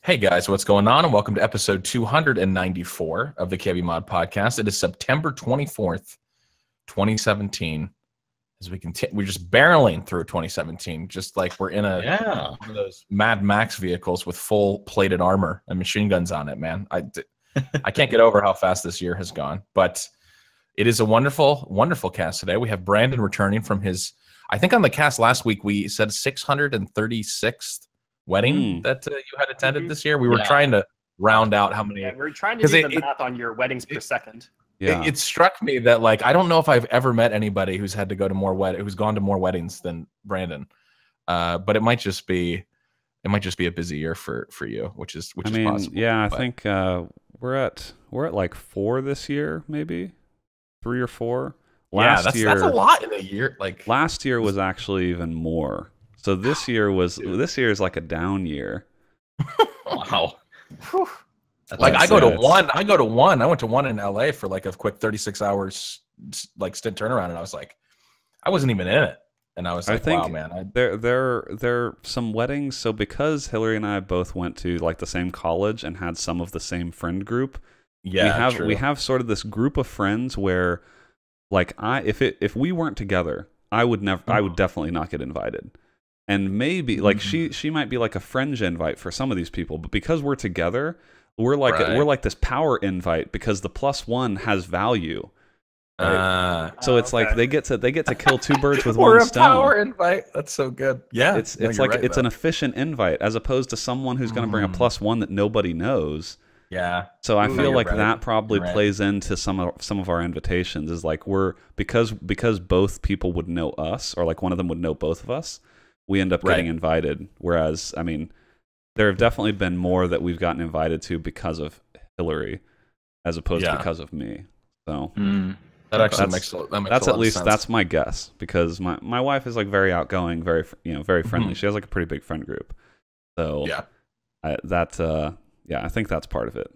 Hey guys, what's going on? And welcome to episode 294 of the KBMOD podcast. It is September 24th, 2017. As we continue, we're just barreling through 2017, just like we're in one of those Mad Max vehicles with full plated armor and machine guns on it, man. I can't get over how fast this year has gone, but it is a wonderful, wonderful cast today. We have Brandon returning from his, I think on the cast last week, we said 636th wedding that you had attended this year. We were trying to round out how many. Yeah, we were trying to do the math on your weddings per second. Yeah. It struck me that, like, I don't know if I've ever met anybody who's had to go to who's gone to more weddings than Brandon. But it might just be a busy year for you, which is possible. Yeah, I think we're at like 4 this year, maybe 3 or 4. That's a lot in a year. Like last year was actually even more. So this year is like a down year. Wow. Like I go to one. I went to one in LA for like a quick 36 hours like stint turnaround, and I was like, I wasn't even in it, and I was like, wow, man. There are some weddings. So because Hillary and I both went to like the same college and had some of the same friend group, we have sort of this group of friends where, like, if we weren't together, I would definitely not get invited. And maybe like she might be like a fringe invite for some of these people, but because we're together, we're like this power invite because the +1 has value. Right? So it's like they get to kill 2 birds with one stone. We're a power invite. That's so good. Yeah, it's an efficient invite as opposed to someone who's going to bring a +1 that nobody knows. Yeah. So I feel like that probably plays into some of our invitations. Is like because both people would know us, or like one of them would know both of us. We end up getting invited. Whereas, I mean, there have definitely been more that we've gotten invited to because of Hillary, as opposed to because of me. So that actually makes a lot of sense. That's my guess, because my wife is like very outgoing, very friendly. She has like a pretty big friend group. So I think that's part of it.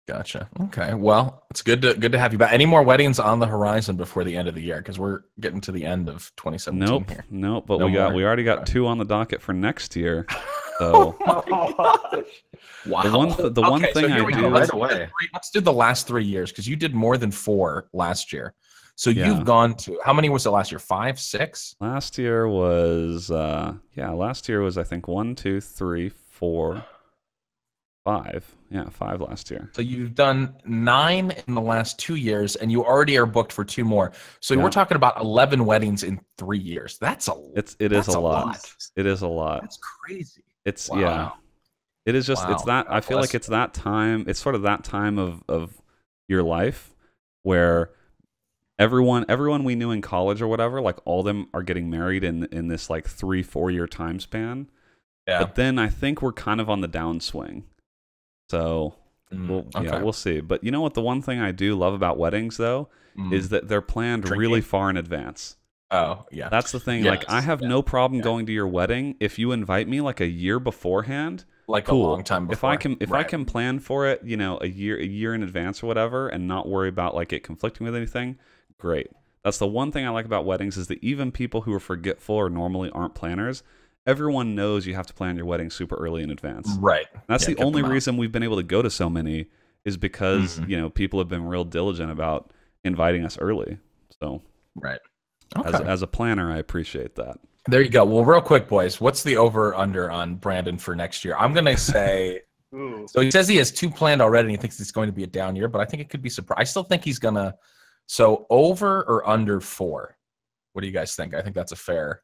Gotcha. Okay. Well, it's good to have you back. Any more weddings on the horizon before the end of the year? Because we're getting to the end of 2017 here. Nope. But we already got 2 on the docket for next year. So wow. The one thing I do right away. Let's do the last 3 years, because you did more than 4 last year. So you've gone to, how many was it last year? 5, 6? Last year was I think 1, 2, 3, 4, 5. Yeah, 5 last year. So you've done 9 in the last 2 years, and you already are booked for 2 more. So we're talking about 11 weddings in 3 years. That's a lot. It is a lot. It is a lot. That's crazy. It is just it's that I feel like it's that time. It's sort of that time of your life where everyone we knew in college or whatever, like all of them are getting married in this like 3-4 year time span. Yeah. But then I think we're kind of on the downswing. So we'll see. But you know what? The one thing I do love about weddings, though, is that they're planned really far in advance. Oh, yeah. That's the thing. Yes. Like, I have no problem going to your wedding if you invite me like a year beforehand. Like a long time before. If I can plan for it, a year in advance or whatever, and not worry about like it conflicting with anything, great. That's the one thing I like about weddings, is that even people who are forgetful or normally aren't planners, everyone knows you have to plan your wedding super early in advance. Right. That's the only reason we've been able to go to so many, is because, people have been real diligent about inviting us early. So, Okay. As a planner, I appreciate that. There you go. Well, real quick, boys, what's the over/under on Brandon for next year? I'm going to say, so he says he has 2 planned already, and he thinks it's going to be a down year, but I think it could be surprising. I still think he's going to, so over or under 4? What do you guys think? I think that's a fair,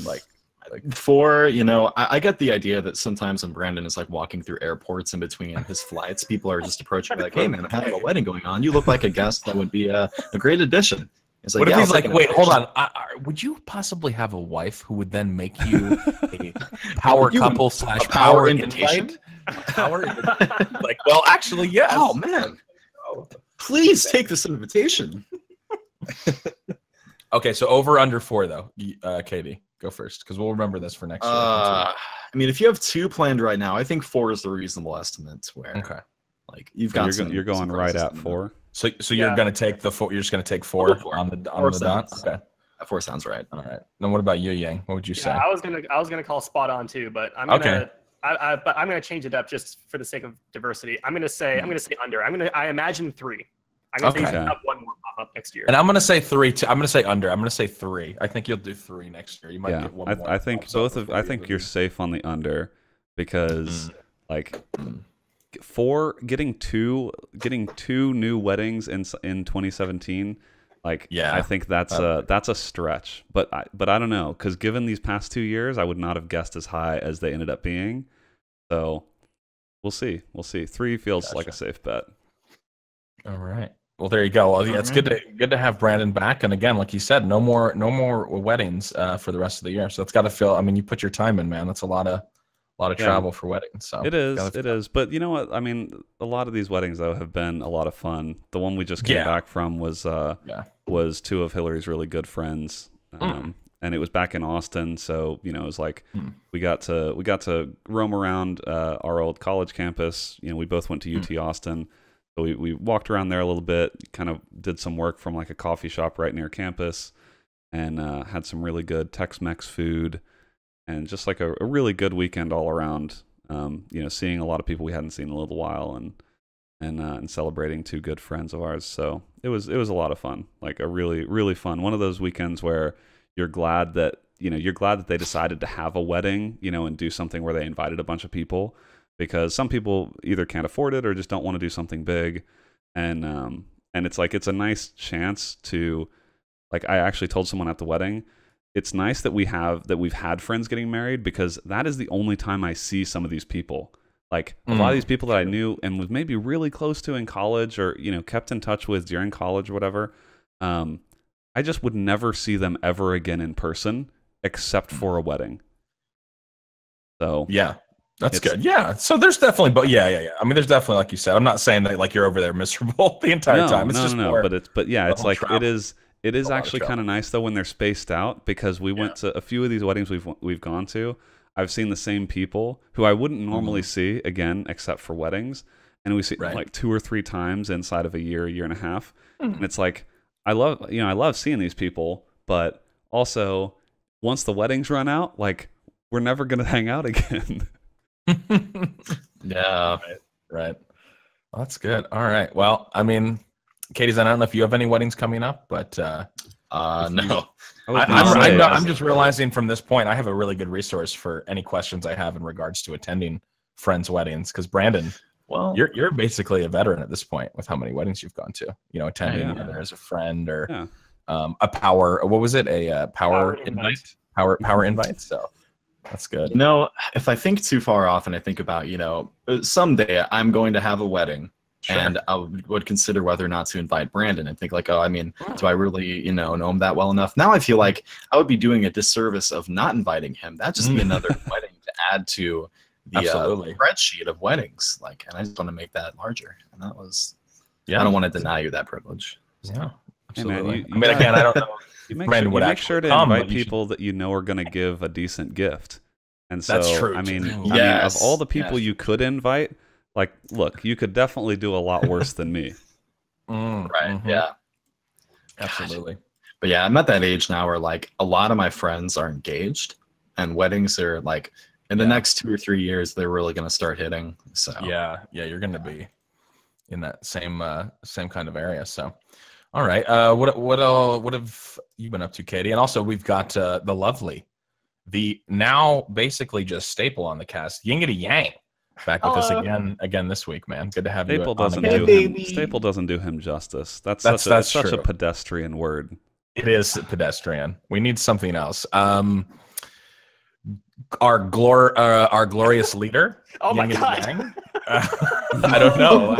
like 4, I get the idea that sometimes when Brandon is like walking through airports in between his flights, people are just approaching like, hey man, I'm having a wedding going on. You look like a guest that would be a great addition. It's like, what if he's like, wait, hold on. Would you possibly have a wife who would then make you a power couple / power invitation? Like, well, actually, yes. Oh man, please take this invitation. Okay, so over under 4 though. Katie, go first, because we'll remember this for next year. I mean, if you have 2 planned right now, I think 4 is the reasonable estimate. Where like you've got you're going right at 4. So you're gonna take the 4. You're just gonna take 4 on the dot. Okay, that 4 sounds right. All right. Then what about you, Yang? What would you say? I was gonna call spot on too, but I'm gonna but I'm going to change it up just for the sake of diversity. I'm going to say under. I imagine 3. I'm going to say have one more pop up next year. And I'm going to say 3 too. I'm going to say under. I'm going to say 3. I think you'll do 3 next year. You might get one more. I think I think you're safe on the under because like 4 getting two new weddings in 2017. Like, I think that's a stretch, but I don't know, because given these past 2 years, I would not have guessed as high as they ended up being. So we'll see. 3 feels like a safe bet. All right. Well, there you go. Well, yeah, it's good to have Brandon back. And again, like you said, no more weddings for the rest of the year. So it's got to feel. I mean, you put your time in, man. That's a lot of travel for weddings. So it is. But you know what? I mean, a lot of these weddings though have been a lot of fun. The one we just came back from was 2 of Hillary's really good friends, and it was back in Austin. So it was like we got to roam around our old college campus. We both went to UT Austin, so we walked around there a little bit. Kind of did some work from like a coffee shop right near campus, and had some really good Tex-Mex food. And just like a really good weekend all around, seeing a lot of people we hadn't seen in a little while, and celebrating 2 good friends of ours. So it was a lot of fun, like a really, really fun one of those weekends where you're glad that they decided to have a wedding, and do something where they invited a bunch of people, because some people either can't afford it or just don't want to do something big, and it's like it's a nice chance to, like, I actually told someone at the wedding, it's nice that we've had friends getting married, because that is the only time I see some of these people. Like a lot of these people that I knew and was maybe really close to in college, or kept in touch with during college or whatever, I just would never see them ever again in person, except for a wedding. So yeah, that's good. Yeah, so there's definitely, but yeah. I mean, there's definitely, like you said, I'm not saying that like you're over there miserable the entire time. It's just more, but it's like travel. It is actually kind of nice though when they're spaced out, because we went to a few of these weddings we've gone to. I've seen the same people who I wouldn't normally see again, except for weddings, and we see like 2 or 3 times inside of a year and a half. And it's like I love seeing these people, but also once the weddings run out, like we're never gonna hang out again. Yeah, right. Well, that's good. All right. Well, I mean, Katie's, I don't know if you have any weddings coming up, but no. I'm just realizing from this point, I have a really good resource for any questions I have in regards to attending friends' weddings. Because Brandon, well, you're basically a veteran at this point with how many weddings you've gone to. Attending either as a friend or a power. What was it? A power invite. Power invite. So that's good. If I think too far off and I think about someday I'm going to have a wedding. Sure. And I would consider whether or not to invite Brandon, and think like, do I really, know him that well enough? Now I feel like I would be doing a disservice of not inviting him. That'd just be another wedding to add to the spreadsheet of weddings. Like, and I just want to make that larger. And that was, I don't want to deny you that privilege. Yeah, absolutely. Hey man, again, I don't know. You make sure to invite people that you know are going to give a decent gift. And so, that's true. I mean, of all the people you could invite, like, look, you could definitely do a lot worse than me. Right. Yeah. Absolutely. But yeah, I'm at that age now where like a lot of my friends are engaged, and weddings are like in the next 2 or 3 years, they're really going to start hitting. So yeah, you're going to be in that same kind of area. So, all right. What have you been up to, Katie? And also we've got the lovely, the now basically just staple on the cast, Yingity Yang. Back with us again this week, man. Good to have Staple you. Staple doesn't do him justice. That's such a pedestrian word. It is pedestrian. We need something else. Our glorious leader. Oh my God. I don't know.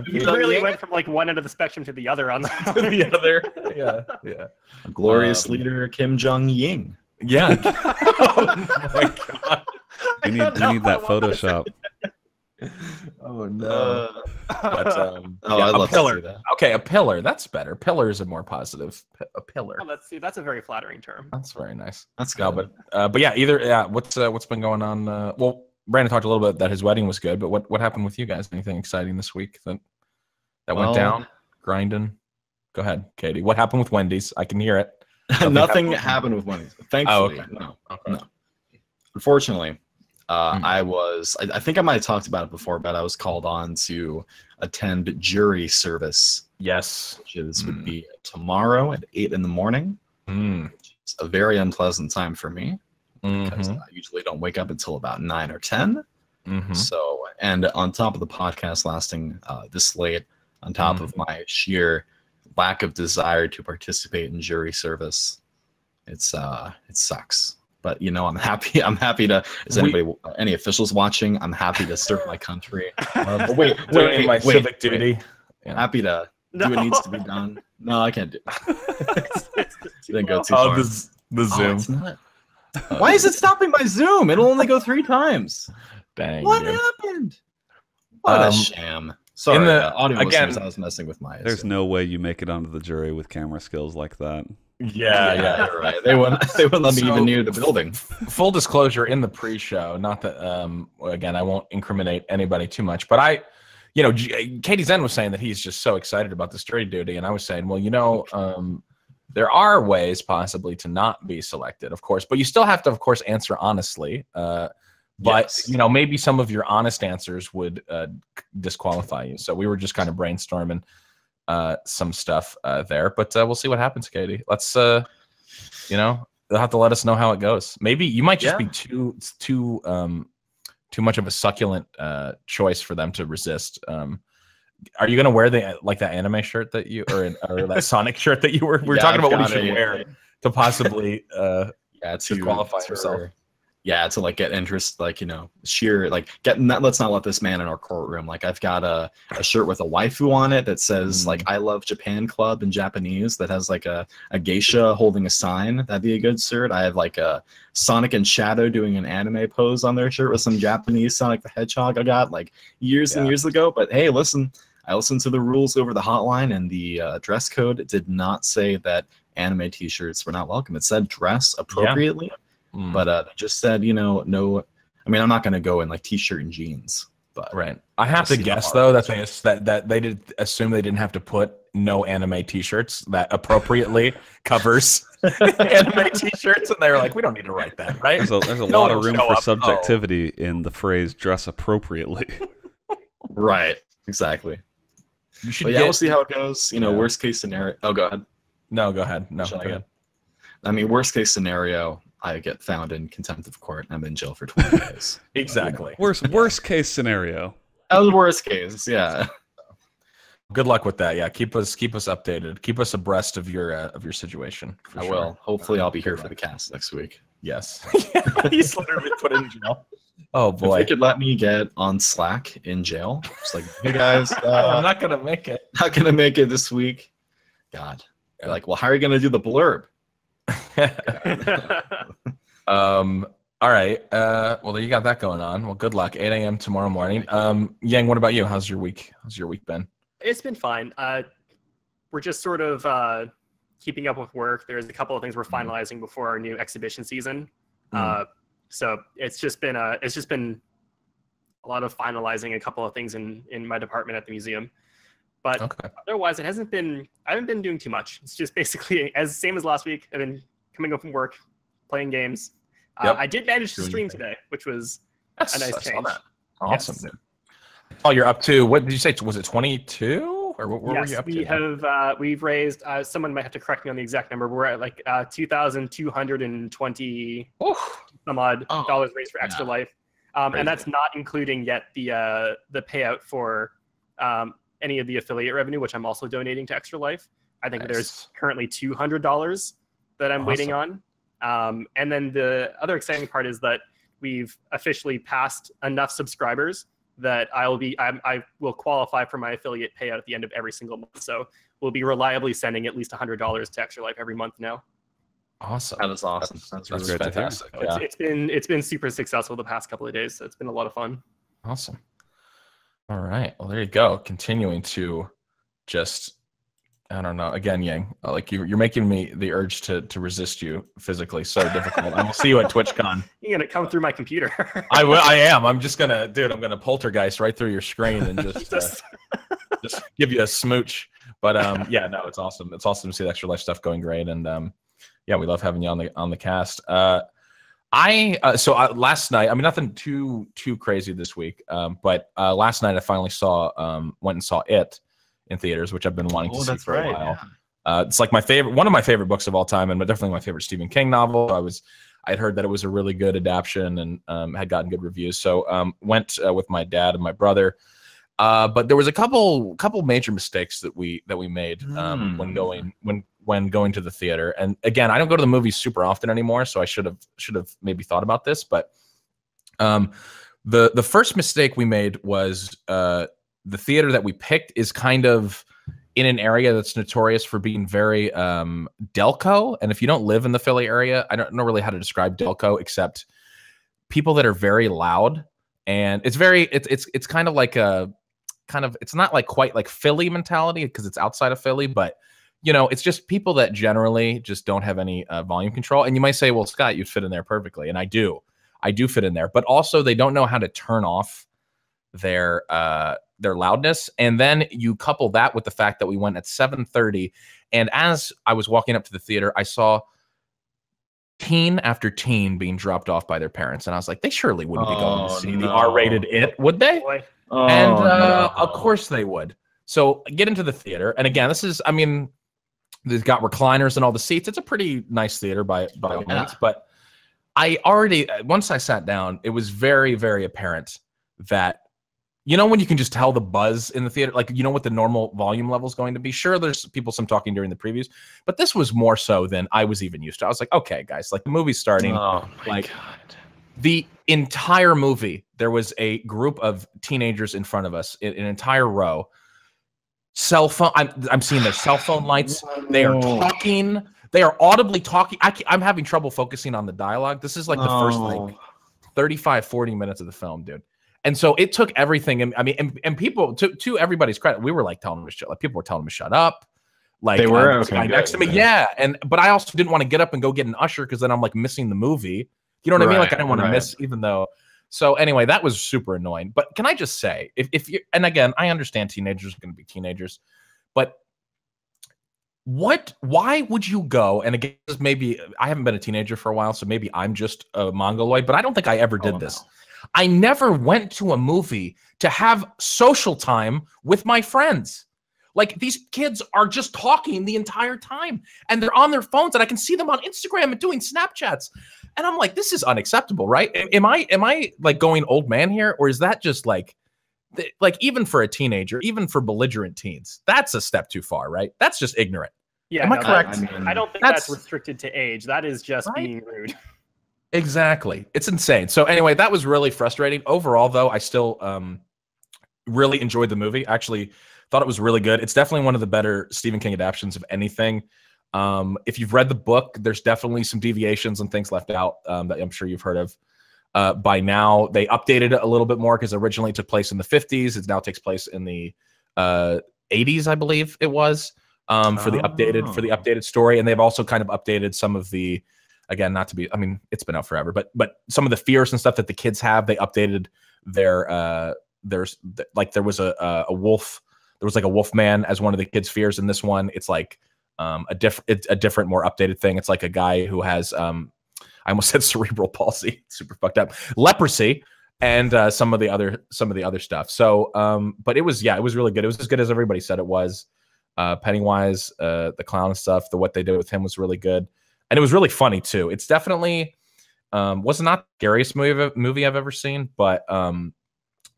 You really went from like one end of the spectrum to the other on the other. Yeah. A glorious leader, Kim Jong-ying. Yeah. Oh my God. We need that Photoshop. Oh no! But, I'd love pillar. to see that. Okay, a pillar. That's better. Pillar is a more positive. A pillar. Oh, that's a very flattering term. That's very nice. That's good. No, but yeah, what's been going on? Well, Brandon talked a little bit that his wedding was good, but what happened with you guys? Anything exciting this week that went down? Grinding. Go ahead, Katie. What happened with Wendy's? I can hear it. Nothing happened with Wendy's. Thankfully, okay. No. Unfortunately, I think I might have talked about it before, but I was called on to attend jury service. Yes. Which would be tomorrow at 8 in the morning. It's a very unpleasant time for me because I usually don't wake up until about 9 or 10. So, and on top of the podcast lasting this late, on top of my sheer lack of desire to participate in jury service, it sucks. But you know, I'm happy to. Is any officials watching? I'm happy to serve my country. Wait, my civic duty. Yeah. Happy to do what needs to be done. No, I can't do. Didn't go too far. The Zoom. Why is it stopping my Zoom? It'll only go 3 times. Dang. What happened? What a sham. Sorry, audio listeners, I was messing with my. There's no way you make it onto the jury with camera skills like that. Yeah, you're right. They wouldn't let me even near the building. Full disclosure, in the pre-show, not that again, I won't incriminate anybody too much, but Katie Zen was saying that he's just so excited about this jury duty, and I was saying, well, there are ways possibly to not be selected, of course, but you still have to, of course, answer honestly. But maybe some of your honest answers would disqualify you. So we were just kind of brainstorming some stuff there, but we'll see what happens, Katie. Let's they'll have to let us know how it goes. Maybe you might just be too much of a succulent choice for them to resist. Are you gonna wear that anime shirt that you or that Sonic shirt that you were? We were talking about what you should wear to possibly to qualify yourself. Yeah, to get interest, sheer let's not let this man in our courtroom. I've got a shirt with a waifu on it that says I love Japan Club in Japanese, that has a geisha holding a sign. That'd be a good shirt. I have a Sonic and Shadow doing an anime pose on their shirt with some Japanese Sonic the Hedgehog I got years and years ago. But hey, listen, I listened to the rules over the hotline, and the dress code did not say that anime t-shirts were not welcome. It said dress appropriately. Yeah. But just said, no. I mean, I'm not going to go in t-shirt and jeans. But right. I have to guess though that they did assume they didn't have to put no anime t-shirts that appropriately covers anime t-shirts, and they were like, we don't need to write that, right? There's a lot of room for subjectivity in the phrase "dress appropriately." Right. Exactly. We'll see how it goes. Worst case scenario. Oh, go ahead. No, go ahead. No, go ahead. I mean, worst case scenario, I get found in contempt of court and I'm in jail for 20 days. Exactly. Worst case scenario. That was worst case, yeah. Good luck with that. Yeah, keep us updated. Keep us abreast of your situation. I will. Hopefully, I'll be here for the cast next week. Yes. He's literally put in jail. Oh boy! If they could let me get on Slack in jail, just hey guys, I'm not gonna make it. Not gonna make it this week. God, they're well, how are you gonna do the blurb? All right. Well, you got that going on. Well, good luck. 8 a.m. tomorrow morning. Yang, what about you? How's your week been? It's been fine. We're just sort of keeping up with work. There's a couple of things we're finalizing before our new exhibition season. So it's just been a lot of finalizing a couple of things in my department at the museum. But otherwise, I haven't been doing too much. It's just basically same as last week. I've been coming up from work, playing games. I did manage to stream today, which was a nice change. Awesome. Yes. Oh, you're up to, what did you say? Was it 22? Or what were you up to? We've raised, someone might have to correct me on the exact number. We're at $2,220 some odd dollars raised for Extra Life. And that's not including yet the payout for any of the affiliate revenue, which I'm also donating to Extra Life. I think there's currently $200 that I'm waiting on. And then the other exciting part is that we've officially passed enough subscribers that I will qualify for my affiliate payout at the end of every single month. So we'll be reliably sending at least $100 to Extra Life every month now. Awesome. That is awesome. That's really fantastic. Yeah. It's been super successful the past couple of days. So it's been a lot of fun. Awesome. All right. Well, there you go. Continuing to just, I don't know. Again, Yang, you're making me the urge to resist you physically so difficult. I will see you at TwitchCon. You're gonna come through my computer. I will. I am. I'm just gonna, dude. I'm gonna poltergeist right through your screen and just give you a smooch. But yeah, no, it's awesome. It's awesome to see the Extra Life stuff going great, and yeah, we love having you on the cast. Last night, I mean, nothing too crazy this week, but last night I finally went and saw It in theaters, which I've been wanting to see for a while. Yeah. It's like one of my favorite books of all time, and definitely my favorite Stephen King novel. I'd heard that it was a really good adaptation and had gotten good reviews. So went with my dad and my brother. But there was a couple major mistakes that we made when going to the theater. And again, I don't go to the movies super often anymore, so I should have maybe thought about this. But the first mistake we made was the theater that we picked is kind of in an area that's notorious for being very Delco. And if you don't live in the Philly area, I don't know really how to describe Delco except people that are very loud. And it's kind of like it's not like quite like Philly mentality because it's outside of Philly, but it's just people that generally just don't have any volume control. And you might say, well, Scott, you fit in there perfectly. And I do fit in there, but also they don't know how to turn off their loudness. And then you couple that with the fact that we went at 7:30. And as I was walking up to the theater, I saw teen after teen being dropped off by their parents. And I was like, they surely wouldn't be going to see the R-rated It, would they? Of course they would. So get into the theater. And again, they've got recliners and all the seats. It's a pretty nice theater by all means. But once I sat down, it was very, very apparent that, when you can just tell the buzz in the theater, like, what the normal volume level is going to be. Sure, there's some talking during the previews, but this was more so than I was even used to. I was like, okay, guys, like the movie's starting. Oh my God. The entire movie, there was a group of teenagers in front of us in an entire row. Cell phone. I'm seeing their cell phone lights. They are talking. They are audibly talking. I'm having trouble focusing on the dialogue. This is like the first like 35, 40 minutes of the film, dude. And so it took everything. And people, to everybody's credit, we were like telling them to shut. Like people were telling them to shut up. Like they were next to me, yeah. But I also didn't want to get up and go get an usher because then I'm like missing the movie. You know what I mean? Like I didn't want to miss, even though. So anyway, that was super annoying. But can I just say, if you, and again, I understand teenagers are going to be teenagers, but why would you go? And again, maybe I haven't been a teenager for a while, so maybe I'm just a mongoloid, but I don't think I ever did this. I never went to a movie to have social time with my friends. Like these kids are just talking the entire time and they're on their phones and I can see them on Instagram and doing Snapchats. And I'm like, this is unacceptable, right? Am I like going old man here? Or is that just like even for a teenager, even for belligerent teens, that's a step too far, right? That's just ignorant. Yeah, am I correct? I don't think that's restricted to age. That is just being rude. Exactly. It's insane. So anyway, that was really frustrating. Overall, though, I still really enjoyed the movie. Actually, thought it was really good. It's definitely one of the better Stephen King adaptations of anything. If you've read the book, there's definitely some deviations and things left out that I'm sure you've heard of by now. They updated it a little bit more because originally it took place in the 50s. It now takes place in the 80s, I believe it was, for the updated story. And they've also kind of updated some of the, again, not to be, I mean, it's been out forever, but some of the fears and stuff that the kids have, they updated their like there was a wolf. There was like a wolf man as one of the kids' fears. In this one, it's like a different, more updated thing. It's like a guy who has I almost said cerebral palsy, super fucked up, leprosy, and some of the other stuff. So, but it was really good. It was as good as everybody said it was. Pennywise, the clown and stuff, what they did with him was really good, and it was really funny too. It's definitely was not the scariest movie I've ever seen, but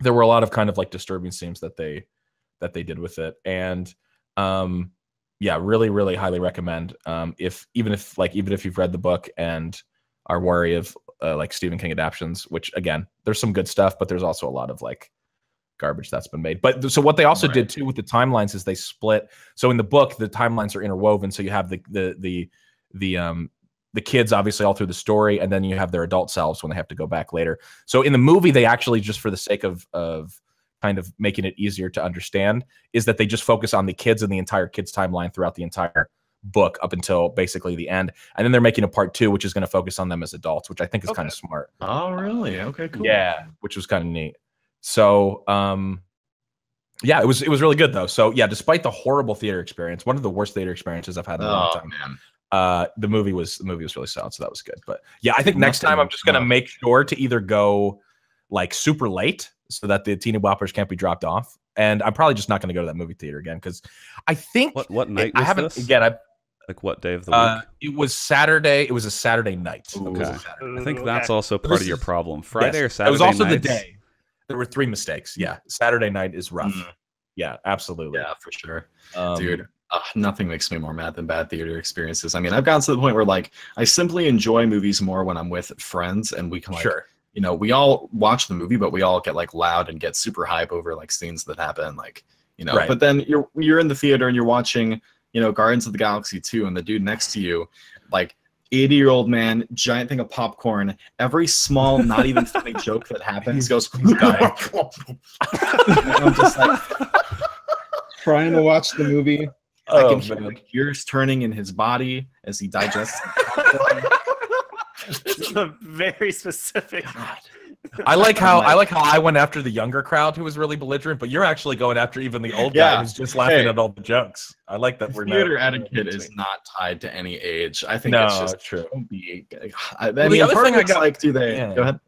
there were a lot of kind of like disturbing scenes that they did with it. And yeah, really, really highly recommend. Even if you've read the book and are wary of like Stephen King adaptations, which again, there's some good stuff, but there's also a lot of like garbage that's been made. But so what they also did too with the timelines is they split. So in the book, the timelines are interwoven. So you have the kids obviously all through the story, and then you have their adult selves when they have to go back later. So in the movie, they actually, just for the sake of kind of making it easier to understand, is that they just focus on the kids and the entire kids timeline throughout the entire book up until basically the end. And then they're making a part 2, which is going to focus on them as adults, which I think is kind of smart. Oh, really? Okay, cool. Yeah, which was kind of neat. So, yeah, it was really good though. So yeah, despite the horrible theater experience, one of the worst theater experiences I've had in a long time. Man. the movie was really solid, so that was good. But yeah, I think next time I'm just gonna make sure to either go like super late so that the teeny boppers can't be dropped off, and I'm probably just not gonna go to that movie theater again because I think what night was this? Again, like what day of the week? It was Saturday. It was a Saturday night. Okay. I think that's also part of your problem. Friday or Saturday. It was also nights? the day. There were 3 mistakes. Yeah, Saturday night is rough. Yeah, absolutely. Yeah, for sure, dude. Nothing makes me more mad than bad theater experiences. I mean, I've gotten to the point where like I simply enjoy movies more when I'm with friends and we can like, you know, we all watch the movie, but we all get like loud and get super hype over like scenes that happen, like, you know. But then you're in the theater and you're watching, you know, Guardians of the Galaxy 2, and the dude next to you, like 80-year-old man, giant thing of popcorn. Every small, not even funny joke that happens goes. I'm just like trying to watch the movie. I can hear like gears turning in his body as he digests. It's a very specific. I like how I went after the younger crowd who was really belligerent, but you're actually going after even the old guy who's just laughing at all the jokes. I like that we're theater etiquette is not tied to any age. I think it's just true. I mean, the other thing I got like, do they go ahead?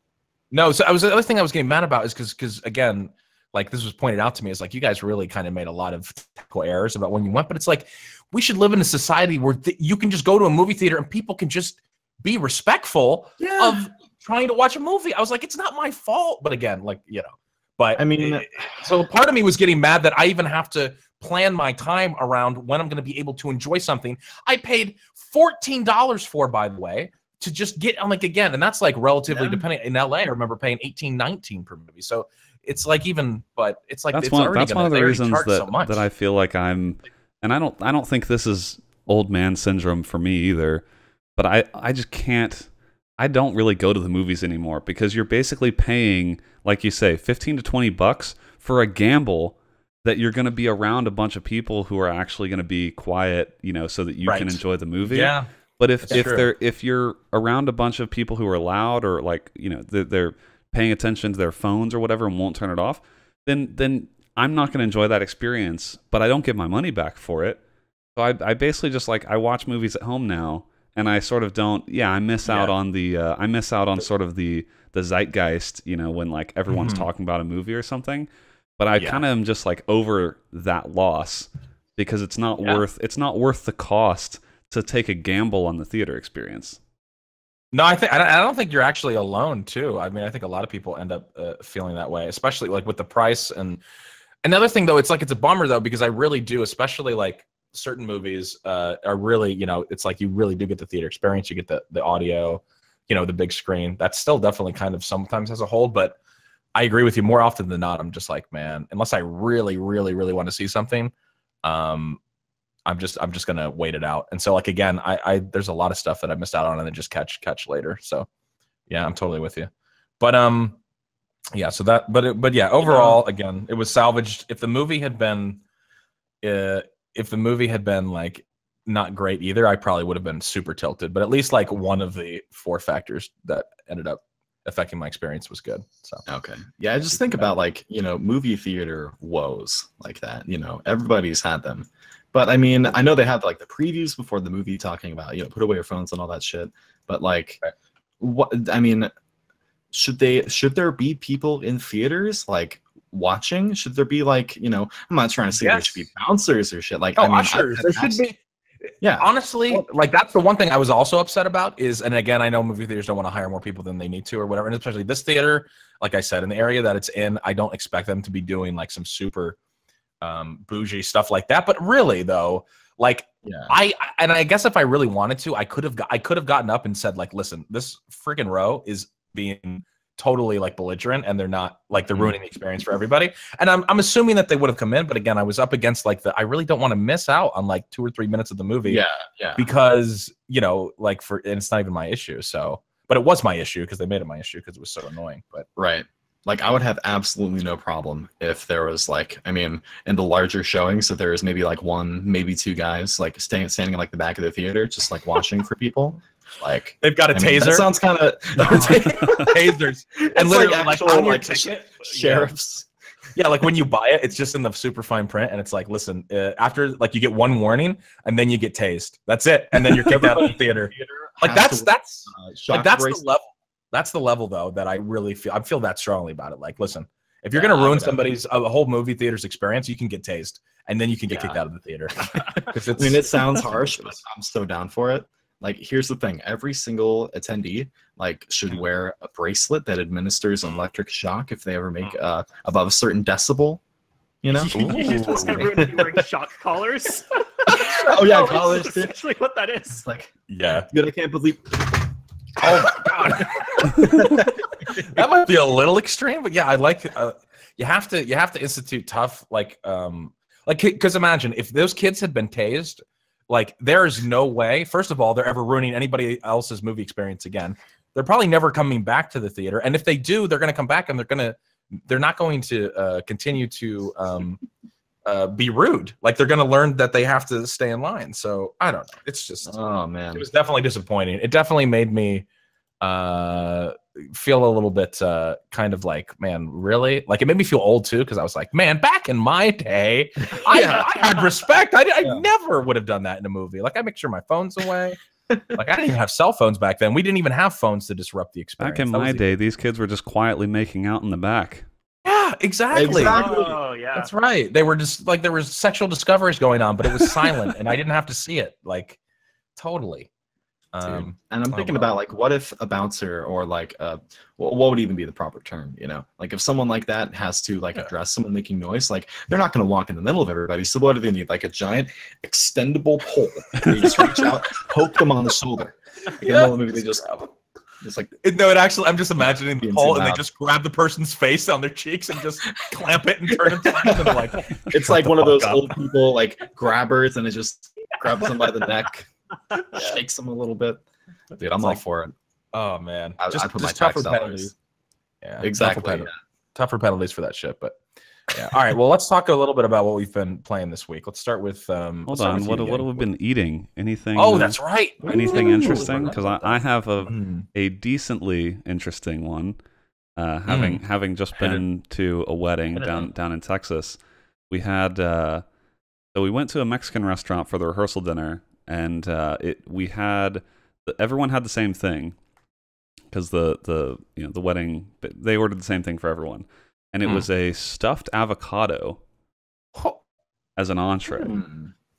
No, so the other thing I was getting mad about is because again, like this was pointed out to me, is like you guys really kind of made a lot of technical errors about when you went, but it's like we should live in a society where you can just go to a movie theater and people can just be respectful of trying to watch a movie. I was like, it's not my fault, but again, like, you know, but I mean, so part of me was getting mad that I even have to plan my time around when I'm going to be able to enjoy something I paid $14 for, by the way, to just get on, like, again, and that's like relatively depending. In LA, I remember paying $18-19 per movie, so it's like even, but it's like that's it's one of the reasons that I feel like I'm, and I don't think this is old man syndrome for me either, but I just can't. I don't really go to the movies anymore because you're basically paying, like you say, $15 to $20 for a gamble that you're going to be around a bunch of people who are actually going to be quiet, you know, so that you can enjoy the movie. Yeah. But if you're around a bunch of people who are loud or like, you know, they're paying attention to their phones or whatever and won't turn it off, then I'm not going to enjoy that experience, but I don't get my money back for it. So I basically just like, I watch movies at home now. And I sort of don't. Yeah, I miss out on the. I miss out on sort of the zeitgeist. You know, when like everyone's talking about a movie or something. But I kind of am just like over that loss because it's not worth. It's not worth the cost to take a gamble on the theater experience. No, I don't think you're actually alone too. I mean, I think a lot of people end up feeling that way, especially like with the price. And another thing though, it's like it's a bummer though because I really do, especially like. Certain movies are really, you know, it's like you really do get the theater experience. You get the audio, you know, the big screen. That's still definitely kind of sometimes has a hold, but I agree with you more often than not. I'm just like, man, unless I really, really, really want to see something, I'm just gonna wait it out. And so like again, I there's a lot of stuff that I missed out on and then just catch later. So yeah, I'm totally with you. But yeah, so that but yeah, overall, again, it was salvaged. If the movie had been like not great either, I probably would have been super tilted. But at least like one of the 4 factors that ended up affecting my experience was good. So okay, yeah, I just think about like, you know, movie theater woes like that. You know, everybody's had them. But I mean, I know they had like the previews before the movie talking about, you know, put away your phones and all that shit. But like, what I mean, should there be people in theaters like watching? Should there be like, you know, I'm not trying to say there should be bouncers or shit. Like, I mean, sure there should be. Yeah, honestly, like that's the one thing I was also upset about is, and again, I know movie theaters don't want to hire more people than they need to or whatever, and especially this theater, like I said, in the area that it's in, I don't expect them to be doing like some super bougie stuff like that. But really, though, like I guess if I really wanted to, I could have gotten up and said like, listen, this freaking row is being totally like belligerent and they're not like they're ruining the experience for everybody. And I'm assuming that they would have come in, but again, I was up against like I really don't want to miss out on like 2 or 3 minutes of the movie. Yeah. Because, you know, like and it's not even my issue. So, but it was my issue because they made it my issue because it was so annoying. But right. Like I would have absolutely no problem if there was like, I mean, in the larger showings, so there is maybe like 1, maybe 2 guys like standing in like the back of the theater, just like watching for people. Like they've got a taser. That sounds kind of tasers and literally like on your ticket. Sheriffs. Yeah, like when you buy it, it's just in the super fine print, and it's like, listen, after like you get one warning, and then you get tased. That's it, and then you're kicked out of the theater. Like that's the level. That's the level though that I really feel. I feel that strongly about it. Like, listen, if you're gonna ruin somebody's a whole movie theater's experience, you can get tased, and then you can get kicked out of the theater. I mean, it sounds harsh, but I'm so down for it. Like, here's the thing: every single attendee should wear a bracelet that administers an electric shock if they ever make above a certain decibel. You know, everyone be wearing shock collars. Oh yeah, collars. That's actually what that is. It's like, yeah, I can't believe. Oh my god, that might be a little extreme, but yeah, I like. You have to institute tough, because imagine if those kids had been tased. Like, there is no way, first of all, they're ever ruining anybody else's movie experience again. They're probably never coming back to the theater. And if they do, they're going to come back and they're not going to continue to be rude. Like, they're going to learn that they have to stay in line. So I don't know. It's just, oh man, it was definitely disappointing. It definitely made me feel a little bit kind of like, man, really? Like, it made me feel old too, because I was like, man, back in my day, I had respect. I never would have done that in a movie. Like, I make sure my phone's away. Like, I didn't even have cell phones back then. We didn't even have phones to disrupt the experience. Back in my day, these kids were just quietly making out in the back. Yeah, exactly. Oh, yeah. That's right. They were just like, there was sexual discoveries going on, but it was silent, and I didn't have to see it. Like, totally. And I'm thinking about, like, what if a bouncer or like what would even be the proper term, you know, like if someone like that has to address someone making noise, like they're not going to walk in the middle of everybody, so what do they need? Like a giant extendable pole where you just reach out, poke them on the shoulder. Like, in the middle of the movie, they just like, no, it actually, I'm just imagining the pole, and they just grab the person's face on their cheeks and just clamp it and turn it to them, and like, it's like one of those old people like grabbers, and it just grabs them by the neck. Shakes them a little bit. Dude, I'm all for it. Oh man, I put my tougher tax penalties. Yeah, exactly. Tougher penalties for that shit. But yeah, all right. Well, let's talk a little bit about what we've been playing this week. Let's start with. Hold on. What have we been eating? Anything? Oh, that's right. Anything interesting? Because I have a decently interesting one. Having just been to a wedding down in Texas, we had so we went to a Mexican restaurant for the rehearsal dinner. And everyone had the same thing, because the wedding, they ordered the same thing for everyone, and it was a stuffed avocado as an entree.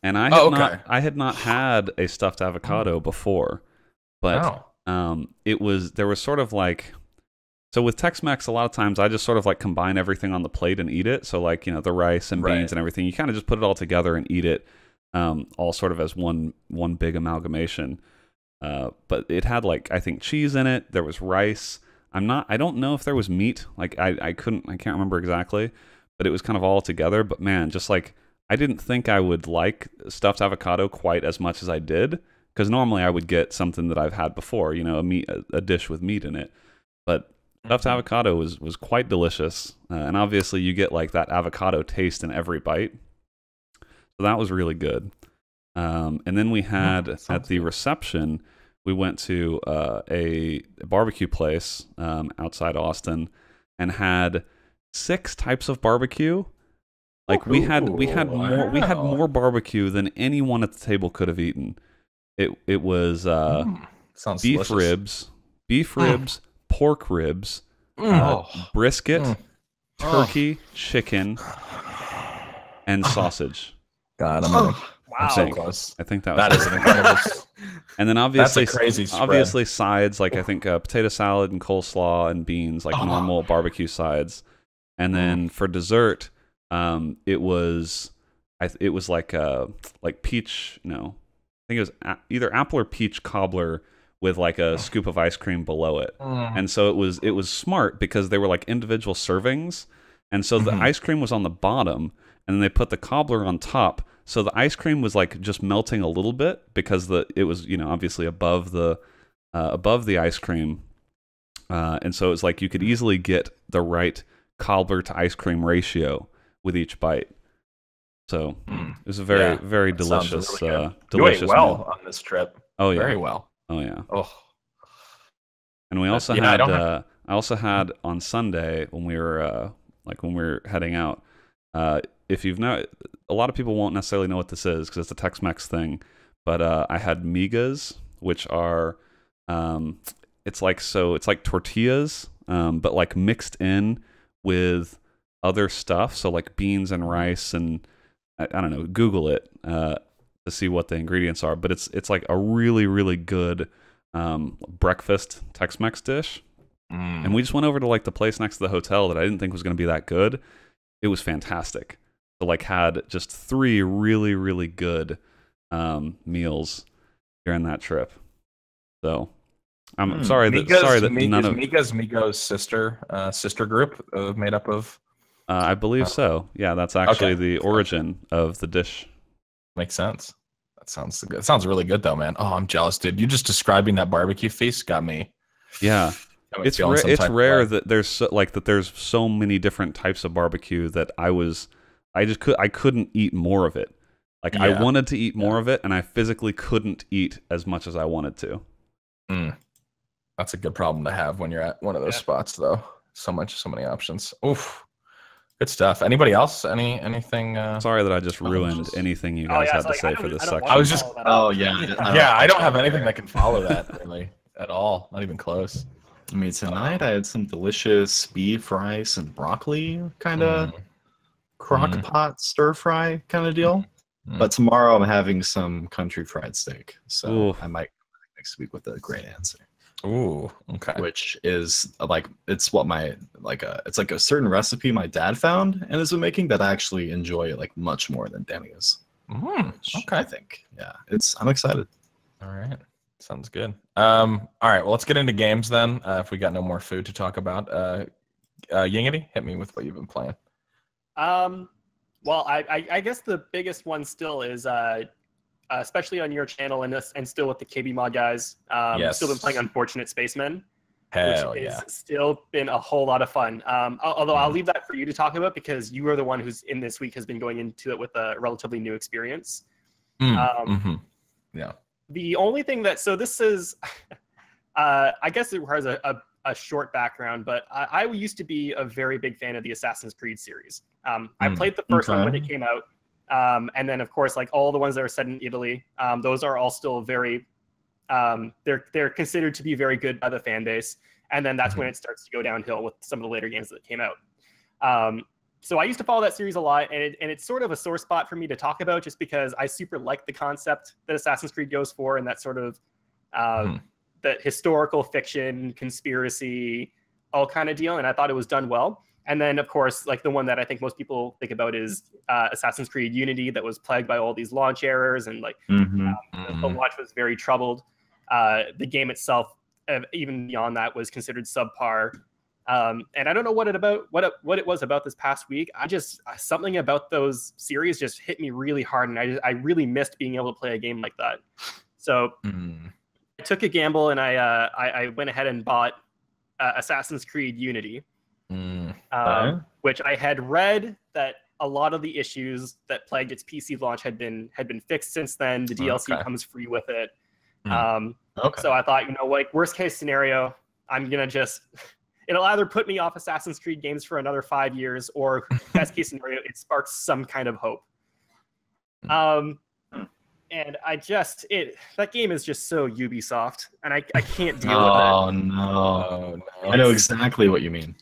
And I had not had a stuffed avocado before, but there was sort of like, so with Tex-Mex, a lot of times I just sort of like combine everything on the plate and eat it. So like, the rice and beans and everything, you kind of just put it all together and eat it. All sort of as one big amalgamation, but it had I think cheese in it. There was rice. I don't know if there was meat. Like I can't remember exactly, but it was kind of all together. But man, just like, I didn't think I would like stuffed avocado quite as much as I did, because normally I would get something that I've had before, a dish with meat in it. But stuffed avocado was quite delicious, and obviously you get like that avocado taste in every bite. So that was really good. And then we had at the reception, we went to a barbecue place outside Austin, and had 6 types of barbecue. Like we had more barbecue than anyone at the table could have eaten. It was beef ribs, pork ribs, brisket, turkey, chicken, and sausage. God, wow, so close. I think that is an incredible. And then obviously, that's a crazy spread. Obviously sides, like I think potato salad and coleslaw and beans, like normal barbecue sides. And then for dessert, it was like peach. No, I think it was either apple or peach cobbler with like a scoop of ice cream below it. And so it was smart, because they were like individual servings, and so the ice cream was on the bottom, and then they put the cobbler on top. So the ice cream was like just melting a little bit, because it was obviously above the ice cream, and so it's like you could easily get the right cobbler to ice cream ratio with each bite. So it was a very delicious, really delicious meal meal. on this trip. Oh yeah, very well. Oh yeah. Oh, and we also had I also had on Sunday when we were like when we're heading out. If you've not, a lot of people won't necessarily know what this is because it's a Tex-Mex thing. But I had migas, which are, it's like tortillas, but like mixed in with other stuff. So like beans and rice, and I don't know. Google it to see what the ingredients are. But it's like a really, really good breakfast Tex-Mex dish. And we just went over to like the place next to the hotel that I didn't think was going to be that good. It was fantastic. So like had just 3 really, really good meals during that trip. So I'm sorry that none of Migo's sister group made up of. I believe so. Yeah, that's actually the origin of the dish. Makes sense. That sounds good. It sounds really good though, man. Oh, I'm jealous, dude. You just describing that barbecue feast got me. Yeah. It's rare that there's so many different types of barbecue that I couldn't eat more of it. Like I wanted to eat more of it, and I physically couldn't eat as much as I wanted to. That's a good problem to have when you're at one of those spots, though. So many options. Oof, good stuff. Anybody else? Anything? Sorry that I just ruined anything you guys had to say for this section. I was just. I don't have Oh, anything that can follow that really at all. Not even close. I mean, tonight I had some delicious beef, rice, and broccoli kind of crock pot stir fry kind of deal. But tomorrow I'm having some country fried steak, so I might come back next week with a great answer. Ooh, okay. Which is like it's like a certain recipe my dad found and has been making that I actually enjoy like much more than Danny's. Okay, I think I'm excited. All right. Sounds good. All right. Well, let's get into games then. If we got no more food to talk about, Yingity, hit me with what you've been playing. Well, I guess the biggest one still is, especially on your channel and still with the KBMOD guys. Still been playing Unfortunate Spacemen. Which has still been a whole lot of fun. Although I'll leave that for you to talk about because you are the one who's in this week has been going into it with a relatively new experience. Yeah. The only thing this is, I guess it requires a short background, but I used to be a very big fan of the Assassin's Creed series. I played the first one when it came out, and then of course, like all the ones that are set in Italy, those are all still very, they're considered to be very good by the fan base, and then that's when it starts to go downhill with some of the later games that came out. So I used to follow that series a lot, and it's sort of a sore spot for me to talk about just because I super like the concept that Assassin's Creed goes for and that sort of that historical fiction, conspiracy, all kind of deal, and I thought it was done well. And then, of course, like the one that I think most people think about is Assassin's Creed Unity that was plagued by all these launch errors, and like the launch was very troubled. The game itself, even beyond that, was considered subpar. And I don't know what it was about this past week. Something about those series just hit me really hard, and I really missed being able to play a game like that. So I took a gamble, and I went ahead and bought Assassin's Creed Unity, which I had read that a lot of the issues that plagued its PC launch had been fixed since then. The DLC comes free with it. So I thought, like worst case scenario, I'm gonna just it'll either put me off Assassin's Creed games for another 5 years, or best case scenario, it sparks some kind of hope. And that game is just so Ubisoft, and I can't deal with it. Oh no. I know exactly what you mean.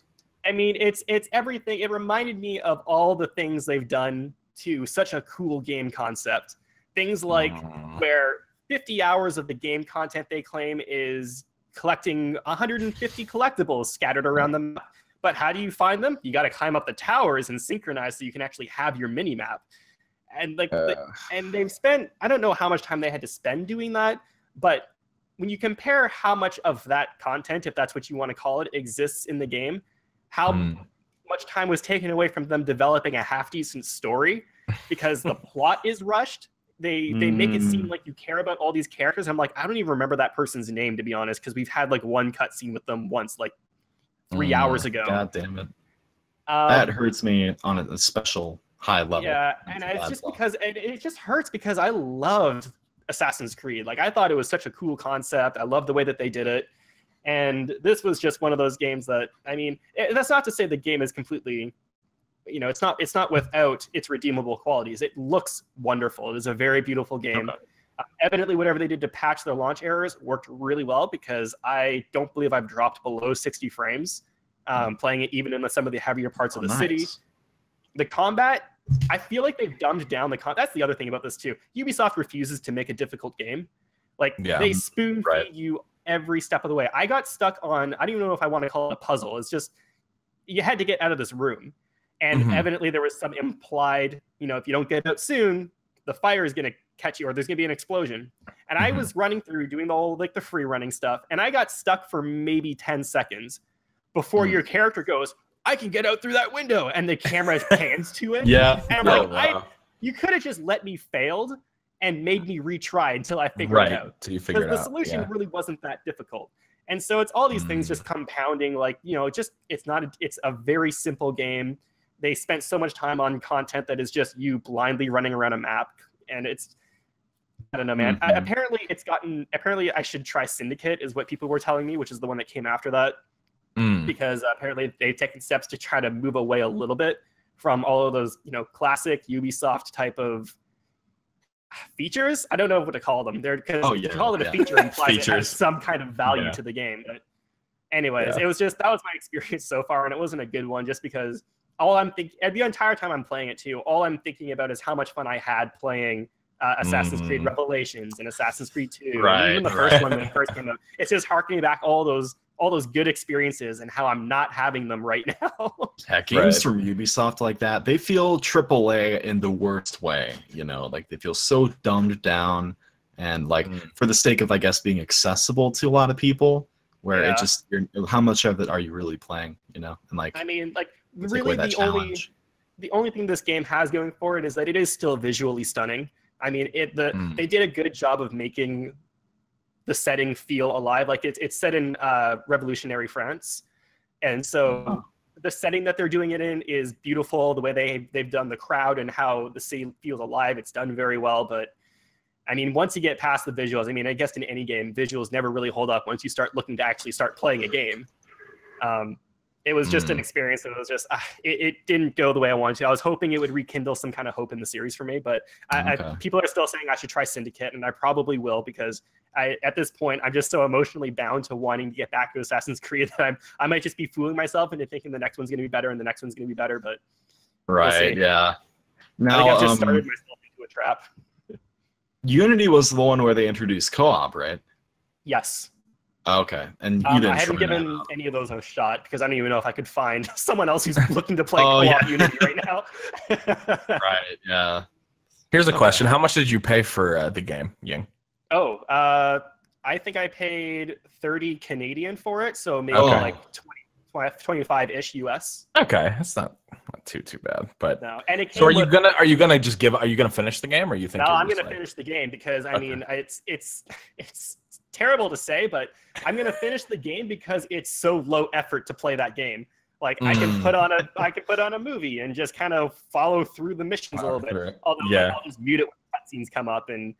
I mean, it's everything. It reminded me of all the things they've done to such a cool game concept. Things like where 50 hours of the game content they claim is collecting 150 collectibles scattered around the map. But how do you find them? You got to climb up the towers and synchronize so you can actually have your mini map. And and they've spent, I don't know how much time they had to spend doing that, but when you compare how much of that content, if that's what you want to call it, exists in the game, how much time was taken away from them developing a half-decent story because the plot is rushed. They make it seem like you care about all these characters. I'm like, I don't even remember that person's name, to be honest, because we've had like one cutscene with them once, like 3 hours ago. God damn it. That hurts me on a special high level. Yeah, and it's just because it just hurts because I loved Assassin's Creed. Like, I thought it was such a cool concept. I loved the way that they did it. And this was just one of those games that, I mean, that's not to say the game is completely it's not without its redeemable qualities. It looks wonderful. It is a very beautiful game. Okay. Evidently, whatever they did to patch their launch errors worked really well, because I don't believe I've dropped below 60 frames playing it, even in some of the heavier parts of the city. The combat, I feel like they've dumbed down the combat. That's the other thing about this too. Ubisoft refuses to make a difficult game. Like, they spoon feed you every step of the way. I got stuck on, I don't even know if I want to call it a puzzle. It's just, you had to get out of this room. And evidently there was some implied, if you don't get out soon, the fire is going to catch you, or there's going to be an explosion. And I was running through doing all like the free running stuff, and I got stuck for maybe 10 seconds before your character goes, I can get out through that window, and the camera pans to it. Yeah. And I'm like, you could have just let me failed and made me retry until I figured it out. Till you figure it out. The solution really wasn't that difficult. And so it's all these things just compounding, like, it's a very simple game. They spent so much time on content that is just you blindly running around a map. And I don't know, man. Apparently I should try Syndicate, is what people were telling me, which is the one that came after that. Because apparently they've taken steps to try to move away a little bit from all of those, classic Ubisoft type of features. I don't know what to call them. To call it a feature implies it has some kind of value to the game. But anyways, it was just, that was my experience so far, and it wasn't a good one, just because all I'm thinking, the entire time I'm playing it too, all I'm thinking about is how much fun I had playing Assassin's Creed Revelations and Assassin's Creed 2, and even the first one when it first came out. It's just harkening back all those good experiences and how I'm not having them right now. Games from Ubisoft like that, they feel AAA in the worst way. Like, they feel so dumbed down, and like for the sake of, I guess, being accessible to a lot of people, where it just, how much of it are you really playing? And like, I mean, like, really the only thing this game has going for it is that it is still visually stunning. I mean, they did a good job of making the setting feel alive. Like, it's set in revolutionary France, and so the setting that they're doing it in is beautiful. The way they've done the crowd and how the city feels alive, it's done very well. But I mean, once you get past the visuals, I mean, I guess in any game, visuals never really hold up once you start looking to actually start playing a game. It was just an experience that was just, it didn't go the way I wanted to. I was hoping it would rekindle some kind of hope in the series for me, but people are still saying I should try Syndicate, and I probably will, because at this point, I'm just so emotionally bound to wanting to get back to Assassin's Creed that I might just be fooling myself into thinking the next one's going to be better and the next one's going to be better, but we'll see. Now, I think I've just started myself into a trap. Unity was the one where they introduced co-op, right? Yes. Okay, and you didn't. I haven't given any of those a shot, because I don't even know if I could find someone else who's looking to play co-op Unity right now. Here's a question: how much did you pay for the game, Ying? I think I paid 30 Canadian for it, so maybe like 25-ish US. Okay, that's not too bad. But no, and it so are you gonna finish the game, or you think? No, I'm gonna finish the game, because I mean it's terrible to say, but I'm gonna finish the game because it's so low effort to play that game. Like, I can put on a movie and just kind of follow through the missions a little bit. Although I'll just mute it when cutscenes come up, and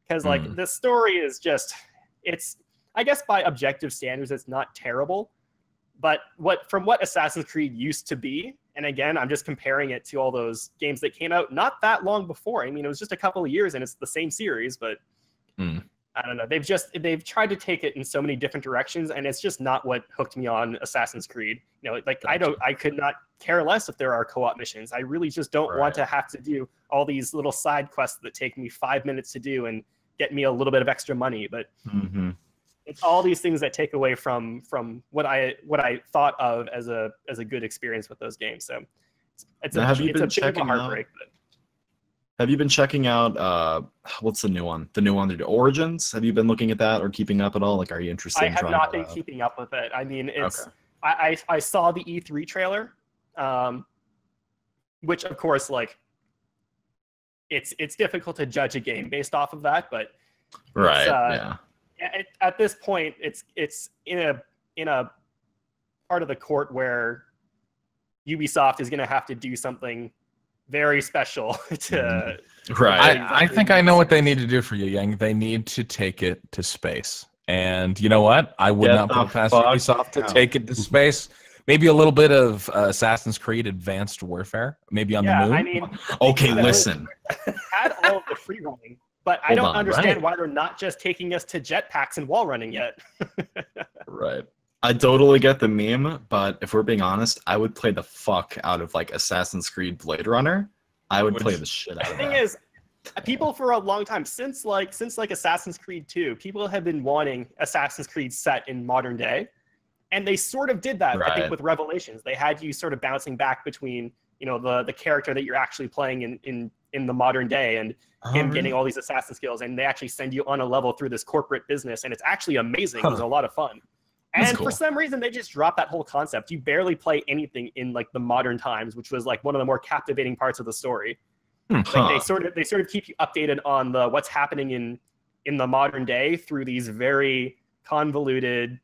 because like the story is just, it's, I guess by objective standards it's not terrible, but from what Assassin's Creed used to be, and again I'm just comparing it to all those games that came out not that long before. I mean, it was just a couple of years and it's the same series, but I don't know. They've tried to take it in so many different directions, and it's just not what hooked me on Assassin's Creed. Like, I could not care less if there are co-op missions. I really just don't want to have to do all these little side quests that take me 5 minutes to do and get me a little bit of extra money. But it's all these things that take away from what I thought of as a good experience with those games. So it's a bit of a heartbreak. Have you been checking out what's the new one? The new one, the Origins? Have you been looking at that or keeping up at all? Like, are you interested? I have not been keeping up with it. I mean, it's I saw the E3 trailer, which of course, like, it's difficult to judge a game based off of that, but at this point, it's in a part of the court where Ubisoft is going to have to do something very special to I think I know what they need to do for you, Yang. They need to take it to space. And you know what? I would not put past Ubisoft to take it to space, Maybe a little bit of Assassin's Creed Advanced Warfare, maybe on the moon. I mean, okay, listen. Had all of the free running, but I don't understand why they're not just taking us to jetpacks and wall running yet. Right. I totally get the meme, but if we're being honest, I would play the fuck out of like Assassin's Creed Blade Runner. I would play the shit out of that. The thing is, people for a long time, since Assassin's Creed 2, people have been wanting Assassin's Creed set in modern day. And they sort of did that, I think, with Revelations. They had you sort of bouncing back between, you know, the character that you're actually playing in the modern day and him getting all these assassin skills. And they actually send you on a level through this corporate business. And it's actually amazing. It was a lot of fun. And for some reason, they just dropped that whole concept. You barely play anything in like the modern times, which was like one of the more captivating parts of the story. Like they sort of keep you updated on what's happening in the modern day through these very convoluted,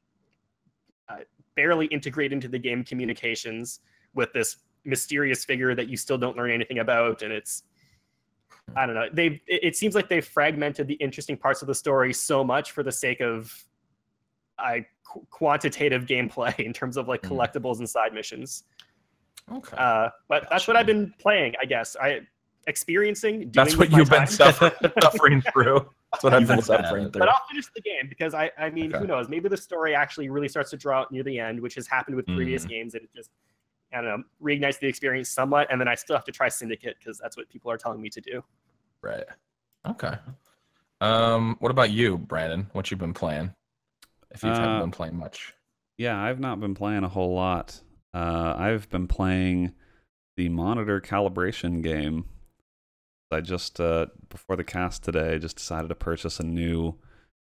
barely integrate into the game communications with this mysterious figure that you still don't learn anything about. And it's, I don't know, it seems like they've fragmented the interesting parts of the story so much for the sake of quantitative gameplay in terms of like collectibles and side missions. Okay. But that's what I've been playing, I guess. That's what you've been suffering through. That's what I've been suffering through. But I'll finish the game because I mean, who knows? Maybe the story actually really starts to draw out near the end, which has happened with previous games, and it just, I don't know, reignites the experience somewhat. And then I still have to try Syndicate because that's what people are telling me to do. Right. Okay. What about you, Brandon? What you been playing? If you haven't been playing much. Yeah, I've not been playing a whole lot. I've been playing the monitor calibration game. I just, before the cast today, just decided to purchase a new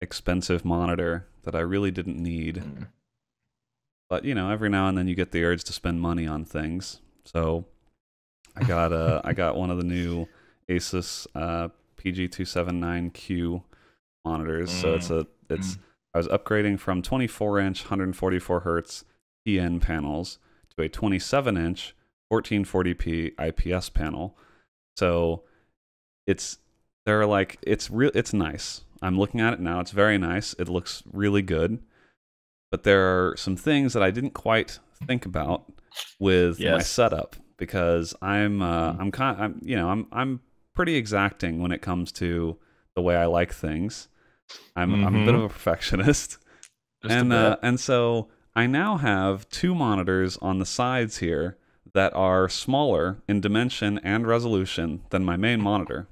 expensive monitor that I really didn't need. But, you know, every now and then you get the urge to spend money on things. So I got one of the new Asus PG279Q monitors. So I was upgrading from 24-inch 144 hertz TN panels to a 27-inch 1440p IPS panel. So it's nice. I'm looking at it now. It's very nice. It looks really good. But there are some things that I didn't quite think about with my setup because I'm pretty exacting when it comes to the way I like things. I'm a bit of a perfectionist. And so I now have two monitors on the sides here that are smaller in dimension and resolution than my main monitor.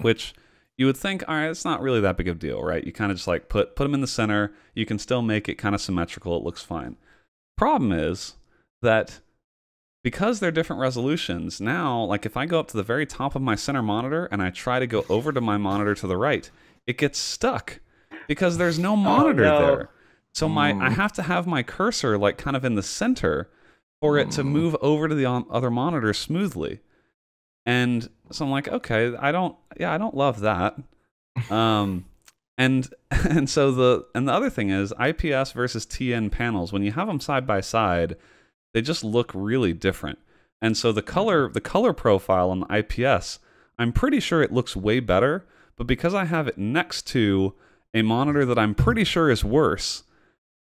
Which you would think, all right, it's not really that big of a deal, right? You kind of just like put them in the center. You can still make it kind of symmetrical. It looks fine. Problem is that because they're different resolutions, now, like if I go up to the very top of my center monitor and I try to go over to my monitor to the right, it gets stuck because there's no monitor there. So I have to have my cursor like kind of in the center for it to move over to the other monitor smoothly. And so I'm like, okay, I don't love that. And the other thing is IPS versus TN panels, when you have them side by side, they just look really different. And so the color profile on the IPS, I'm pretty sure it looks way better, but because I have it next to a monitor that I'm pretty sure is worse,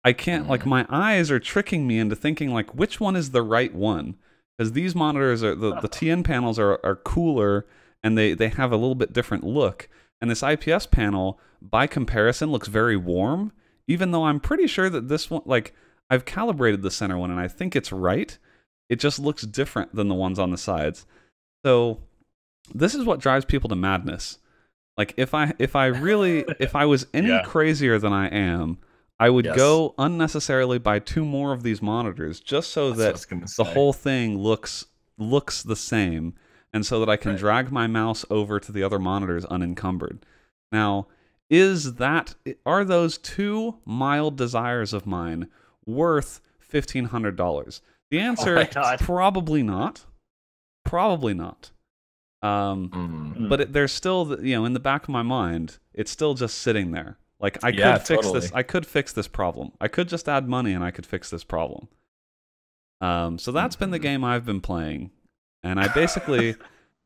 I can't, like, my eyes are tricking me into thinking like which one is the right one. Because these monitors are the TN panels are cooler and they have a little bit different look. And this IPS panel, by comparison, looks very warm, even though I'm pretty sure that this one, like, I've calibrated the center one and I think it's right. It just looks different than the ones on the sides. So this is what drives people to madness. Like if I was any crazier than I am, I would go unnecessarily buy two more of these monitors just so that the whole thing looks the same and so that I can drag my mouse over to the other monitors unencumbered. Now, are those two mild desires of mine worth $1,500? The answer, probably not. Probably not. But there's still, in the back of my mind, it's still just sitting there. Like I could fix this. I could fix this problem. I could just add money and I could fix this problem. So that's been the game I've been playing, and I basically,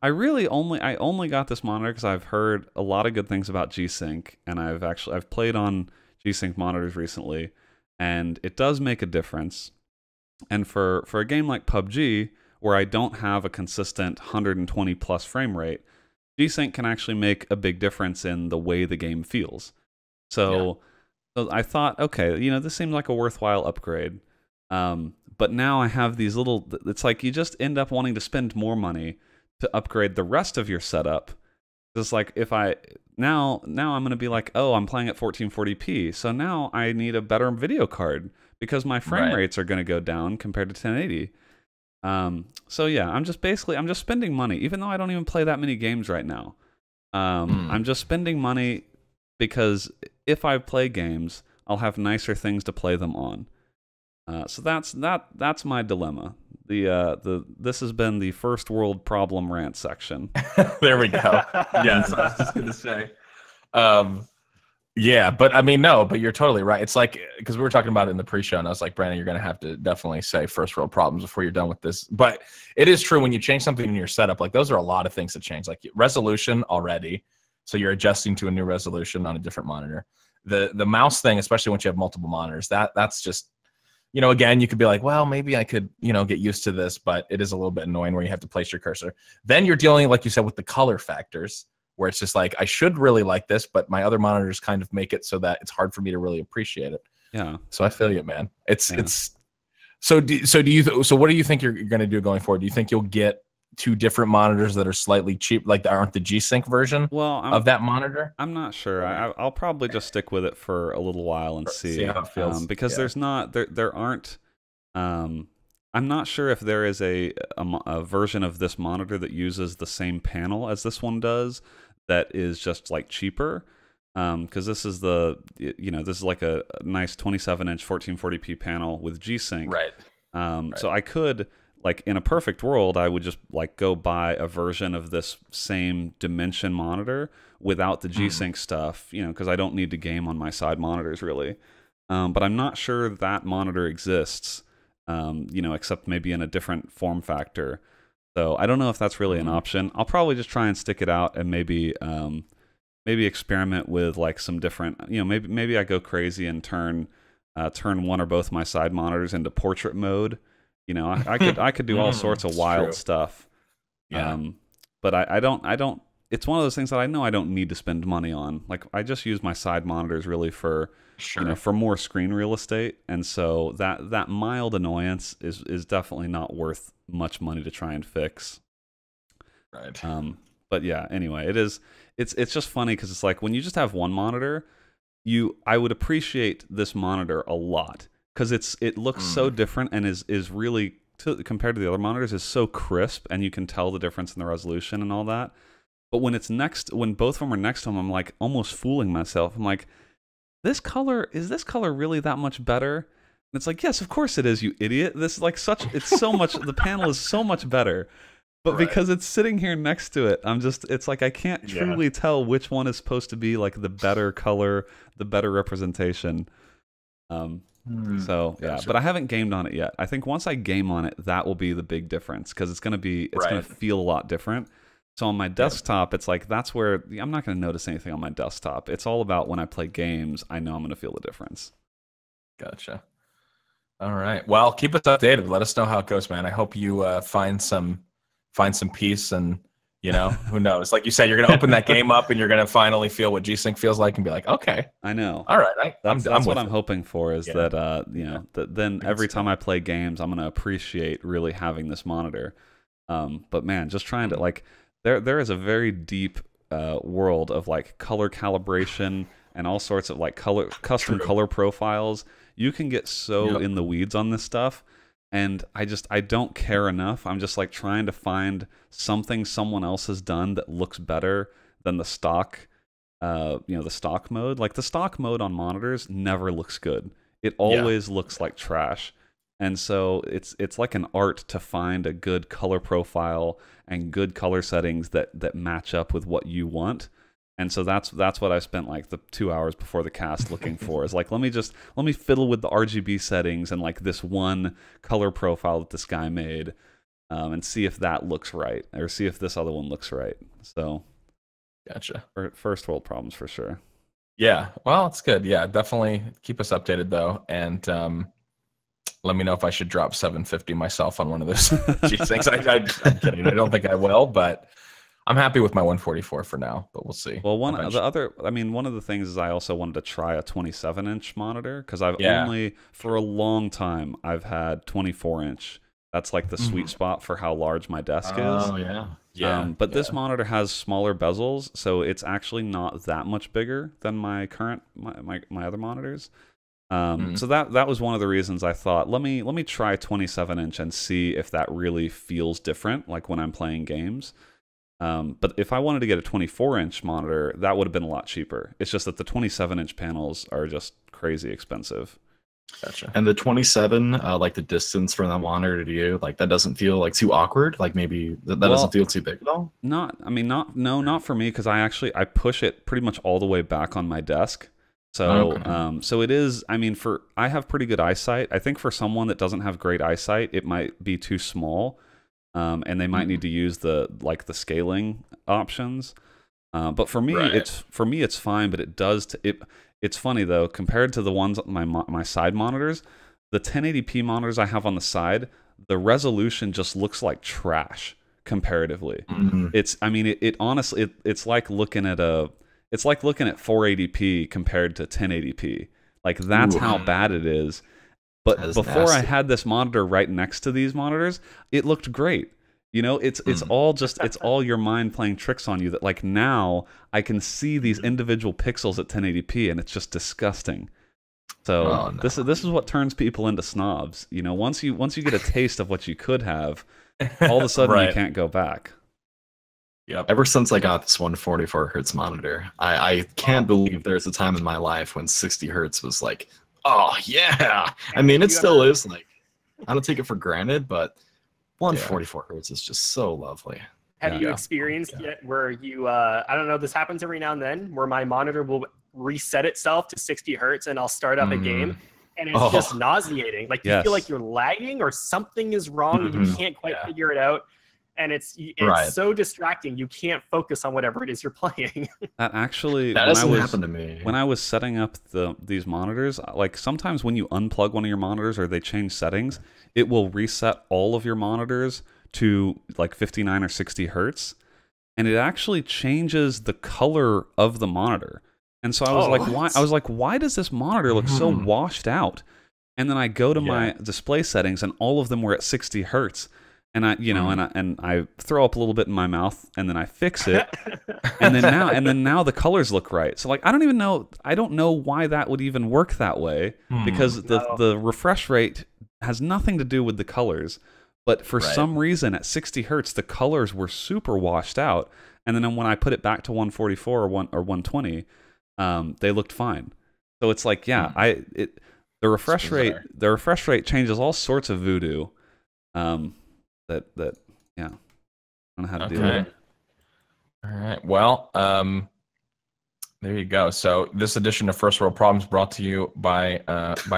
I only got this monitor because I've heard a lot of good things about G-Sync, and I've played on G-Sync monitors recently, and it does make a difference. And for a game like PUBG, where I don't have a consistent 120 plus frame rate, G-Sync can actually make a big difference in the way the game feels. So I thought, okay, this seems like a worthwhile upgrade. But now I have these little, it's like you just end up wanting to spend more money to upgrade the rest of your setup. Just like if now I'm going to be like, oh, I'm playing at 1440p, so now I need a better video card because my frame rates are going to go down compared to 1080. So yeah, I'm just spending money, even though I don't even play that many games right now. I'm just spending money because if I play games, I'll have nicer things to play them on. So that's my dilemma. This has been the first world problem rant section. There we go. Yes, I was just gonna say. Yeah, but I mean, no, but you're totally right. It's like, because we were talking about it in the pre-show, and I was like, Brandon, you're gonna have to definitely say first world problems before you're done with this. But it is true, when you change something in your setup, like those are a lot of things to change, like resolution already. So you're adjusting to a new resolution on a different monitor. The mouse thing, especially once you have multiple monitors, that's just, again, you could be like, well, maybe I could, get used to this, but it is a little bit annoying where you have to place your cursor. Then you're dealing, like you said, with the color factors, where it's just like, I should really like this, but my other monitors kind of make it so that it's hard for me to really appreciate it. Yeah. So I feel you, man. So what do you think you're going to do going forward? Do you think you'll get two different monitors that are slightly cheap, like aren't the G-Sync version of that monitor? I'm not sure. I'll probably just stick with it for a little while and see how it feels. Because there aren't. I'm not sure if there is a version of this monitor that uses the same panel as this one does, that is just like cheaper. Because this is this is like a nice 27-inch 1440p panel with G-Sync. Right. So I could, like, in a perfect world, I would just like go buy a version of this same dimension monitor without the G-Sync stuff, because I don't need to game on my side monitors really. But I'm not sure that monitor exists, except maybe in a different form factor. So I don't know if that's really an option. I'll probably just try and stick it out and maybe experiment with like some different, maybe I go crazy and turn one or both my side monitors into portrait mode. I could do all sorts of wild stuff. Yeah. But I don't. It's one of those things that I know I don't need to spend money on. Like, I just use my side monitors really for for more screen real estate, and so that mild annoyance is definitely not worth much money to try and fix. Right. But yeah. Anyway, it's just funny because it's like when you just have one monitor, I would appreciate this monitor a lot, because it looks so different and is really, compared to the other monitors, is so crisp, and you can tell the difference in the resolution and all that. But when both of them are next to them, I'm like almost fooling myself. I'm like, is this color really that much better? And it's like, yes, of course it is, you idiot. This is like it's so much, the panel is so much better. But because it's sitting here next to it, it's like I can't truly tell which one is supposed to be like the better color, the better representation. So yeah, but I haven't gamed on it yet. I think once I game on it, that will be the big difference, because it's going to feel a lot different. So on my desktop, it's like, that's where I'm not going to notice anything on my desktop. It's all about when I play games, I know I'm going to feel the difference. Gotcha. All right. Well, keep us updated. Let us know how it goes, man. I hope you find some peace, and who knows? Like you said, you're going to open that game up and you're going to finally feel what G-Sync feels like and be like, okay. I know. All right. That's what I'm hoping for, is that that then every time I play games, I'm going to appreciate really having this monitor. But man, just trying to like, there is a very deep world of like color calibration and all sorts of like custom color profiles. You can get so in the weeds on this stuff, and I don't care enough. I'm just like trying to find something someone else has done that looks better than the stock the stock mode. Like, the stock mode on monitors never looks good. It always looks like trash. And so it's like an art to find a good color profile and good color settings that match up with what you want. And so that's what I spent like the 2 hours before the cast looking for, is like, let me fiddle with the RGB settings and like this one color profile that this guy made, and see if that looks right, or see if this other one looks right. So gotcha. First world problems for sure. Yeah. Well, it's good. Yeah, definitely keep us updated though. And Let me know if I should drop 750 myself on one of those things. I'm kidding. I don't think I will, but I'm happy with my 144 for now. But we'll see. Well, one of the things is I also wanted to try a 27-inch monitor because I've only for a long time I've had 24-inch. That's like the sweet spot for how large my desk is. Oh yeah. But this monitor has smaller bezels, so it's actually not that much bigger than my current my other monitors. So that was one of the reasons I thought let me try 27-inch and see if that really feels different, like when I'm playing games. But if I wanted to get a 24-inch monitor, that would have been a lot cheaper. It's just that the 27-inch panels are just crazy expensive. Gotcha. And the 27, like the distance from that monitor to you, like that doesn't feel like too awkward. Like maybe that doesn't feel too big at all. Not for me because I push it pretty much all the way back on my desk. So so it is. I mean, I have pretty good eyesight. I think for someone that doesn't have great eyesight, it might be too small, and they might need to use the scaling options. But for me, it's fine. But it does. It's funny though, compared to the ones my side monitors, the 1080p monitors I have on the side, the resolution just looks like trash comparatively. It honestly, it's like looking at 480p compared to 1080p. Like that's how bad it is. But before nasty. I had this monitor right next to these monitors, it looked great. You know, it's all your mind playing tricks on you that like now I can see these individual pixels at 1080p and it's just disgusting. So this is what turns people into snobs. You know, once you get a taste of what you could have, all of a sudden you can't go back. Yep. Ever since I got this 144 hertz monitor, I can't believe there's a time in my life when 60 hertz was like, oh yeah. I mean, it still is like, I don't take it for granted, but 144 hertz is just so lovely. Have you experienced yet where you, I don't know, this happens every now and then, where my monitor will reset itself to 60 hertz and I'll start up a game and it's just nauseating. Like you feel like you're lagging or something is wrong and you can't quite figure it out. And it's so distracting. You can't focus on whatever it is you're playing. That doesn't happen to me. When I was setting up these monitors, like sometimes when you unplug one of your monitors or they change settings, it will reset all of your monitors to like 59 or 60 hertz, and it actually changes the color of the monitor. And so I was why does this monitor look so washed out? And then I go to my display settings, and all of them were at 60 hertz. And I throw up a little bit in my mouth, and then I fix it, and then now the colors look right. So like I don't know why that would even work that way, because the refresh rate has nothing to do with the colors, but for some reason at 60 hertz the colors were super washed out, and then when I put it back to 144 or 120, they looked fine. So it's like the refresh rate changes all sorts of voodoo. I don't know how to do it. All right. Well, there you go. So this edition of First World Problems brought to you by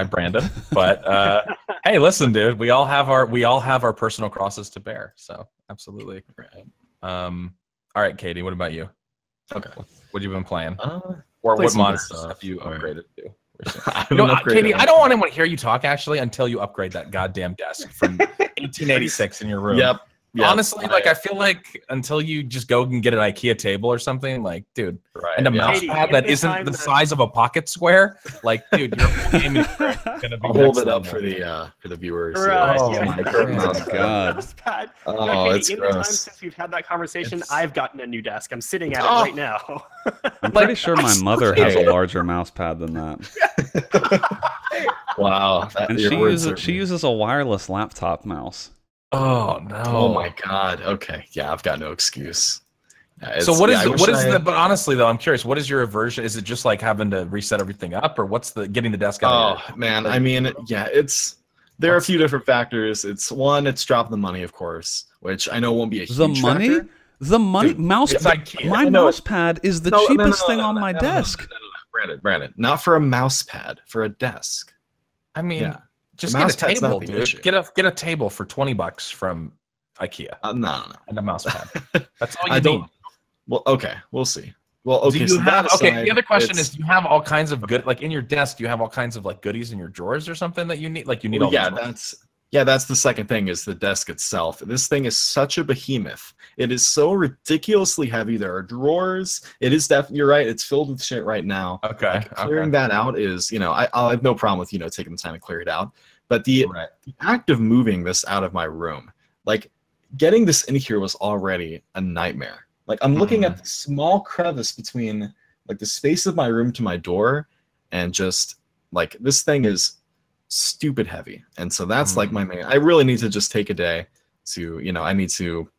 Brandon. But hey, listen, dude, we all have our personal crosses to bear. So absolutely. All right, Katie, what about you? Okay. What have you been playing? Or what mods have you upgraded to? Katie, I don't want anyone to hear you talk actually until you upgrade that goddamn desk from 1886 in your room. Yep. Honestly, like I feel like until you just go and get an IKEA table or something, like, dude, and a mouse pad that isn't the size of a pocket square, like, dude, your gaming gonna be. I'll hold it up for the viewers. Right. Oh my god. It's in the time since we've had that conversation, I've gotten a new desk. I'm sitting at it right now. I'm pretty sure my mother has a larger mouse pad than that. Wow. And she uses a wireless laptop mouse. Oh no! Oh my god. Okay. Yeah, I've got no excuse. So but honestly though, I'm curious, what is your aversion? Is it just like having to reset everything up, or what's getting the desk out? Oh man, I mean, there are a few different factors. It's dropping the money, of course, which I know won't be a huge factor. The money, mouse pad is the cheapest thing on my desk. Brandon, not for a mouse pad, for a desk. I mean, just get a table, dude. Get a table for $20 from IKEA. No. And a mouse pad. That's all you need. Well, okay, we'll see. Well, okay. Do you have, okay. The other question is, do you have all kinds of good, like in your desk? Do you have all kinds of like goodies in your drawers or something that you need? Like you need all. Yeah, that's the second thing is the desk itself. This thing is such a behemoth. It is so ridiculously heavy. There are drawers. It is definitely, you're right, it's filled with shit right now. Okay. Like, clearing that out is, I have no problem with, taking the time to clear it out. But the act of moving this out of my room, like getting this in here was already a nightmare. Like I'm looking at the small crevice between like the space of my room to my door, and just like this thing is stupid heavy. And so that's like my main, I really need to just take a day to, I need to,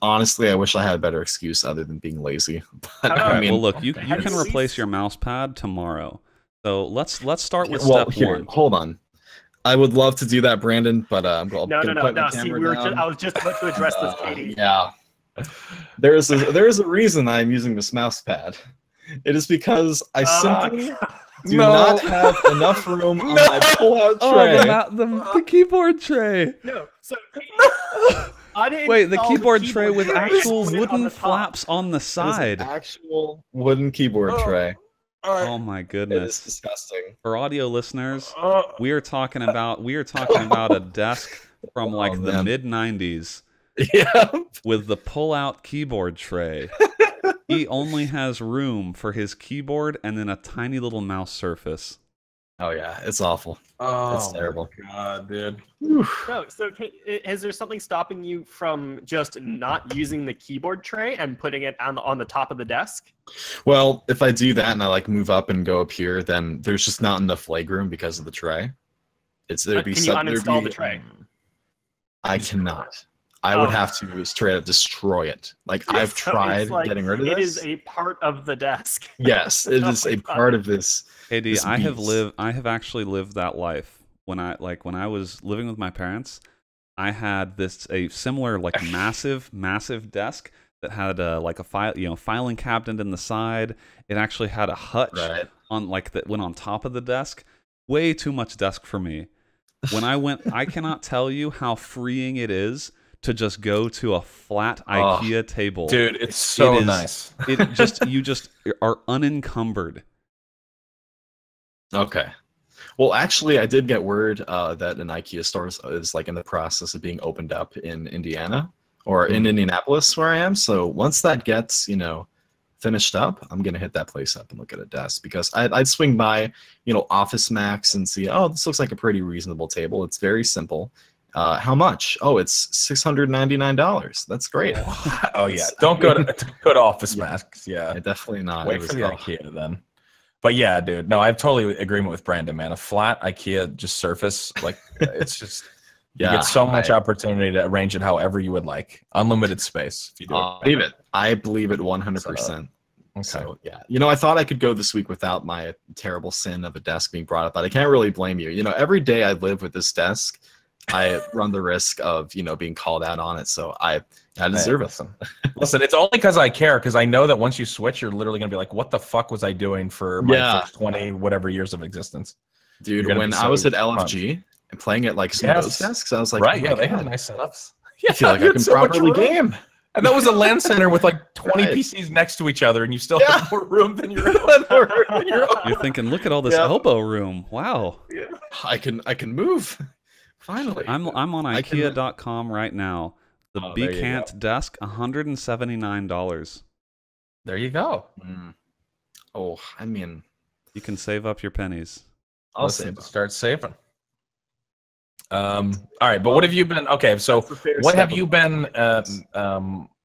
honestly, I wish I had a better excuse other than being lazy. But, I mean, well, look, you can replace your mouse pad tomorrow. So let's start with step one. Hold on. I would love to do that, Brandon, but I'm going to put my See, camera down. I was just about to address this, Katie. Yeah. There is a reason I'm using this mouse pad. It is because I simply do not have enough room on my pull-out tray. The keyboard tray. No, so wait, the keyboard tray with actual wooden flaps on the side. Actual wooden keyboard tray. Oh my goodness! It is disgusting. For audio listeners, we are talking about a desk from like the mid-90s. Yeah. With the pull-out keyboard tray. He only has room for his keyboard and then a tiny little mouse surface. Oh yeah, it's awful. Oh, it's terrible. God, dude. No, so is there something stopping you from just not using the keyboard tray and putting it on the top of the desk? Well, if I do that and I like move up and go up here, then there's just not enough legroom because of the tray. Can you uninstall the tray? I cannot. I would have to straight up destroy it. Like I've tried getting rid of this. It is a part of the desk. Yes, it is a part of this. KD, I have actually lived that life. When I was living with my parents, I had a similar like massive desk that had a filing cabinet in the side. It actually had a hutch on that went on top of the desk. Way too much desk for me. When I cannot tell you how freeing it is to just go to a flat IKEA table. Dude, it's so nice. You just are unencumbered. Okay. Well, actually, I did get word that an IKEA store is like in the process of being opened up in Indiana or in Indianapolis where I am. So once that gets, finished up, I'm going to hit that place up and look at a desk because I'd swing by, Office Max and see, oh, this looks like a pretty reasonable table. It's very simple. How much? Oh, it's $699. That's great. Oh yeah, don't go to Office Max. Yeah, definitely not. Wait for the IKEA then. But yeah, dude, no, I'm totally agreement with Brandon, man. A flat IKEA just surface, like it's just you get so much opportunity to arrange it however you would like. Unlimited space if you do it. I believe it 100%. Okay. So yeah, I thought I could go this week without my terrible sin of a desk being brought up, but I can't really blame you. Every day I live with this desk, I run the risk of, being called out on it. So I deserve it. Listen, it's only because I care, because I know that once you switch, you're literally going to be like, what the fuck was I doing for my first 20 whatever years of existence? Dude, when I was at LFG and playing at like some of those desks, I was like, they had nice setups. Yeah, I feel like I can properly game. And that was a LAN center with like 20 PCs next to each other, and you still have more room than your own. You're thinking, look at all this elbow room. Wow. Yeah. I can move. Finally. I'm on IKEA.com right now. The Becant desk, $179. There you go. Oh, I mean, you can save up your pennies. I'll start saving. All right, but what have you been? Okay, so what have you been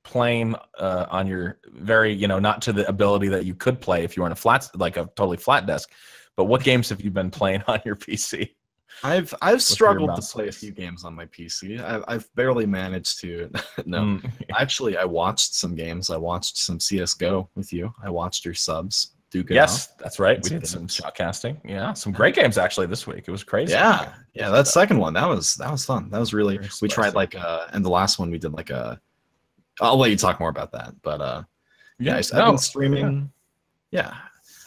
playing on your very, not to the ability that you could play if you were on a totally flat desk, but what games have you been playing on your PC? I've struggled to play a few games on my PC. I've barely managed to. No, actually, I watched some games. I watched some CS:GO with you. I watched your subs. Yes, that's right. We did some shot casting. Yeah, some great games actually this week. It was crazy. Yeah, that second one that was fun. That was really. We tried and the last one we did like a. I'll let you talk more about that, but I've been streaming. Yeah,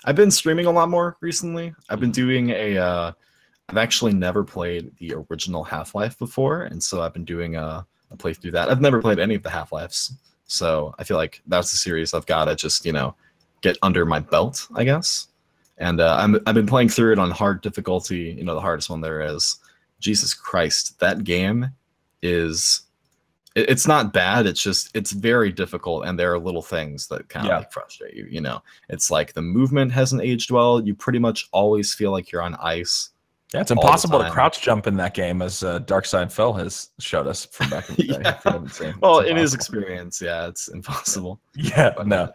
I've been streaming a lot more recently. I've been doing a. I've actually never played the original Half-Life before, and so I've been doing a playthrough that. I've never played any of the Half-Lives, So I feel like that's the series I've got to just, you know, get under my belt, I guess. And I've been playing through it on hard difficulty, you know, the hardest one there is. Jesus Christ, that game is, it's not bad. It's just, it's very difficult. And there are little things that kind of like frustrate you, you know. It's like the movement hasn't aged well. You pretty much always feel like you're on ice. Yeah, it's impossible to crouch jump in that game, as Dark Side Phil has showed us from back in the day. Yeah. Well, in his experience, yeah, it's impossible. Yeah, no.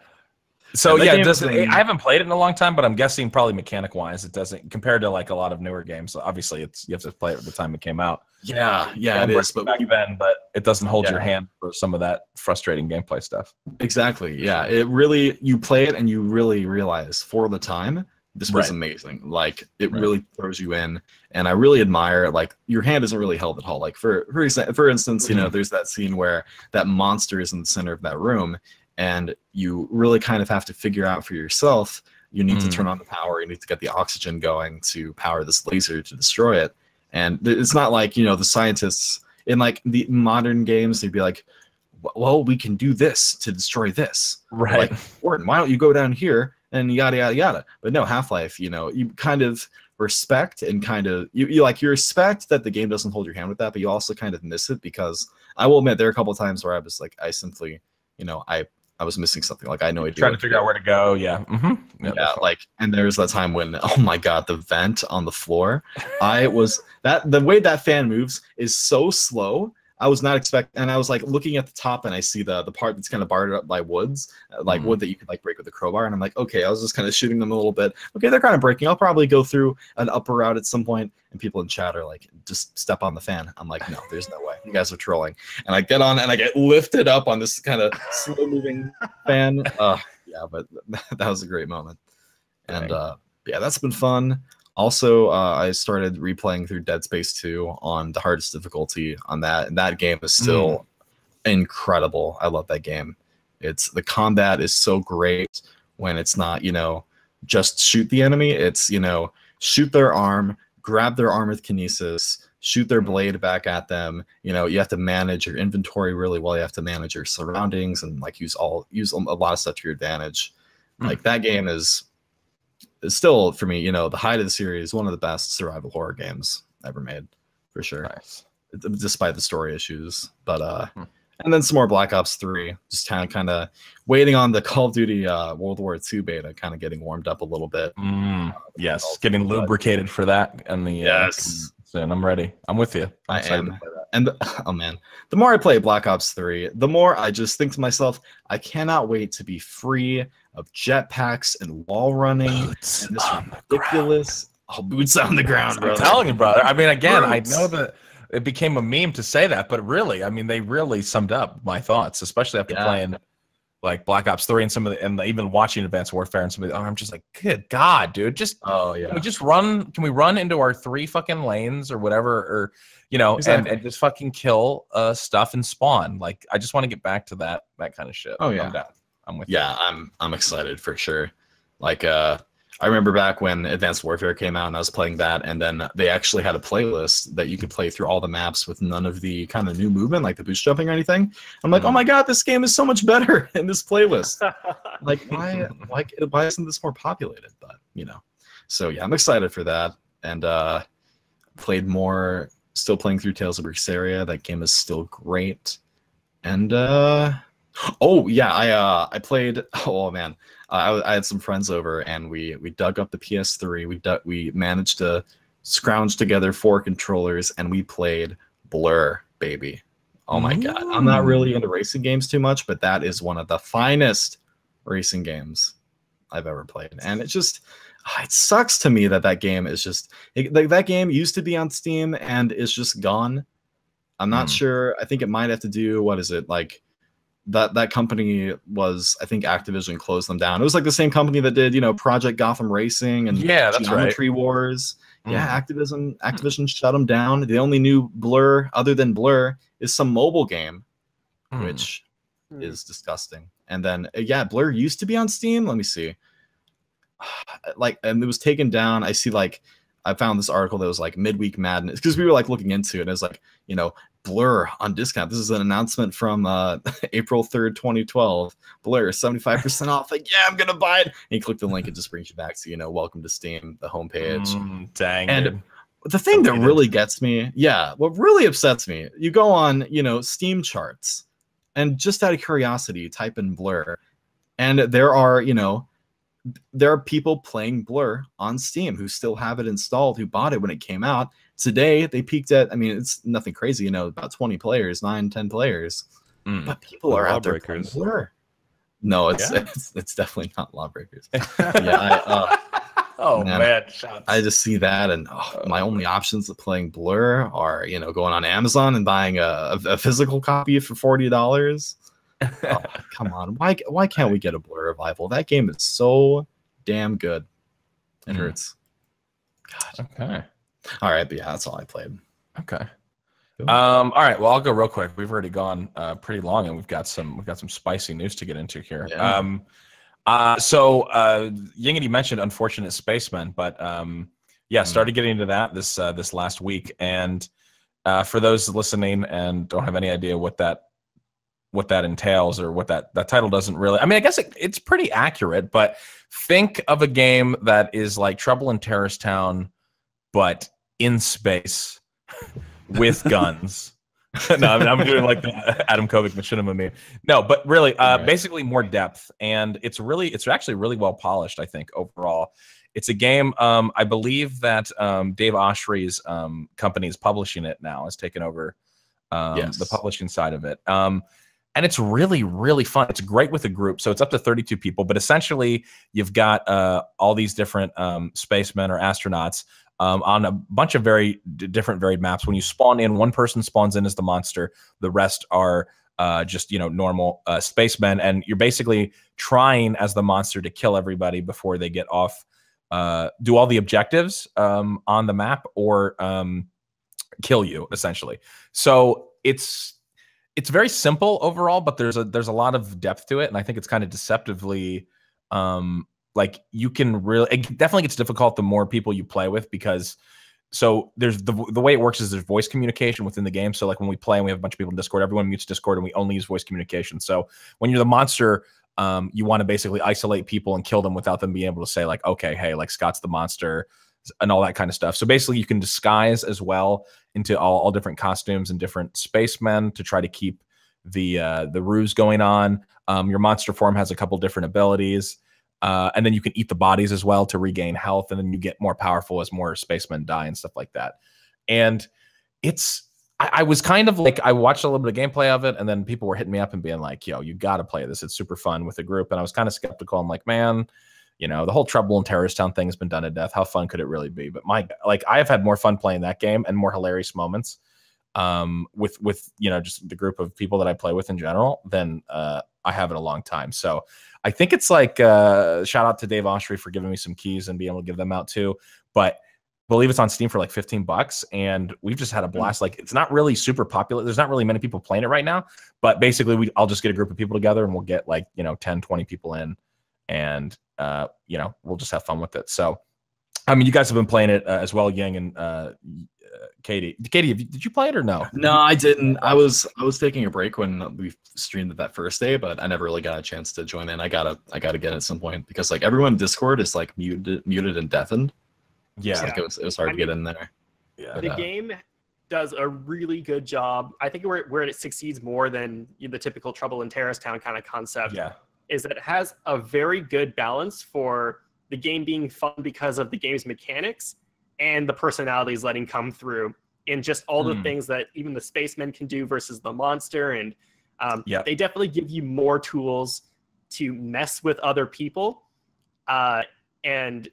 So yeah, I haven't played it in a long time, but I'm guessing probably mechanic-wise, it doesn't, compared to like a lot of newer games. Obviously, you have to play it at the time it came out. Yeah, it is. But back then, but it doesn't hold your hand for some of that frustrating gameplay stuff. Exactly. Yeah, it really, you play it and you really realize for the time, this was amazing. Like it really throws you in, and I really admire, like, your hand isn't really held at all. Like for instance, you know, there's that scene where that monster is in the center of that room, and you really kind of have to figure out for yourself. You need to turn on the power. You need to get the oxygen going to power this laser to destroy it. And it's not like, you know, the scientists in like the modern games, they'd be like, well, we can do this to destroy this. Right. Like, Gordon, why don't you go down here and yada, yada, yada. But no, Half-Life, you know, you kind of respect and kind of, you respect that the game doesn't hold your hand with that, but you also kind of miss it, because I will admit there are a couple of times where I was like, I simply, you know, I was missing something. Like I know trying to figure out where to go. Yeah. Yeah. Like, and there's that time when, oh my God, the vent on the floor. The way that fan moves is so slow. I was not expecting, and I was like looking at the top, and I see the part that's kind of barred up by woods, like wood that you could like break with a crowbar, and I'm like, okay, I was just kind of shooting them a little bit. Okay, they're kind of breaking. I'll probably go through an upper route at some point, and people in chat are like, just step on the fan. I'm like, no, there's no way. You guys are trolling. And I get on, and I get lifted up on this kind of slow moving fan. Yeah, but that was a great moment. And yeah, that's been fun. Also, I started replaying through Dead Space 2 on the hardest difficulty on that, and that game is still incredible. I love that game. The combat is so great when it's not, you know, just shoot the enemy. It's, you know, shoot their arm, grab their arm with kinesis, shoot their blade back at them. You know, you have to manage your inventory really well. You have to manage your surroundings and like use a lot of stuff to your advantage. Like that game is still, for me, you know, the height of the series, one of the best survival horror games ever made, for sure. Nice. Despite the story issues. But and then some more Black Ops 3, just kind of waiting on the Call of Duty World War II beta, kind of getting warmed up a little bit. Yes, getting lubricated for that, and the soon. I'm ready. I'm with you. I am. And oh man, the more I play Black Ops 3, the more I just think to myself, I cannot wait to be free of jetpacks and wall running boots and this ridiculous boots on the ground, brother. I'm telling you, brother. I mean, again, I know that it became a meme to say that, but really, I mean, they really summed up my thoughts, especially after playing like Black Ops 3 and some of the, and even watching Advanced Warfare and some of the, I'm just like, good God, dude, just can we just run? Can we run into our 3 fucking lanes or whatever, or you know, and just fucking kill stuff and spawn? Like, I just want to get back to that kind of shit. Oh yeah, I'm down. I'm with you. I'm excited for sure. Like I remember back when Advanced Warfare came out and I was playing that, and then they actually had a playlist that you could play through all the maps with none of the kind of new movement, like the boost jumping or anything. I'm like, oh my God, this game is so much better in this playlist. Like, why isn't this more populated? But, you know, so yeah, I'm excited for that. And played more, still playing through Tales of Berseria. That game is still great. And oh yeah, I played, oh man, I had some friends over and we dug up the PS3. We managed to scrounge together 4 controllers and we played Blur, baby. Oh my God. I'm not really into racing games too much, but that is one of the finest racing games I've ever played. And it just, it sucks to me that game is just, like, that game used to be on Steam and is just gone. I'm not sure. I think it might have to do, what is it, like, that company was, I think Activision closed them down. It was like the same company that did, you know, Project Gotham Racing and Geometry Wars. Yeah, Activision shut them down. The only new Blur, other than Blur, is some mobile game, which is disgusting. And then, yeah, Blur used to be on Steam. Let me see. Like, and it was taken down. I see, like, I found this article that was like Midweek Madness, because we were like looking into it. And it was like, you know, Blur on discount. This is an announcement from April 3rd, 2012. Blur 75% off. Like, yeah, I'm gonna buy it. And you click the link, it just brings you back to, you know, welcome to Steam, the homepage. Dang. And dude. the thing that really gets me, what really upsets me, you go on, you know, Steam charts, and just out of curiosity, you type in Blur, and there are, you know, there are people playing Blur on Steam who still have it installed, who bought it when it came out. Today, they peaked at, I mean, it's nothing crazy, you know, about 20 players, 9, 10 players. But people are out there playing Blur. No, it's definitely not Lawbreakers. Oh man, I just see that, and my only options of playing Blur are, you know, going on Amazon and buying a physical copy for $40. Oh, come on, why can't we get a Blur revival? That game is so damn good. It hurts. God. Okay. All right, but yeah, that's all I played. Okay. All right. Well, I'll go real quick. We've already gone pretty long, and we've got some spicy news to get into here. Yeah. So Yingity mentioned Unfortunate Spacemen, but started getting into that this last week. And for those listening and don't have any idea what that entails, or what that title doesn't really, I mean, I guess it's pretty accurate, but think of a game that is like Trouble in Terrorist Town, but in space with guns. No, I mean, I'm doing like the Adam Kovic Machinima meme. No, but really, basically more depth, and it's actually really well polished, I think, overall. It's a game, I believe that Dave Oshry's company is publishing it now, has taken over the publishing side of it. And it's really, really fun. It's great with a group. So it's up to 32 people, but essentially you've got all these different spacemen or astronauts on a bunch of very different varied maps. When you spawn in, one person spawns in as the monster. The rest are just, you know, normal spacemen. And you're basically trying as the monster to kill everybody before they get off, do all the objectives on the map, or kill you, essentially. So it's very simple overall, but there's a lot of depth to it, and I think it's kind of deceptively like you can really, it definitely gets difficult the more people you play with, because so there's the way it works is there's voice communication within the game. So like when we play and we have a bunch of people in Discord, everyone mutes Discord and we only use voice communication. So when you're the monster, you want to basically isolate people and kill them without them being able to say like, okay, hey, like Scott's the monster and all that kind of stuff. So basically you can disguise as well into all different costumes and different spacemen to try to keep the ruse going on. Your monster form has a couple different abilities. And then you can eat the bodies as well to regain health, and then you get more powerful as more spacemen die and stuff like that. And I was kind of like, I watched a little bit of gameplay of it, and then people were hitting me up and being like, yo, you got to play this. It's super fun with a group. And I was kind of skeptical. I'm like, man, you know, the whole Trouble in Terrorist Town thing has been done to death. How fun could it really be? But I have had more fun playing that game and more hilarious moments with you know, just the group of people that I play with in general than I have in a long time. So I think it's like shout out to Dave Oshry for giving me some keys and being able to give them out too. But I believe it's on Steam for like $15, and we've just had a blast. Like, it's not really super popular. There's not really many people playing it right now, but basically I'll just get a group of people together and we'll get like, you know, 10, 20 people in, and you know, we'll just have fun with it. So I mean, you guys have been playing it as well, Yang and Katie. Katie, did you play it or no? No, I didn't. I was taking a break when we streamed it that first day, but I never really got a chance to join in. I gotta get it at some point, because like everyone in Discord is like muted and deafened. Yeah, so, like, it was hard to get in there. Yeah, the game does a really good job. I think where it succeeds more than the typical Trouble in Terrorist Town kind of concept. Yeah, is that it has a very good balance for the game being fun because of the game's mechanics and the personalities letting come through in just all the things that even the spacemen can do versus the monster. And they definitely give you more tools to mess with other people and,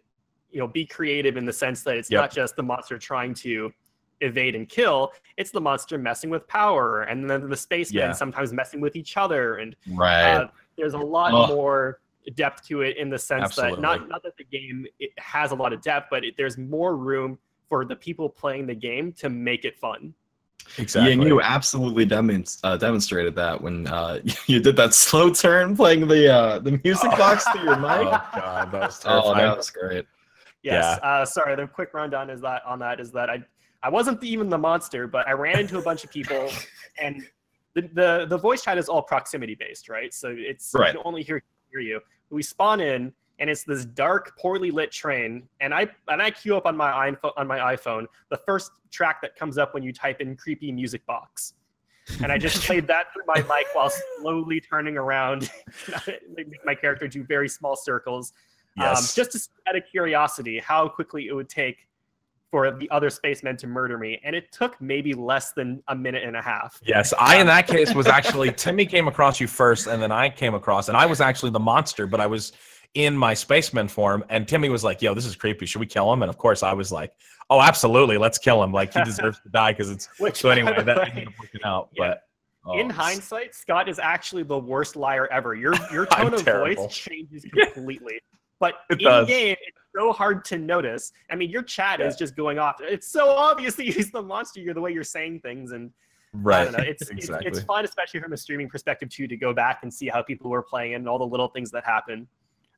you know, be creative in the sense that it's not just the monster trying to evade and kill, it's the monster messing with power, and then the spacemen sometimes messing with each other. And there's a lot more depth to it in the sense that not that the game it has a lot of depth, but there's more room for the people playing the game to make it fun. Exactly. Yeah, and you absolutely demonstrated that when you did that slow turn playing the music box through your mic. Oh god, that was terrifying. Oh, that was great. Yes. Sorry, the quick rundown is that I I wasn't even the monster, but I ran into a bunch of people, and the voice chat is all proximity based, right? So it's you can only hear you. We spawn in, and it's this dark, poorly lit train, and I queue up on my iPhone the first track that comes up when you type in creepy music box. And I just played that through my mic while slowly turning around, make my character do very small circles, just to see out of curiosity how quickly it would take for the other spacemen to murder me. And it took maybe less than a minute and a half. Yes, I in that case was actually, Timmy came across you first, and then I came across, and I was actually the monster, but I was in my spaceman form, and Timmy was like, yo, this is creepy, should we kill him? And of course I was like, oh, absolutely, let's kill him, like he deserves to die, because it's so anyway, that ended up working out. But in hindsight, Scott is actually the worst liar ever. Your tone of voice changes completely, but in game it's so hard to notice. I mean, your chat is just going off. It's so obvious that he's the monster. You're the way you're saying things, and I don't know. It's fun, especially from a streaming perspective too, to go back and see how people were playing and all the little things that happen.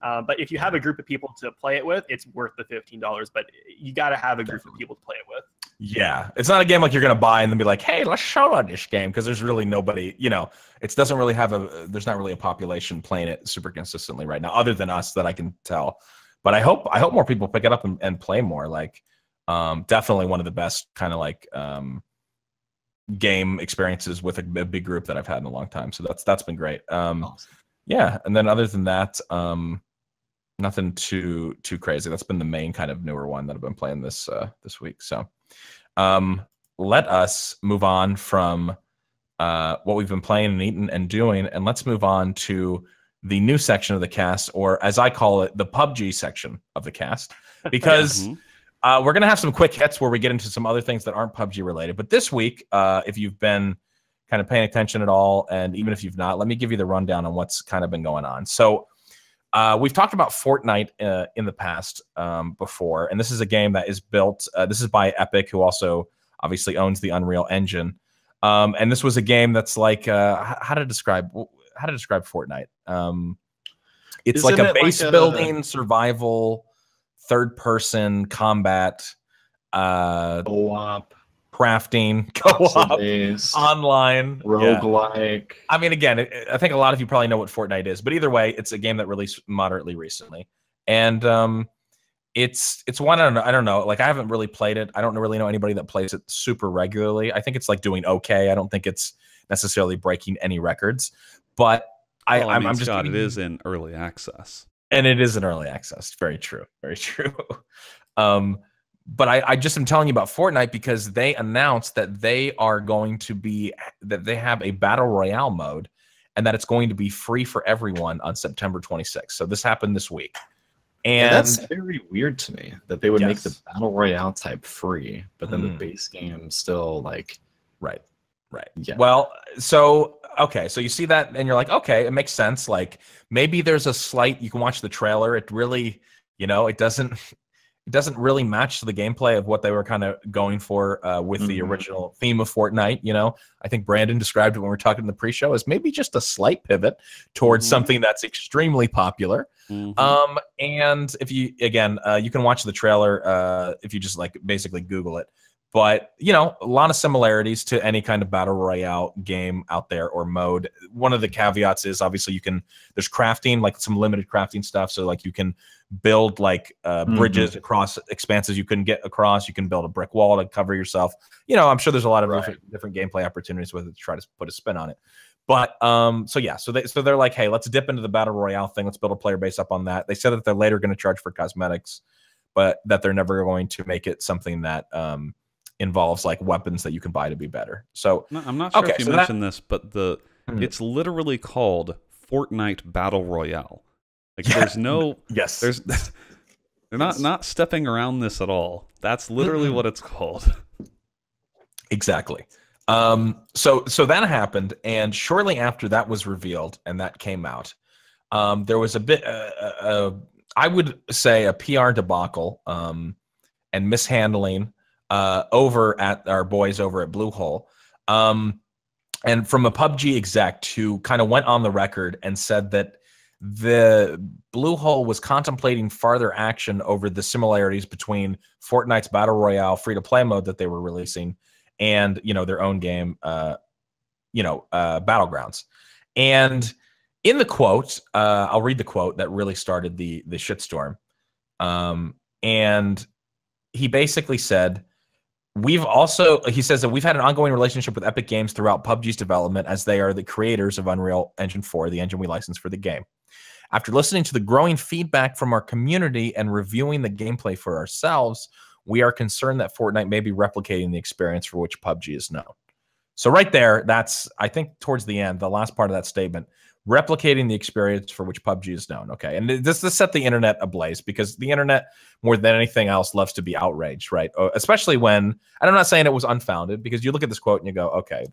But if you have a group of people to play it with, it's worth the $15. But you got to have a group of people to play it with. Yeah, it's not a game like you're gonna buy and then be like, hey, let's show on this game, because there's really nobody. You know, it doesn't really have there's not really a population playing it super consistently right now, other than us that I can tell. But I hope more people pick it up and play more. Like, definitely one of the best kind of like game experiences with a big group that I've had in a long time. So that's been great. Awesome. Yeah, and then other than that, nothing too crazy. That's been the main kind of newer one that I've been playing this week. So let us move on from what we've been playing and eating and doing, and let's move on to the new section of the cast, or as I call it, the PUBG section of the cast, because we're going to have some quick hits where we get into some other things that aren't PUBG related. But this week, if you've been kind of paying attention at all, and even if you've not, let me give you the rundown on what's kind of been going on. So we've talked about Fortnite in the past before, and this is a game that is built. This is by Epic, who also obviously owns the Unreal Engine. And this was a game that's like how to describe Fortnite. It's like a base building, survival, third-person combat, co-op, crafting, co-op, online, roguelike. Yeah. I mean, again, I think a lot of you probably know what Fortnite is, but either way, it's a game that released moderately recently, and it's one I don't know. Like, I haven't really played it. I don't really know anybody that plays it super regularly. I think it's like doing okay. I don't think it's necessarily breaking any records, but I'm just Scott, it is in early access. And it is in early access. Very true. Very true. But I just am telling you about Fortnite because they announced that they are going to be, that they have a battle royale mode, and that it's going to be free for everyone on September 26th. So this happened this week. And that's very weird to me that they would make the battle royale type free, but then the base game still like. Right. Yeah. Well, so okay, so you see that and you're like, okay, it makes sense. Like, maybe there's a slight, you can watch the trailer. It really, it doesn't really match the gameplay of what they were kind of going for with the original theme of Fortnite. I think Brandon described it when we were talking in the pre-show as maybe just a slight pivot towards something that's extremely popular. And if you, again, you can watch the trailer if you just like basically Google it. But, a lot of similarities to any kind of battle royale game out there or mode. One of the caveats is obviously there's crafting, like some limited crafting stuff. So like you can build like bridges across expanses you couldn't get across. You can build a brick wall to cover yourself. I'm sure there's a lot of different gameplay opportunities with it to try to put a spin on it. But so they're like, hey, let's dip into the battle royale thing. Let's build a player base up on that. They said that they're later going to charge for cosmetics, but that they're never going to make it something that involves like weapons that you can buy to be better. So I'm not sure if you mentioned this, but it's literally called Fortnite Battle Royale. Like there's no they're not stepping around this at all. That's literally what it's called. Exactly. So that happened, and shortly after that was revealed and that came out, there was a bit I would say a PR debacle and mishandling over at our boys over at Bluehole, and from a PUBG exec who kind of went on the record and said that the Bluehole was contemplating farther action over the similarities between Fortnite's Battle Royale free-to-play mode that they were releasing and, their own game, Battlegrounds. And in the quote, I'll read the quote that really started the shitstorm. And he basically said, he says that we've had an ongoing relationship with Epic Games throughout PUBG's development, as they are the creators of Unreal Engine 4, the engine we license for the game. After listening to the growing feedback from our community and reviewing the gameplay for ourselves, we are concerned that Fortnite may be replicating the experience for which PUBG is known. So right there, that's, I think, towards the end, the last part of that statement, replicating the experience for which PUBG is known. Okay, and this set the internet ablaze, because the internet, more than anything else, loves to be outraged, right? Especially when, and I'm not saying it was unfounded, because you look at this quote and you go, okay,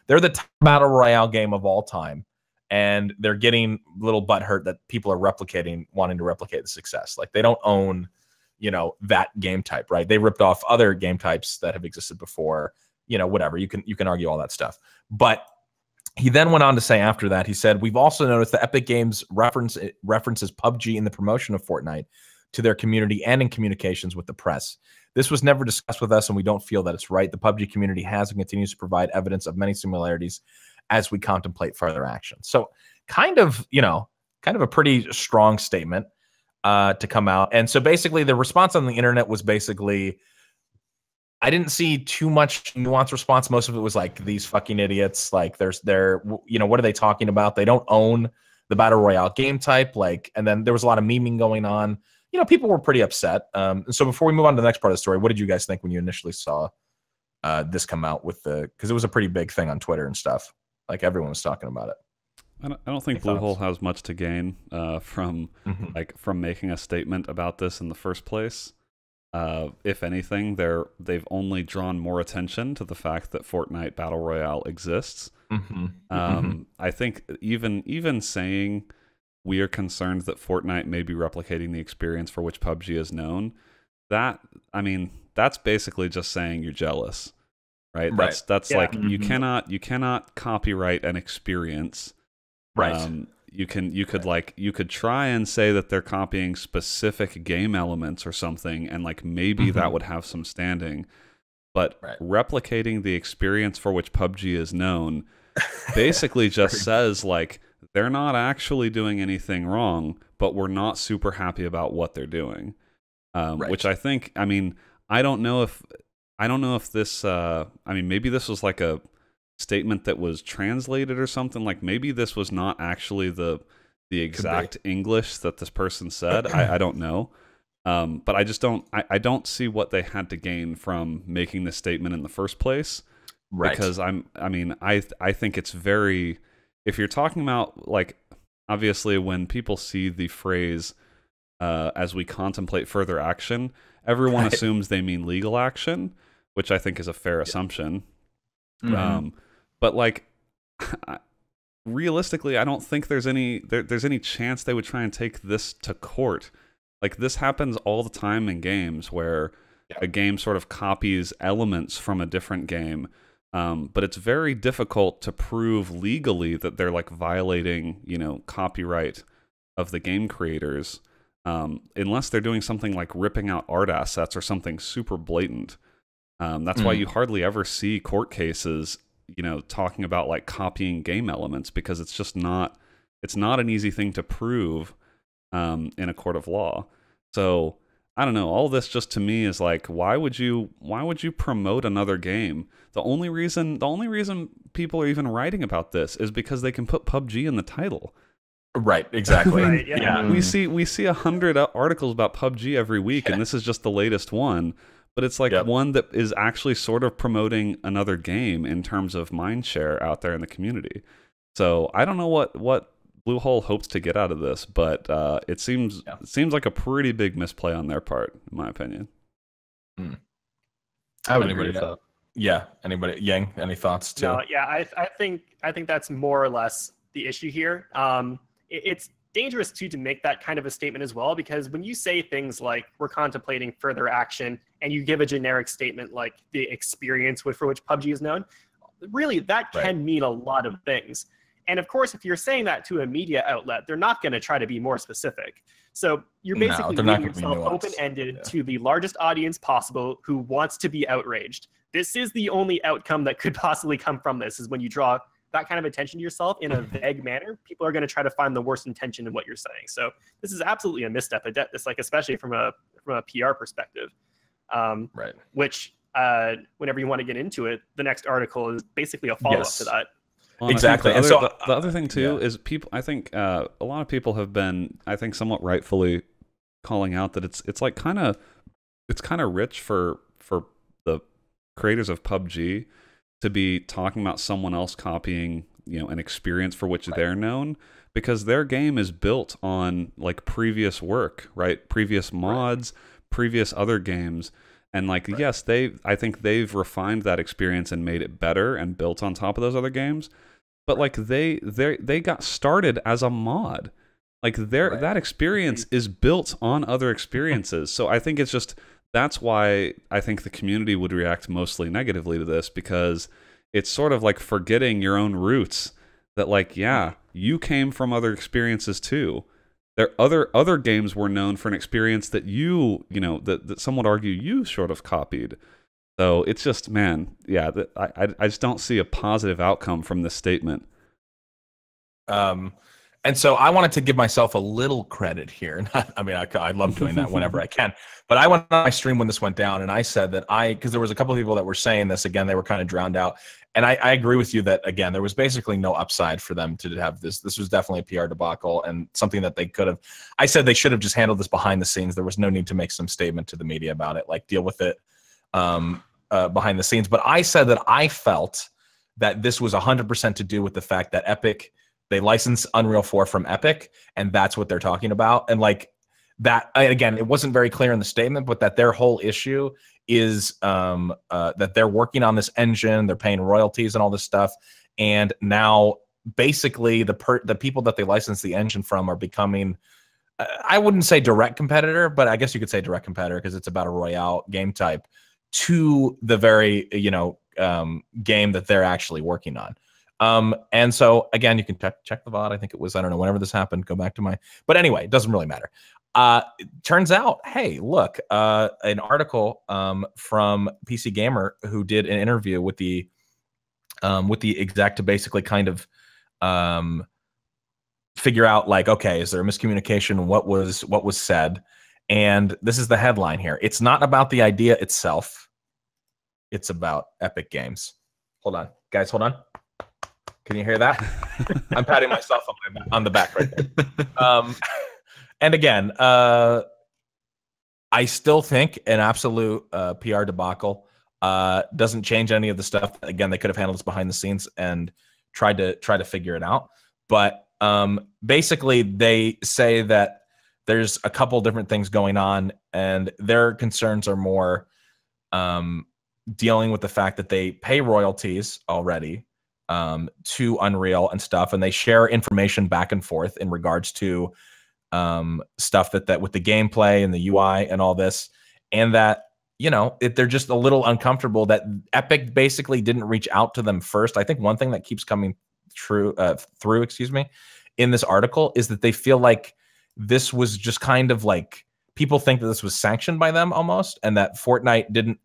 they're the top Battle Royale game of all time, and they're getting a little butthurt that people are wanting to replicate the success. Like, they don't own, that game type, right? They ripped off other game types that have existed before, whatever. You can argue all that stuff. But he then went on to say after that, he said, we've also noticed that Epic Games references PUBG in the promotion of Fortnite to their community and in communications with the press. This was never discussed with us, and we don't feel that it's right. The PUBG community has and continues to provide evidence of many similarities as we contemplate further action. So kind of a pretty strong statement to come out. And so basically the response on the internet was basically, I didn't see too much nuanced response. Most of it was like, these fucking idiots. Like, what are they talking about? They don't own the Battle Royale game type. Like, and then there was a lot of memeing going on. People were pretty upset. And so before we move on to the next part of the story, what did you guys think when you initially saw this come out because it was a pretty big thing on Twitter and stuff. Like, everyone was talking about it. I don't think Bluehole has much to gain from making a statement about this in the first place. If anything, they've only drawn more attention to the fact that Fortnite Battle Royale exists. I think even saying we are concerned that Fortnite may be replicating the experience for which PUBG is known, that's basically just saying you're jealous, right? That's like, you cannot copyright an experience. Right. You could try and say that they're copying specific game elements or something, and like maybe that would have some standing. But replicating the experience for which PUBG is known basically just says, like, they're not actually doing anything wrong, but we're not super happy about what they're doing. Which I think, I don't know if this, maybe this was like a statement that was translated or something. Like, maybe this was not actually the exact English that this person said. I don't know. But I just I don't see what they had to gain from making this statement in the first place. Right. Because I think it's very, if you're talking about, like, obviously when people see the phrase as we contemplate further action, everyone assumes they mean legal action, which I think is a fair assumption. But like, realistically, I don't think there's any chance they would try and take this to court. Like, this happens all the time in games where a game sort of copies elements from a different game, but it's very difficult to prove legally that they're like violating, copyright of the game creators, unless they're doing something like ripping out art assets or something super blatant. That's why you hardly ever see court cases, talking about like copying game elements, because it's just not an easy thing to prove in a court of law. So I don't know. All this just to me is like, why would you promote another game? The only reason people are even writing about this is because they can put PUBG in the title. Right, exactly. We see 100 articles about PUBG every week, and this is just the latest one. But it's like one that is actually sort of promoting another game in terms of mindshare out there in the community. So I don't know what Bluehole hopes to get out of this, but it seems like a pretty big misplay on their part, in my opinion. I would agree with that. Yeah. Anybody? Yang, any thoughts too? No, yeah, I think that's more or less the issue here. It's dangerous too to make that kind of a statement as well, because when you say things like we're contemplating further action and you give a generic statement like the experience for which PUBG is known, really that can mean a lot of things. And of course, if you're saying that to a media outlet, they're not going to try to be more specific. So you're basically leaving yourself open-ended to the largest audience possible who wants to be outraged. This is the only outcome that could possibly come from this, is when you draw that kind of attention to yourself in a vague manner, people are going to try to find the worst intention in what you're saying. So this is absolutely a misstep. It's like, especially from a PR perspective, right? Which whenever you want to get into it, the next article is basically a follow-up to that. Well, exactly. And the other thing too is people. I think a lot of people have been, I think, somewhat rightfully calling out that it's like kind of rich for the creators of PUBG to be talking about someone else copying, an experience for which they're known, because their game is built on like previous work, right? Previous mods, previous other games. And like, yes, I think they've refined that experience and made it better and built on top of those other games. But like they got started as a mod. Like that experience is built on other experiences. So I think that's why I think the community would react mostly negatively to this, because it's sort of like forgetting your own roots, that like, yeah, you came from other experiences too. There other games were known for an experience that that some would argue you sort of copied. So it's just, man, yeah, I just don't see a positive outcome from this statement. And so I wanted to give myself a little credit here. I mean, I love doing that whenever I can. But I went on my stream when this went down, and I said that because there was a couple of people that were saying this, again, they were kind of drowned out. And I agree with you that, again, there was basically no upside for them to have this. This was definitely a PR debacle and something that they could have. I said they should have just handled this behind the scenes. There was no need to make some statement to the media about it, like deal with it behind the scenes. But I said that I felt that this was 100% to do with the fact that Epic, they licensed Unreal 4 from Epic, and that's what they're talking about. And like that, again, it wasn't very clear in the statement, but that their whole issue is that they're working on this engine, they're paying royalties and all this stuff, and now basically the people that they license the engine from are becoming, I wouldn't say direct competitor, but I guess you could say direct competitor, because it's about a Royale game type, to the very game that they're actually working on. And so again, you can check the VOD. I think it was, I don't know, whenever this happened, go back to but anyway, it doesn't really matter. It turns out, hey, look, an article from PC Gamer, who did an interview with the exec to basically kind of figure out, like, okay, is there a miscommunication? What was said? And this is the headline here. It's not about the idea itself. It's about Epic Games. Hold on, guys, hold on. Can you hear that? I'm patting myself on the back right there. And again, I still think an absolute PR debacle doesn't change any of the stuff. Again, they could have handled this behind the scenes and tried to figure it out. But basically, they say that there's a couple different things going on, and their concerns are more dealing with the fact that they pay royalties already to Unreal and stuff, and they share information back and forth in regards to stuff that with the gameplay and the UI and all this, and that they're just a little uncomfortable that Epic basically didn't reach out to them first. I think one thing that keeps coming through in this article is that they feel like this was just kind of like, people think that this was sanctioned by them almost, and that Fortnite didn't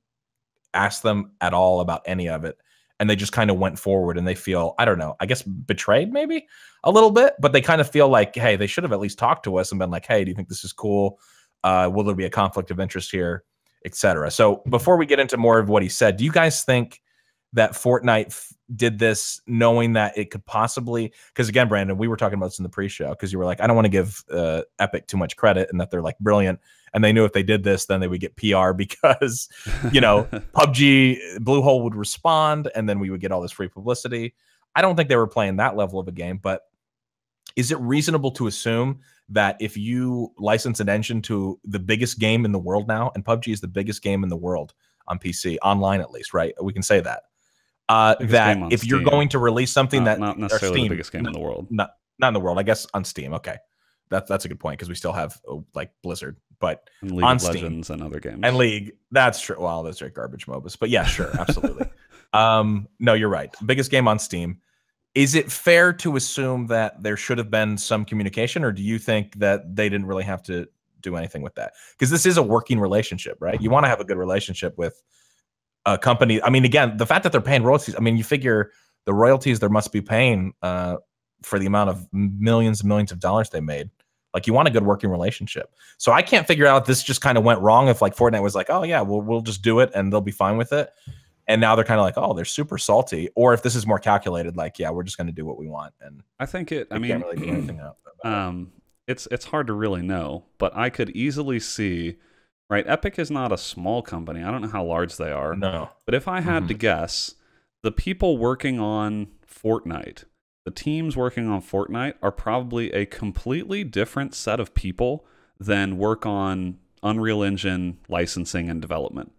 ask them at all about any of it. And they just kind of went forward, and they feel, I don't know, I guess betrayed maybe a little bit, but they kind of feel like, hey, they should have at least talked to us and been like, hey, do you think this is cool? Will there be a conflict of interest here, etc. So before we get into more of what he said, do you guys think that Fortnite did this knowing that it could possibly, because again, Brandon, we were talking about this in the pre-show, because you were like, I don't want to give Epic too much credit, and that they're like brilliant, and they knew if they did this, then they would get PR, because PUBG, Bluehole would respond, and then we would get all this free publicity. I don't think they were playing that level of a game, but is it reasonable to assume that if you license an engine to the biggest game in the world now, and PUBG is the biggest game in the world on PC, online at least, right? We can say that. That if you're going to release something not necessarily Steam, the biggest game in the world, not in the world, I guess on Steam. Okay, that's a good point, because we still have like Blizzard, but and League on of Steam Legends and other games, and League. That's true. Well, those are garbage MOBAs, but yeah, sure, absolutely. No, you're right. Biggest game on Steam. Is it fair to assume that there should have been some communication, or do you think that they didn't really have to do anything with that? Because this is a working relationship, right? You want to have a good relationship with a company. I mean, again, the fact that they're paying royalties, I mean, you figure the royalties there must be paying for the amount of millions and millions of dollars they made. Like, you want a good working relationship. So I can't figure out if this just kind of went wrong, if like Fortnite was like, oh yeah, we'll just do it and they'll be fine with it. And now they're kind of like, oh, they're super salty. Or if this is more calculated, like, yeah, we're just going to do what we want. And I think it, I mean, can't really do anything about it. It's hard to really know, but I could easily see, right? Epic is not a small company. I don't know how large they are. No. But if I had to guess, the people working on Fortnite, the teams working on Fortnite are probably a completely different set of people than work on Unreal Engine licensing and development,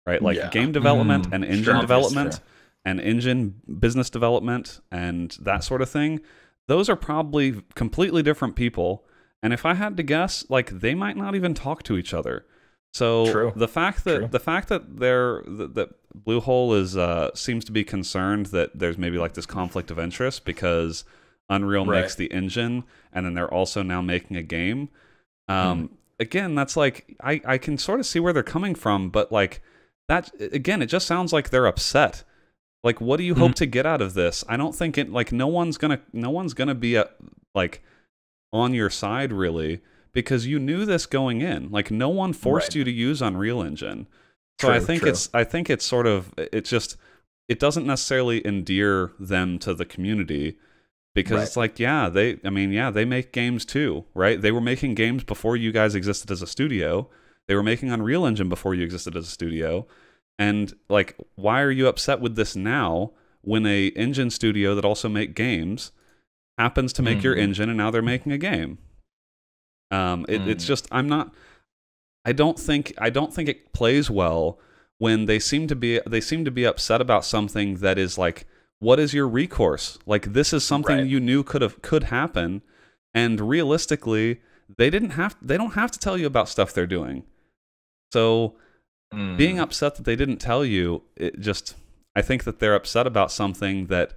right? Like game development and engine development and engine business development and that sort of thing. Those are probably completely different people. And if I had to guess, like, they might not even talk to each other. So the fact that that Bluehole is seems to be concerned that there's maybe like this conflict of interest because Unreal makes the engine and then they're also now making a game. Again, that's like I can sort of see where they're coming from, but like that again, it just sounds like they're upset. Like, what do you hope to get out of this? I don't think it like no one's gonna be like on your side really. Because you knew this going in, like no one forced you to use Unreal Engine. So I think it's sort of it doesn't necessarily endear them to the community because it's like they make games too, right? They were making games before you guys existed as a studio. They were making Unreal Engine before you existed as a studio, and like why are you upset with this now when a engine studio that also make games happens to make your engine and now they're making a game? It's just I don't think it plays well when they seem to be upset about something that is like, what is your recourse? Like, this is something you knew could happen, and realistically they don't have to tell you about stuff they're doing. So being upset that they didn't tell you, I think that they're upset about something that,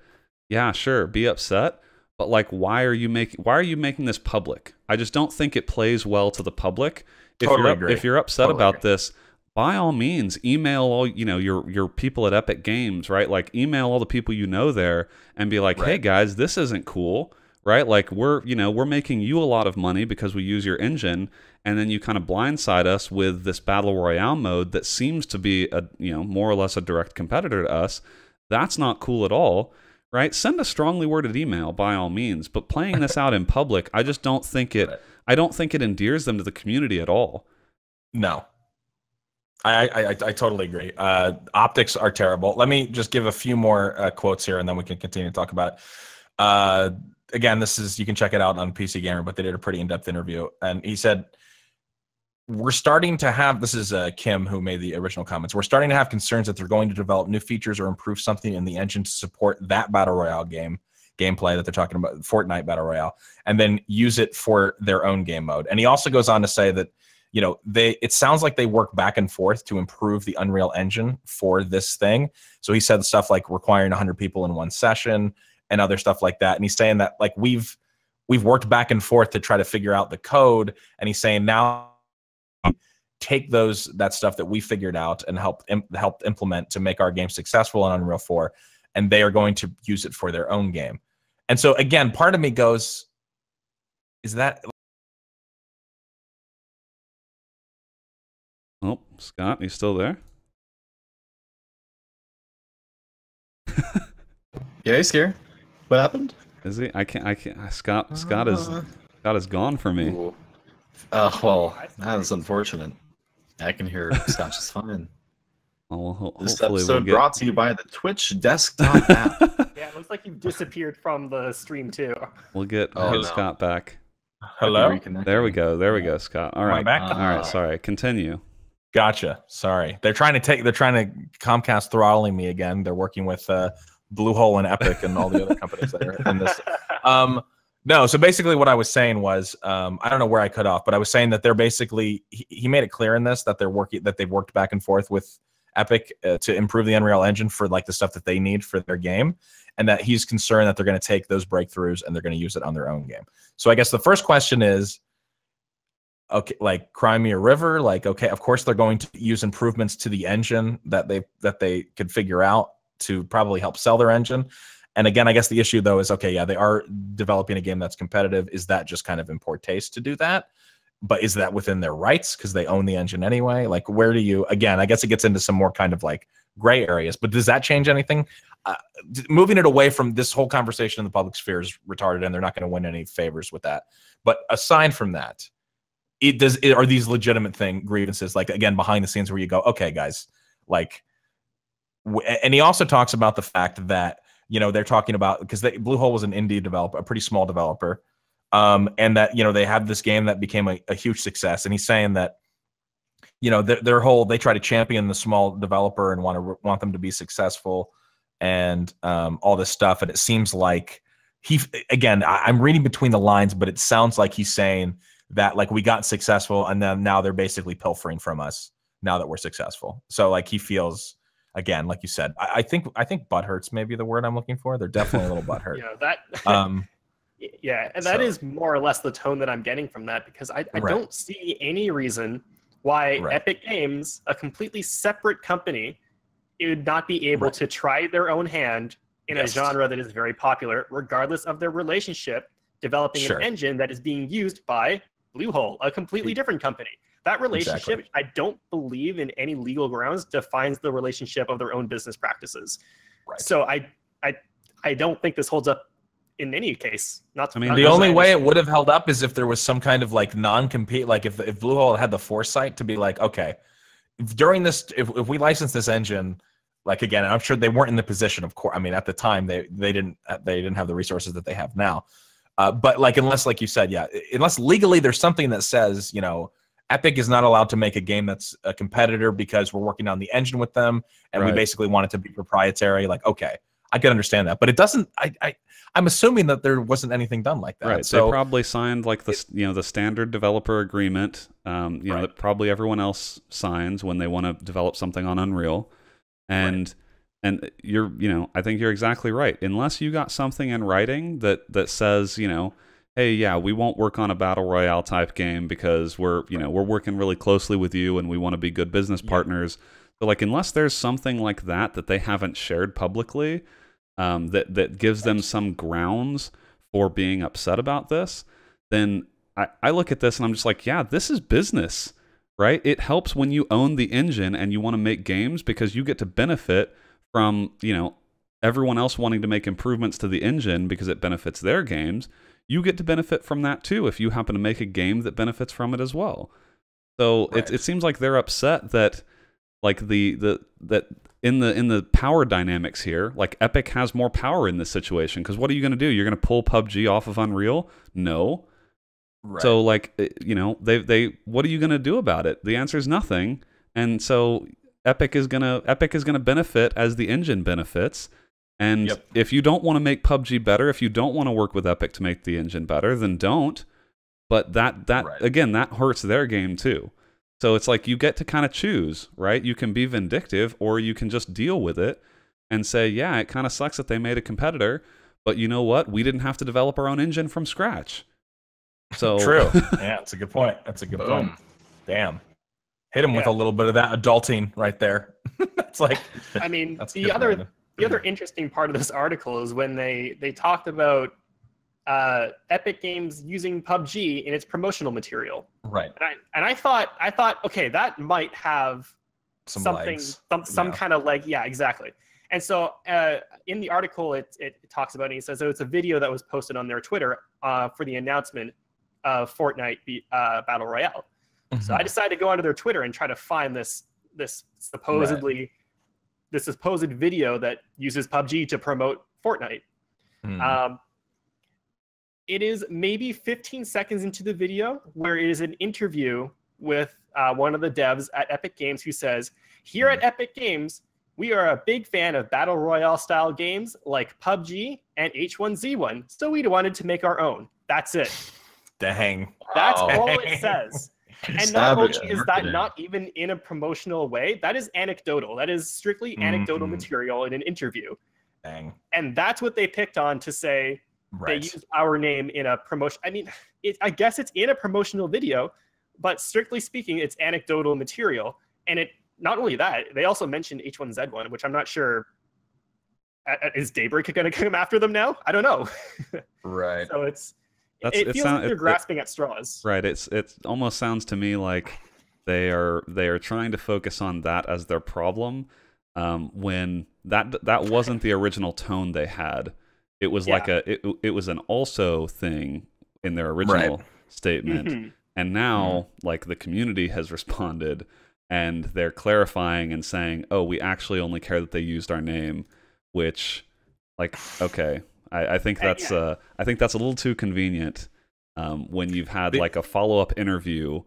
yeah, sure, be upset. But like, why are you making this public? I just don't think it plays well to the public. If you're upset about this, by all means, email all your people at Epic Games, right? Like, email all the people you know there and be like, hey guys, this isn't cool, right? Like, we're making you a lot of money because we use your engine, and then you kind of blindside us with this battle royale mode that seems to be more or less a direct competitor to us. That's not cool at all. Right? Send a strongly worded email by all means, but playing this out in public, I just don't think it. I don't think it endears them to the community at all. No, I totally agree. Optics are terrible. Let me just give a few more quotes here, and then we can continue to talk about it. Again, you can check it out on PC Gamer, but they did a pretty in-depth interview, and he said, we're starting to have, this is Kim who made the original comments, we're starting to have concerns that they're going to develop new features or improve something in the engine to support that Battle Royale gameplay that they're talking about, Fortnite Battle Royale, and then use it for their own game mode. And he also goes on to say that, it sounds like they work back and forth to improve the Unreal Engine for this thing. So he said stuff like requiring 100 people in one session and other stuff like that. And he's saying that like we've worked back and forth to try to figure out the code, and he's saying now take that stuff that we figured out and help implement to make our game successful on Unreal 4, and they are going to use it for their own game. And so again, part of me goes, is that... Oh, Scott, you still there? Yeah, he's here. What happened? Is he? I can't. Scott is gone for me. Well, that is unfortunate. I can hear Scott just fine. Well, this episode brought to you by the Twitch desktop app. Yeah, it looks like you've disappeared from the stream too. We'll get Scott back. Hello? There we go, Scott. All right. Back? All right, sorry. Continue. Gotcha. Sorry. They're trying to Comcast throttling me again. They're working with Bluehole and Epic and all the other companies that are in this. No, so basically what I was saying was, I don't know where I cut off, but I was saying that they're basically, he made it clear in this that they've worked back and forth with Epic to improve the Unreal Engine for like the stuff that they need for their game. and that he's concerned that they're going to take those breakthroughs and they're going to use it on their own game. So I guess the first question is, okay, like Cry Me a River, like, okay, of course they're going to use improvements to the engine that they could figure out to probably help sell their engine. And again, I guess the issue though is, okay, yeah, they are developing a game that's competitive. Is that just kind of in poor taste to do that? But is that within their rights because they own the engine anyway? Like, where do you, again, I guess it gets into some more kind of like gray areas, but does that change anything? Moving it away from this whole conversation in the public sphere is retarded and they're not going to win any favors with that. But aside from that, are these legitimate grievances, like, again, behind the scenes where you go, okay, guys, like, and he also talks about the fact that, you know, they're talking about, because Bluehole was an indie developer, a pretty small developer, and that, you know, they have this game that became a huge success. And he's saying that, you know, they try to champion the small developer and want them to be successful and all this stuff. And it seems like I'm reading between the lines, but it sounds like he's saying that, like, we got successful and then now they're basically pilfering from us now that we're successful. So like he feels, again, like you said, I think butthurt's maybe the word I'm looking for. They're definitely a little butthurt. Yeah, and that is more or less the tone that I'm getting from that, because I don't see any reason why Epic Games, a completely separate company, would not be able to try their own hand in a genre that is very popular, regardless of their relationship, developing an engine that is being used by Bluehole, a completely different company. That relationship, I don't believe in any legal grounds, defines the relationship of their own business practices. So I don't think this holds up in any case. The only way it would have held up is if there was some kind of like non-compete, like if Bluehole had the foresight to be like, okay, during this, if we license this engine, like, again, I'm sure they weren't in the position, of course. I mean, at the time they didn't have the resources that they have now. But like, unless, like you said, unless legally there's something that says, you know, Epic is not allowed to make a game that's a competitor because we're working on the engine with them and we basically want it to be proprietary. Like, okay, I can understand that, but it doesn't. I'm assuming that there wasn't anything done like that. Right. So they probably signed like the standard developer agreement. That probably everyone else signs when they want to develop something on Unreal, and I think you're exactly right. Unless you got something in writing that says, you know, hey, yeah, we won't work on a battle royale type game because we're working really closely with you and we want to be good business partners. So like, unless there's something like that they haven't shared publicly, that gives them some grounds for being upset about this, then I look at this and I'm just like, yeah, this is business, right? It helps when you own the engine and you want to make games because you get to benefit from, you know, everyone else wanting to make improvements to the engine because it benefits their games. You get to benefit from that too if you happen to make a game that benefits from it as well. So it seems like they're upset that, like, that in the power dynamics here, like, Epic has more power in this situation, because what are you going to do? You're going to pull PUBG off of Unreal? No. So like, you know, they what are you going to do about it? The answer is nothing. And so Epic is gonna benefit as the engine benefits. And if you don't want to make PUBG better, if you don't want to work with Epic to make the engine better, then don't. But that again, that hurts their game too. So it's like you get to kind of choose, right? You can be vindictive or you can just deal with it and say, yeah, it kind of sucks that they made a competitor, but you know what? We didn't have to develop our own engine from scratch. So true. Yeah, that's a good point. That's a good point. Damn. Hit him with a little bit of that adulting right there. It's like, I mean, the other interesting part of this article is when they talked about Epic Games using PUBG in its promotional material. Right. And I thought, okay, that might have some kind of leg. Yeah, exactly. And so in the article, it talks about it. It says, so it's a video that was posted on their Twitter for the announcement of Fortnite Battle Royale. Mm-hmm. So I decided to go onto their Twitter and try to find this supposed video that uses PUBG to promote Fortnite. It is maybe 15 seconds into the video where it is an interview with one of the devs at Epic Games who says, here at Epic Games, we are a big fan of Battle Royale style games like PUBG and H1Z1, so we wanted to make our own. That's it. Dang. That's all it says. And not only is that not even in a promotional way, that is anecdotal. That is strictly anecdotal material in an interview. Dang. And that's what they picked on to say they used our name in a promotion. I mean, I guess it's in a promotional video, but strictly speaking, it's anecdotal material. And it not only that, they also mentioned H1Z1, which I'm not sure. Is Daybreak going to come after them now? I don't know. Right. So it feels like they're grasping at straws. Right. It almost sounds to me like they are trying to focus on that as their problem, when that wasn't the original tone they had. It was like it was an also thing in their original statement, and now like the community has responded and they're clarifying and saying, oh, we actually only care that they used our name. Which, like, okay, I think that's a little too convenient when you've had like a follow-up interview,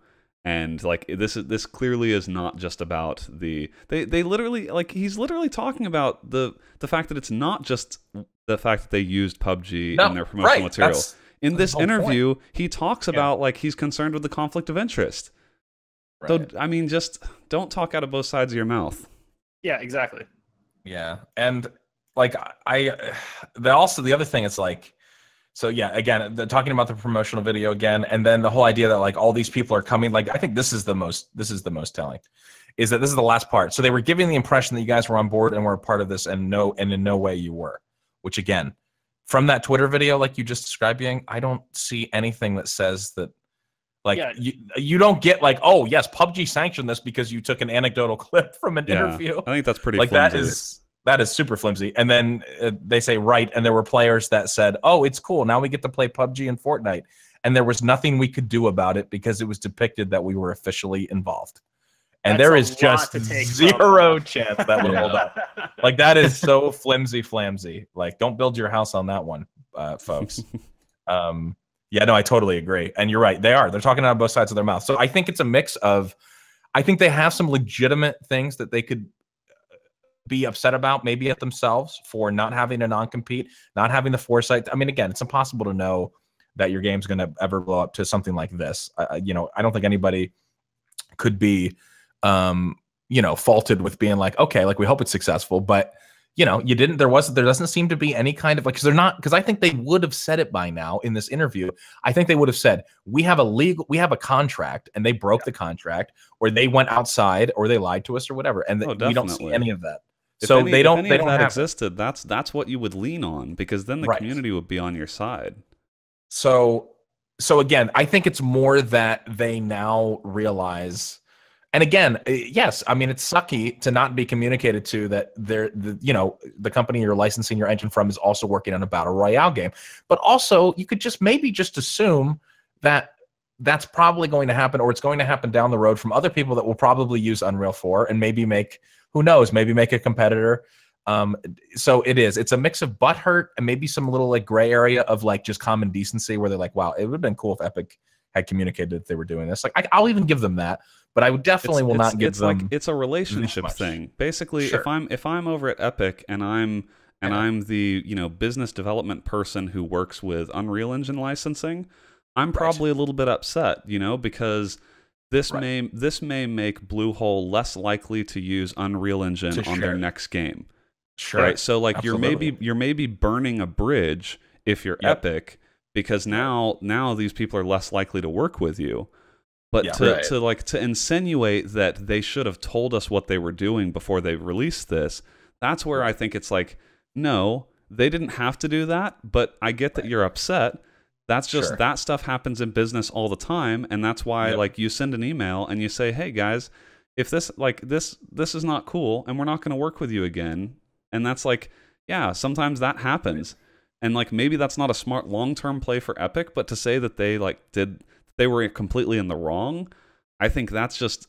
and like this clearly is not just about they literally, like, he's literally talking about the fact that it's not just the fact that they used PUBG in their promotional material. In this interview, he talks about like he's concerned with the conflict of interest. So I mean, just don't talk out of both sides of your mouth. Yeah, exactly. Yeah, and like the other thing is like, so yeah, again, talking about the promotional video again, and then the whole idea that like all these people are coming, like I think this is the most telling, is that this is the last part. So they were giving the impression that you guys were on board and were a part of this, and in no way you were. Which again, from that Twitter video like you just described, Yang, I don't see anything that says that. Like you don't get like, oh yes, PUBG sanctioned this because you took an anecdotal clip from an interview. I think that's pretty like flimsy. that is super flimsy. And then they say and there were players that said, oh, it's cool, now we get to play PUBG and Fortnite, and there was nothing we could do about it because it was depicted that we were officially involved. And there is just zero chance that would hold up. Like that is so flimsy. Like don't build your house on that one, folks. Yeah, no, I totally agree. And you're right. They're talking out of both sides of their mouth. So I think it's a mix of, I think they have some legitimate things that they could be upset about, maybe at themselves, for not having a non-compete, not having the foresight. I mean, again, it's impossible to know that your game's going to ever blow up to something like this. I don't think anybody could be, faulted with being like, okay, like we hope it's successful, but you didn't. There doesn't seem to be any kind of like, because I think they would have said it by now in this interview. I think they would have said, we have a contract, and they broke the contract, or they went outside, or they lied to us, or whatever, and we don't see any of that. If they don't have existed. That's what you would lean on, because then the community would be on your side. So again, I think it's more that they now realize. And again, yes, I mean, it's sucky to not be communicated to that the company you're licensing your engine from is also working on a battle royale game. But also, you could maybe just assume that that's probably going to happen, or it's going to happen down the road from other people that will probably use Unreal 4 and maybe who knows, maybe make a competitor. So it's a mix of butthurt and maybe some little like gray area of like just common decency, where they're like, wow, it would have been cool if Epic had communicated that they were doing this. Like I'll even give them that. But I would definitely will not give them. Like, it's a relationship thing. Basically, if I'm over at Epic and I'm the business development person who works with Unreal Engine licensing, I'm probably a little bit upset, because this may make Bluehole less likely to use Unreal Engine on their next game. Sure. Right. So like you're maybe burning a bridge if you're Epic, because now these people are less likely to work with you. But to insinuate that they should have told us what they were doing before they released this, that's where I think it's like, no, they didn't have to do that, but I get that you're upset. That's just that stuff happens in business all the time, and that's why like you send an email and you say, "Hey guys, if this is not cool and we're not going to work with you again." And that's like, yeah, sometimes that happens. And like maybe that's not a smart long-term play for Epic, but to say that they they were completely in the wrong, I think that's just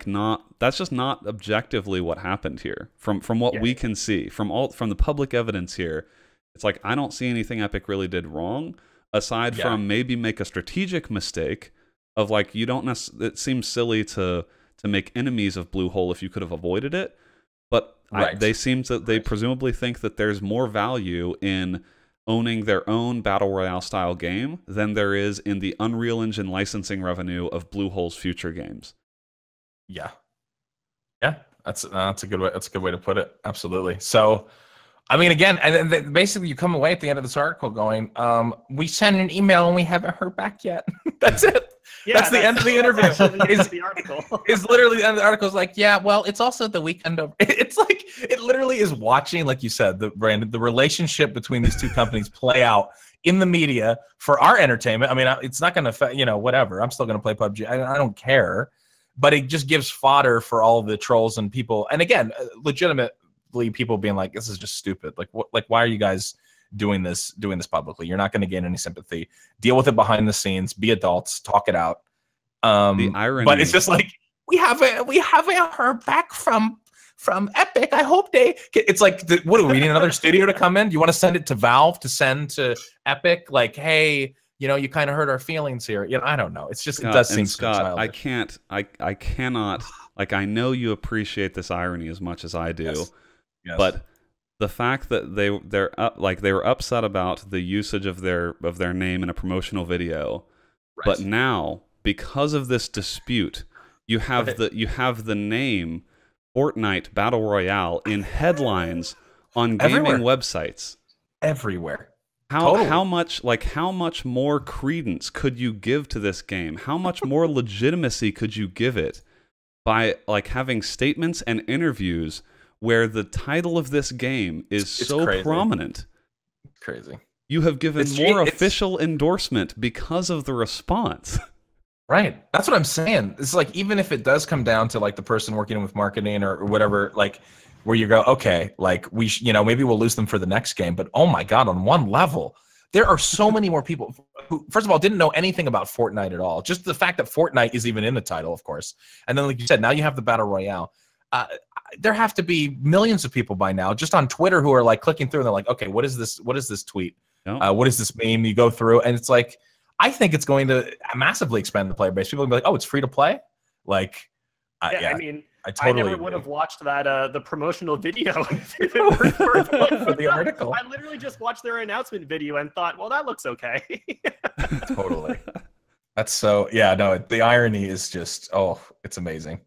not objectively what happened here. From what we can see, from the public evidence here, it's like I don't see anything Epic really did wrong, aside from maybe make a strategic mistake of like it seems silly to make enemies of Bluehole if you could have avoided it. But they presumably think that there's more value in owning their own battle royale style game than there is in the Unreal Engine licensing revenue of Bluehole's future games. Yeah, that's a good way. That's a good way to put it. Absolutely. So, I mean, again, and then basically you come away at the end of this article going, we sent an email and we haven't heard back yet. That's it. Yeah, that's the end of the interview. Is the article. Is literally the end of the article is like, yeah, well, it's also the weekend of. It's like it literally is watching, like you said, Brandon, the relationship between these two companies play out in the media for our entertainment. I mean, it's not going to affect, whatever. I'm still going to play PUBG. I don't care, but it just gives fodder for all the trolls and people. And again, legitimately, people being like, "This is just stupid. Like, why are you guys doing this publicly? You're not going to gain any sympathy. Deal with it behind the scenes. Be adults. Talk it out." The irony, but it's just like we haven't heard back from Epic. I hope they. It's like, what do we need another studio to come in? Do you want to send it to Valve to send to Epic? Like, hey, you kind of hurt our feelings here. I don't know. It's just Scott, it does seem Scott, so childish. I cannot. Like, I know you appreciate this irony as much as I do, yes. But the fact that they were upset about the usage of their name in a promotional video, right. But now because of this dispute, you have the name Fortnite Battle Royale in headlines on gaming websites everywhere. How much more credence could you give to this game? How much more legitimacy could you give it by having statements and interviews where the title of this game is so crazy. Prominent? Crazy. You have given more official endorsement because of the response. Right. That's what I'm saying. It's like, even if it does come down to like the person working with marketing or whatever, like where you go, okay, like maybe we'll lose them for the next game. But oh my God, on one level, there are so many more people who, first of all, didn't know anything about Fortnite at all. Just the fact that Fortnite is even in the title, of course. And then, like you said, now you have the Battle Royale. There have to be millions of people by now just on Twitter who are like clicking through and they're like, okay, what is this? What is this tweet? No. What is this meme? You go through and it's like, I think it's going to massively expand the player base. People will be like, oh, it's free to play? Like, yeah, I mean, I never would have watched that the promotional video if it weren't for the article. I literally just watched their announcement video and thought, well, that looks okay. Totally. That's so, yeah, no, the irony is just, oh, it's amazing.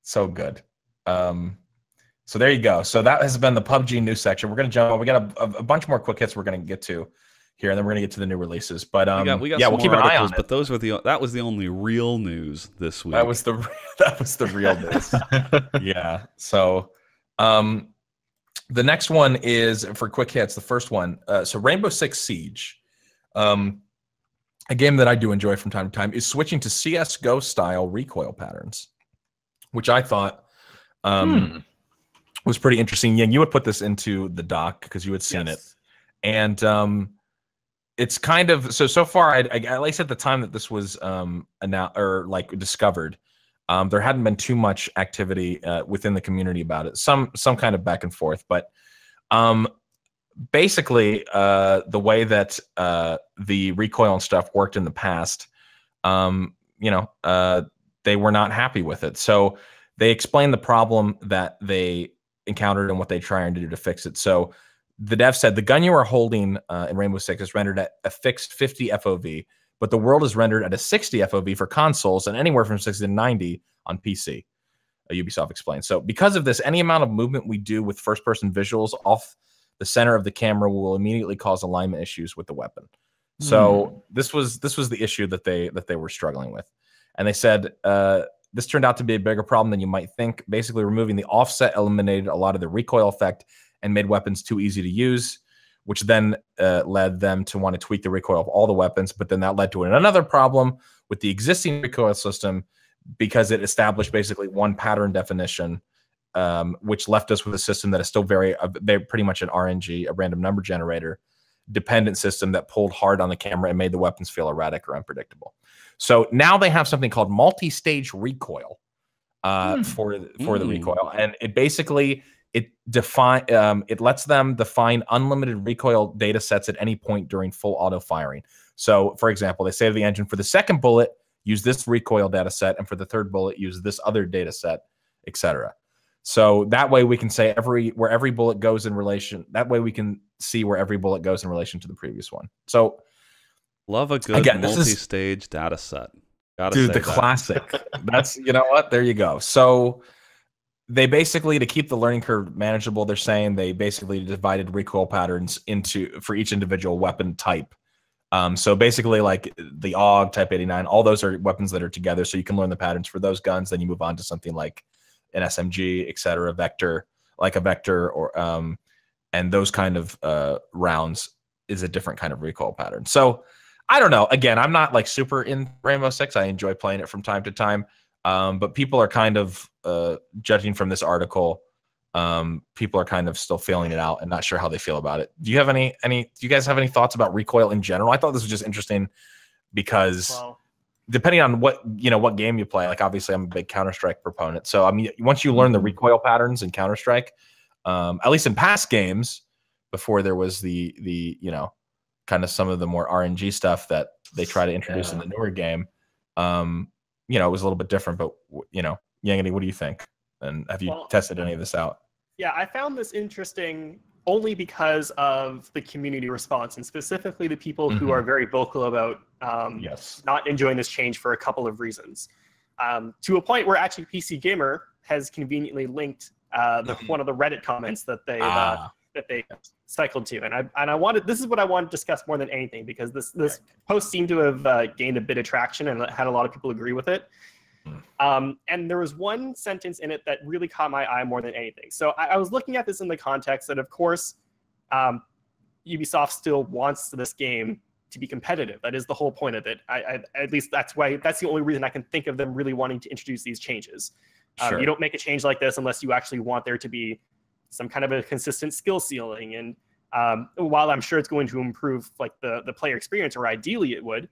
So good. So there you go. So that has been the PUBG news section. We're going to jump. We got a bunch more quick hits we're going to get to here, and then we're going to get to the new releases. But we got we'll keep an eye on it. But that was the only real news this week. That was the real news. Yeah. So the next one is for quick hits. The first one, so Rainbow Six Siege, a game that I do enjoy from time to time, is switching to CS:GO style recoil patterns, which I thought was pretty interesting. Yeah, you would put this into the doc because you had seen it, and it's kind of so far. At least at the time that this was announced or discovered, there hadn't been too much activity within the community about it. Some kind of back and forth, but basically the way that the recoil and stuff worked in the past, they were not happy with it. So they explained the problem that they encountered and what they trying to do to fix it. So the dev said the gun you are holding in Rainbow Six is rendered at a fixed 50 FOV, but the world is rendered at a 60 FOV for consoles and anywhere from 60 to 90 on PC. Ubisoft explained. So because of this, any amount of movement we do with first-person visuals off the center of the camera will immediately cause alignment issues with the weapon. So this was the issue that they were struggling with, and they said this turned out to be a bigger problem than you might think. Basically, removing the offset eliminated a lot of the recoil effect and made weapons too easy to use, which then led them to want to tweak the recoil of all the weapons. But then that led to another problem with the existing recoil system because it established basically one pattern definition, which left us with a system that is still very pretty much an RNG, a random number generator, dependent system that pulled hard on the camera and made the weapons feel erratic or unpredictable. So now they have something called multi-stage recoil for the recoil, and it basically it lets them define unlimited recoil data sets at any point during full auto firing. So, for example, they say to the engine, for the second bullet, use this recoil data set, and for the third bullet, use this other data set, etc. So that way we can say where every bullet goes in relation. That way we can see where every bullet goes in relation to the previous one. So. Love a good multi-stage data set. Dude, the classic. That's, you know what? There you go. So they basically, to keep the learning curve manageable, they're saying they basically divided recoil patterns for each individual weapon type. So basically, like the AUG Type 89, all those are weapons that are together, so you can learn the patterns for those guns. Then you move on to something like an SMG, etc., vector, like a vector, or and those kind of rounds is a different kind of recoil pattern. So I don't know. Again, I'm not like super in Rainbow Six. I enjoy playing it from time to time, but people are kind of judging from this article. People are kind of still feeling it out and not sure how they feel about it. Do you have do you guys have any thoughts about recoil in general? I thought this was just interesting because depending on what game you play, like obviously I'm a big Counter-Strike proponent. So I mean, once you learn the recoil patterns in Counter-Strike, at least in past games, before there was the kind of some of the more RNG stuff that they try to introduce in the newer game, it was a little bit different. But Yangity, what do you think? And have you tested any of this out? Yeah, I found this interesting only because of the community response, and specifically the people who are very vocal about not enjoying this change for a couple of reasons. To a point where actually PC Gamer has conveniently linked one of the Reddit comments that they cycled to, and I wanted, this is what I wanted to discuss more than anything, because this post seemed to have gained a bit of traction and had a lot of people agree with it. And there was one sentence in it that really caught my eye more than anything. So I was looking at this in the context that, of course, Ubisoft still wants this game to be competitive. That is the whole point of it. At least that's the only reason I can think of them really wanting to introduce these changes. Sure. You don't make a change like this unless you actually want there to be some kind of a consistent skill ceiling. And while I'm sure it's going to improve like the player experience, or ideally it would,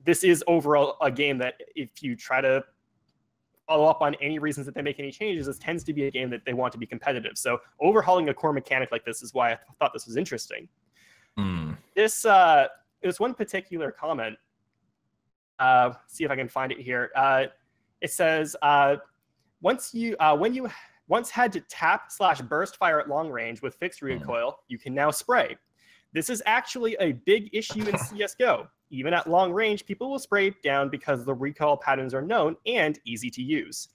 this is overall a game that if you try to follow up on any reasons that they make any changes, this tends to be a game that they want to be competitive. So overhauling a core mechanic like this is why I thought this was interesting. This one particular comment, see if I can find it here. It says, when you once had to tap/burst fire at long range with fixed recoil, you can now spray. This is actually a big issue in CSGO. Even at long range, people will spray down because the recoil patterns are known and easy to use.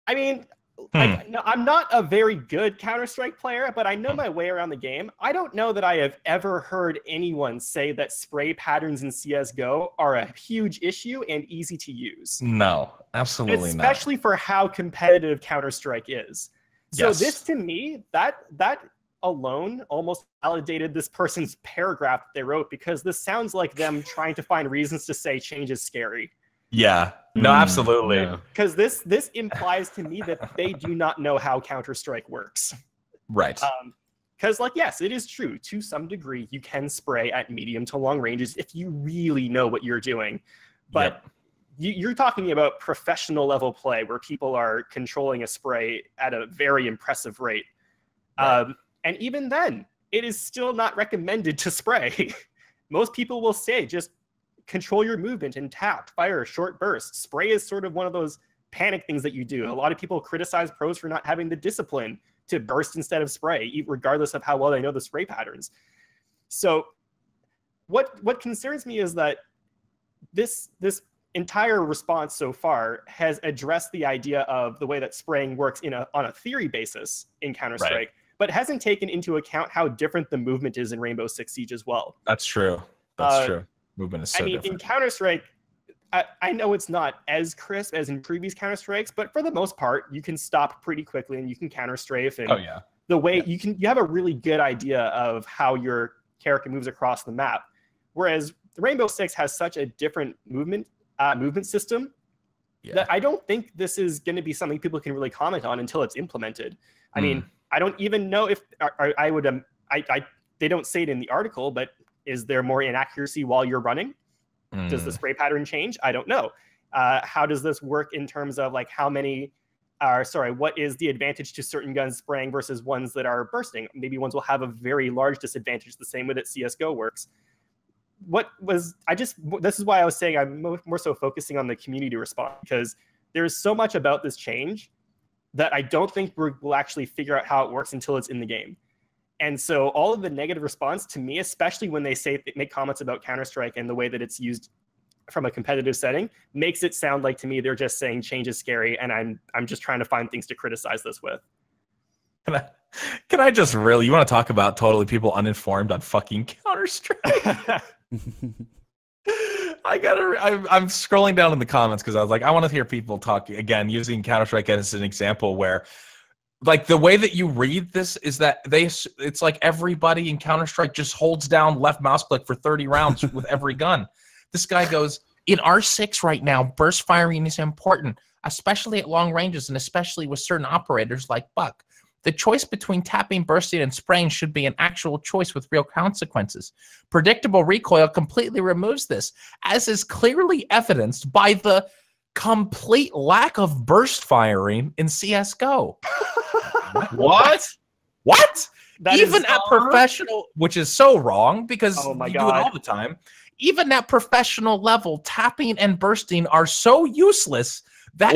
I mean, I'm not a very good Counter-Strike player, but I know my way around the game. I don't know that I have ever heard anyone say that spray patterns in CSGO are a huge issue and easy to use. No, absolutely not. Especially for how competitive Counter-Strike is. So this, to me, that alone almost validated this person's paragraph that they wrote, because this sounds like them trying to find reasons to say change is scary. Yeah, no, absolutely. Because this implies to me that they do not know how Counter-Strike works. Right. Because, yes, it is true. To some degree, you can spray at medium to long ranges if you really know what you're doing. But you're talking about professional level play where people are controlling a spray at a very impressive rate. Right. And even then, it is still not recommended to spray. Most people will say, just control your movement and tap, fire, short bursts. Spray is sort of one of those panic things that you do. A lot of people criticize pros for not having the discipline to burst instead of spray, regardless of how well they know the spray patterns. So what concerns me is that this entire response so far has addressed the idea of the way that spraying works on a theory basis in Counter-Strike. Right. But hasn't taken into account how different the movement is in Rainbow Six Siege as well. That's true. That's true. Movement is so different. In Counter-Strike, I know it's not as crisp as in previous Counter-Strikes, but for the most part, you can stop pretty quickly and you can counter-strafe. And the way you have a really good idea of how your character moves across the map. Whereas the Rainbow Six has such a different movement system that I don't think this is going to be something people can really comment on until it's implemented. I mean, I don't even know if they don't say it in the article, but is there more inaccuracy while you're running? Does the spray pattern change? I don't know. How does this work in terms of like what is the advantage to certain guns spraying versus ones that are bursting? Maybe ones will have a very large disadvantage, the same way that CSGO works. This is why I was saying I'm more so focusing on the community response, because there's so much about this change that I don't think we'll actually figure out how it works until it's in the game. And so all of the negative response to me, especially when they make comments about Counter-Strike and the way that it's used from a competitive setting makes it sound like to me they're just saying change is scary, and I'm just trying to find things to criticize this with. Can I just really, you want to talk about totally people uninformed on fucking Counter-Strike? I'm scrolling down in the comments because I was like, I want to hear people talk again, using Counter-Strike as an example where, like, the way that you read this is that it's like everybody in Counter-Strike just holds down left mouse click for 30 rounds with every gun. This guy goes, in R6 right now, burst firing is important, especially at long ranges and especially with certain operators like Buck. The choice between tapping, bursting, and spraying should be an actual choice with real consequences. Predictable recoil completely removes this, as is clearly evidenced by the complete lack of burst firing in CSGO. What? What? That even at professional, which is so wrong because oh my you God. do it all the time. Even at professional level, tapping and bursting are so useless that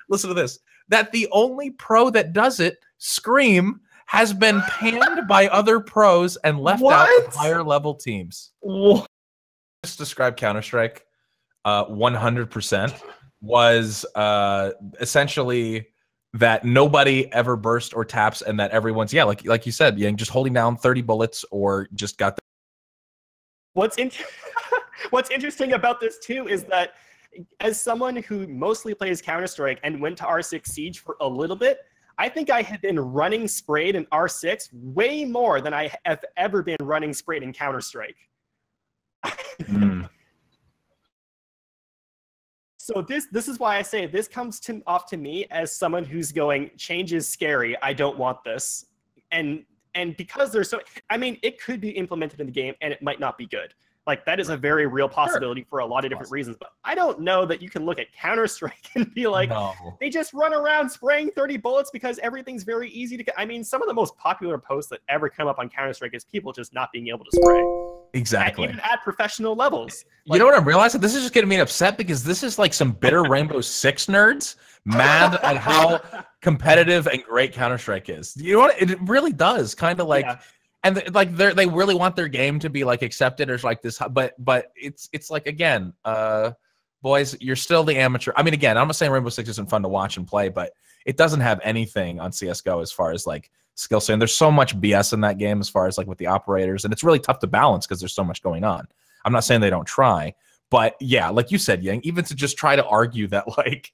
listen to this, that the only pro that does it, Scream, has been panned by other pros and left out of higher level teams. What? Just describe Counter-Strike 100% was essentially that nobody ever burst or taps, and that everyone's like you said, just holding down 30 bullets or just got the What's interesting about this too is that as someone who mostly plays Counter-Strike and went to R6 Siege for a little bit, I think I have been running sprayed in R6 way more than I have ever been running sprayed in Counter-Strike. So this is why I say this comes off to me as someone who's going, change is scary, I don't want this. And because there's so, I mean, it could be implemented in the game and it might not be good. Like, that is a very real possibility for a lot of different reasons. But I don't know that you can look at Counter-Strike and be like, they just run around spraying 30 bullets because everything's very easy to get. I mean, some of the most popular posts that ever come up on Counter-Strike is people just not being able to spray. Exactly. Even at professional levels. You know what I'm realizing? This is just getting me upset because this is like some bitter Rainbow Six nerds mad at how competitive and great Counter-Strike is. You know what? It really does. Kind of like... Yeah. And they really want their game to be like accepted as like this, but it's like, again, boys, you're still the amateur. I mean, again, I'm not saying Rainbow Six isn't fun to watch and play, but it doesn't have anything on CS:GO as far as like skill set. And there's so much BS in that game as far as like with the operators, and it's really tough to balance because there's so much going on. I'm not saying they don't try, but yeah, like you said, Yang, even to just try to argue that like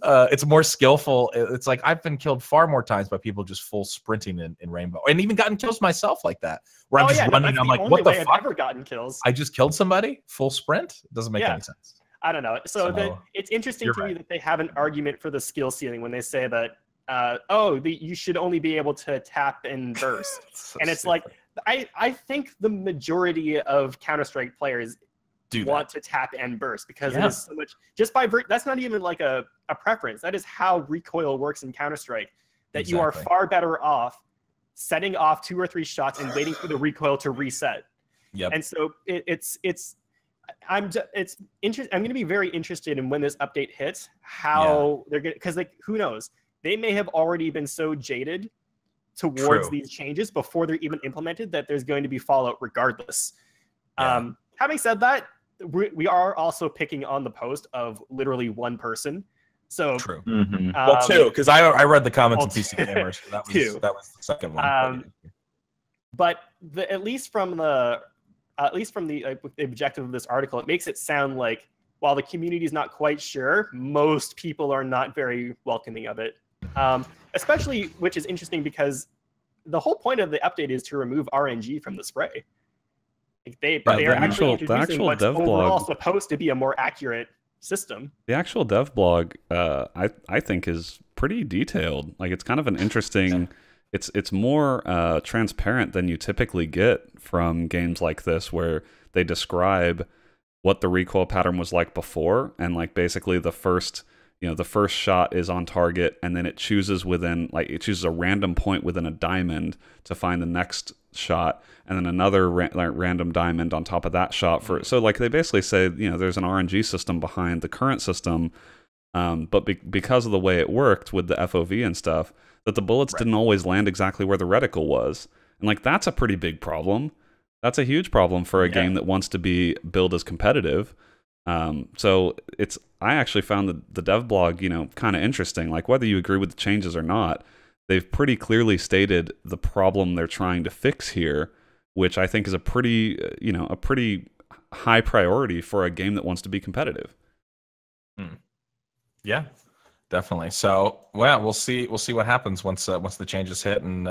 it's more skillful. It's like I've been killed far more times by people just full sprinting in Rainbow, and even gotten kills myself like that, where I'm just running. I'm like, what the fuck? I've never gotten kills. I just killed somebody full sprint. It doesn't make any sense. I don't know. So it's interesting to me that they have an argument for the skill ceiling when they say that you should only be able to tap and burst. And it's like I think the majority of Counter-Strike players want to tap and burst because it is so much just by that's not even like a preference. That is how recoil works in Counter-Strike, that you are far better off setting off 2 or 3 shots and waiting for the recoil to reset. And so I'm going to be very interested in when this update hits, how they're going to, because like, who knows, they may have already been so jaded towards these changes before they're even implemented that there's going to be fallout regardless. Having said that, we are also picking on the post of literally one person. So well, 2, because I read the comments on PC Gamers. So that was the second one. But at least from the objective of this article, it makes it sound like while the community is not quite sure, most people are not very welcoming of it. Especially, which is interesting because the whole point of the update is to remove RNG from the spray. They are actually introducing what's overall supposed to be a more accurate system. The actual dev blog, I think, is pretty detailed. Like, it's kind of an interesting. It's more transparent than you typically get from games like this, where they describe what the recoil pattern was like before, and like basically the first shot is on target, and then it chooses a random point within a diamond to find the next shot, and then another random diamond on top of that shot so like they basically say there's an RNG system behind the current system, but because of the way it worked with the FOV and stuff, that the bullets didn't always land exactly where the reticle was, and like that's a pretty big problem. That's a huge problem for a game that wants to be billed as competitive. So I actually found the dev blog, kind of interesting. Like whether you agree with the changes or not, they've pretty clearly stated the problem they're trying to fix here, which I think is a pretty high priority for a game that wants to be competitive. Yeah, definitely. So, well, we'll see what happens once the changes hit, and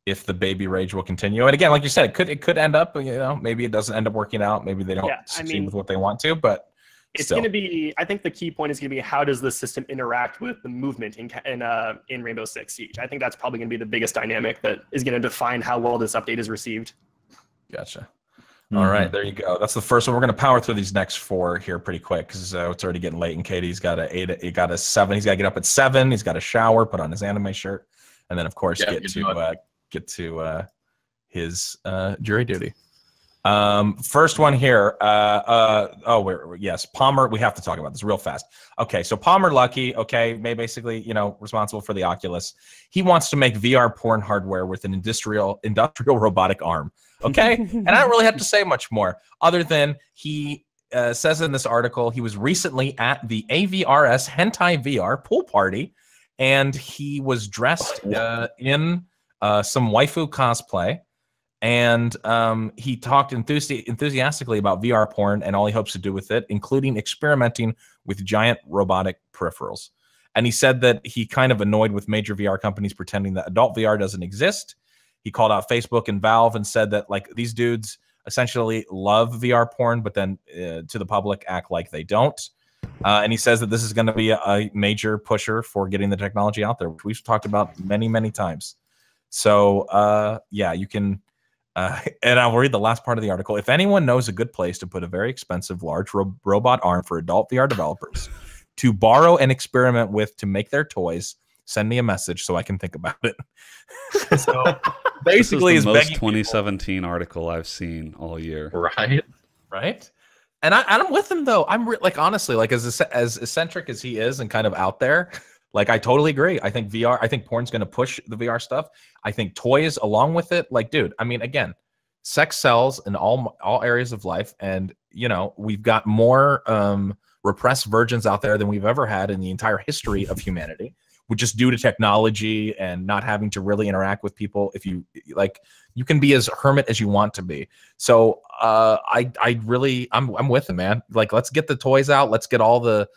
if the baby rage will continue. And again, like you said, it could end up, maybe it doesn't end up working out. Maybe they don't succeed with what they want to, but it's going to be, I think the key point is going to be how does the system interact with the movement in Rainbow Six Siege. I think that's probably going to be the biggest dynamic that is going to define how well this update is received. Gotcha. All right, there you go. That's the first one. We're going to power through these next 4 here pretty quick because it's already getting late. And Katie's got he got a 7. He's got to get up at 7. He's got a shower, put on his anime shirt, and then of course get to his jury duty. First one here. Yes, Palmer. We have to talk about this real fast. Okay, so Palmer Luckey. Okay, basically, responsible for the Oculus. He wants to make VR porn hardware with an industrial robotic arm. Okay, and I don't really have to say much more other than he says in this article he was recently at the AVRS Hentai VR pool party, and he was dressed in some waifu cosplay. And he talked enthusiastically about VR porn and all he hopes to do with it, including experimenting with giant robotic peripherals. And he said that he kind of annoyed with major VR companies pretending that adult VR doesn't exist. He called out Facebook and Valve and said that like these dudes essentially love VR porn, but then to the public act like they don't. And he says that this is going to be a major pusher for getting the technology out there, which we've talked about many, many times. So yeah, you can. And I'll read the last part of the article. If anyone knows a good place to put a very expensive large robot arm for adult VR developers to borrow and experiment with to make their toys, send me a message so I can think about it. So basically, this is the most 2017 article I've seen all year. Right. And I'm with him though. I'm like honestly, like as eccentric as he is and kind of out there. Like, I totally agree. I think porn's going to push the VR stuff. I think toys along with it. Like, dude, I mean, again, sex sells in all areas of life. And, we've got more repressed virgins out there than we've ever had in the entire history of humanity, which is due to technology and not having to really interact with people. If you you can be as hermit as you want to be. So I'm with him, man. Like, let's get the toys out. Let's get all the,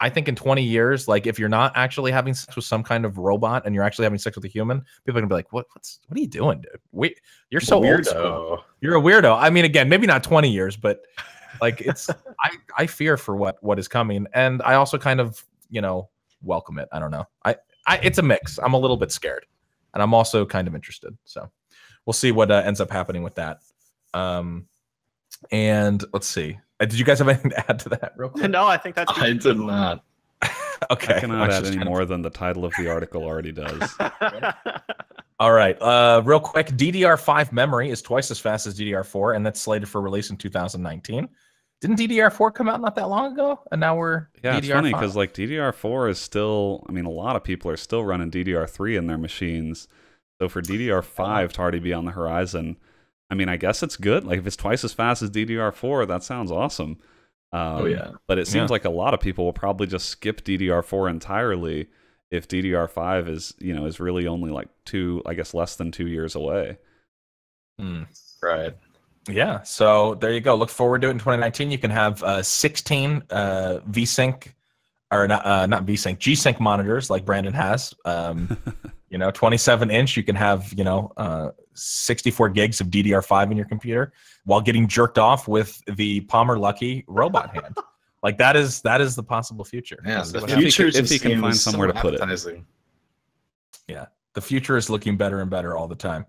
I think in 20 years, like if you're not actually having sex with some kind of robot and you're actually having sex with a human, people are gonna be like, what are you doing, dude? You're so old school. You're a weirdo. I mean, again, maybe not 20 years, but like I fear for what is coming. And I also kind of, welcome it. I don't know. It's a mix. I'm a little bit scared and I'm also kind of interested. So we'll see what ends up happening with that. And let's see. Did you guys have anything to add to that real quick? No, I think that's good. I did not. Okay. I cannot add any more than the title of the article already does. All right. Real quick, DDR5 memory is twice as fast as DDR4, and that's slated for release in 2019. Didn't DDR4 come out not that long ago? And now we're DDR5. It's funny because like DDR4 is still, a lot of people are still running DDR3 in their machines. So for DDR5 to already be on the horizon, I guess it's good. Like if it's twice as fast as DDR4, that sounds awesome. But it seems like a lot of people will probably just skip DDR4 entirely if DDR5 is really only like less than 2 years away. Right. Yeah. So there you go. Look forward to it in 2019. You can have 16 VSync or not VSync, G-Sync monitors like Brandon has. 27-inch. You can have 64 gigs of DDR5 in your computer while getting jerked off with the Palmer Luckey robot hand. Like that is the possible future. Yeah, the future if he can find somewhere to put it. Yeah, the future is looking better and better all the time.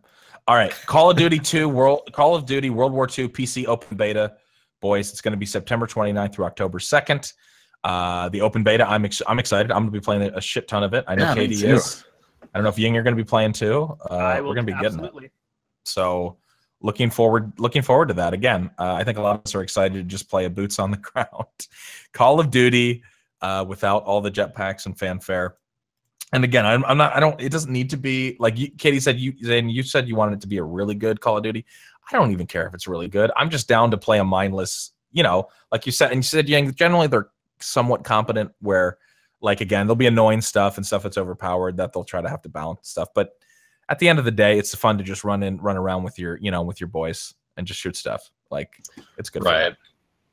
All right, Call of Duty World War II PC open beta, boys. It's going to be September 29th through October 2nd. The open beta, I'm excited. I'm going to be playing a shit ton of it. I know Katie is. I don't know if Ying you're going to be playing too. We're going to be getting it. So looking forward to that. Again, I think a lot of us are excited to just play a boots on the ground Call of Duty without all the jetpacks and fanfare. And again, it doesn't need to be like Katie said, you said you wanted it to be a really good Call of Duty. I don't even care if it's really good. I'm just down to play a mindless you know, like you said, and you said, Yang, generally they're somewhat competent where, like, again, there'll be annoying stuff and stuff that's overpowered that they'll try to have to balance stuff. But at the end of the day, it's fun to just run around with your, you know, with your boys and just shoot stuff. Like, it's good. Right.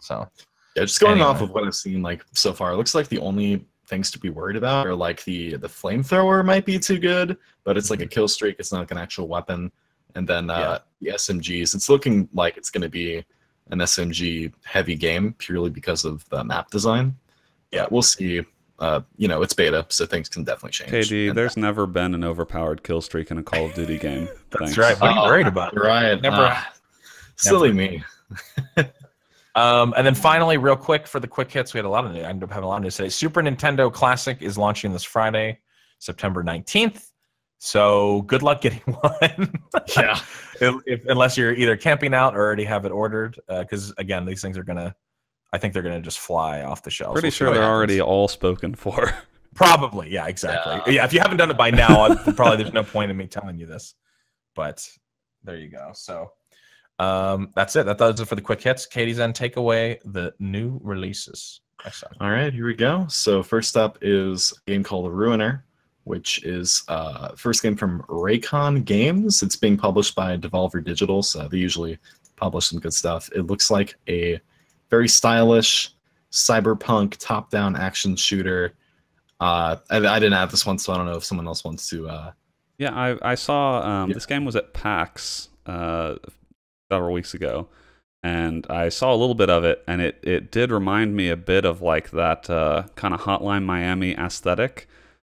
So yeah, just going off of what I've seen like so far, it looks like the only things to be worried about are like the flamethrower might be too good, but it's like a kill streak. It's not like an actual weapon. And then the SMGs, it's looking like it's going to be an SMG heavy game purely because of the map design. Yeah, we'll see. You know, it's beta, so things can definitely change. KD, there's never been an overpowered kill streak in a Call of Duty game. That's right. What are you worried about? Right. Never. Silly me. And then finally, real quick for the quick hits, we had a lot of news. I ended up having a lot of news today. Super Nintendo Classic is launching this Friday, September 19th. So good luck getting one. Yeah. Unless you're either camping out or already have it ordered, because again, these things are I think they're gonna just fly off the shelves. Pretty sure they're already all spoken for. Probably, yeah, exactly. Yeah, if you haven't done it by now, probably there's no point in me telling you this. But there you go. So that's it. That does it for the quick hits. Katie's then take away the new releases. All right, here we go. So first up is a game called Ruiner, which is first game from Raycon Games. It's being published by Devolver Digital, so they usually publish some good stuff. It looks like a very stylish cyberpunk top-down action shooter. I didn't have this one, so I don't know if someone else wants to. Yeah, I saw this game was at PAX several weeks ago, and I saw a little bit of it, and it did remind me a bit of like that kind of Hotline Miami aesthetic.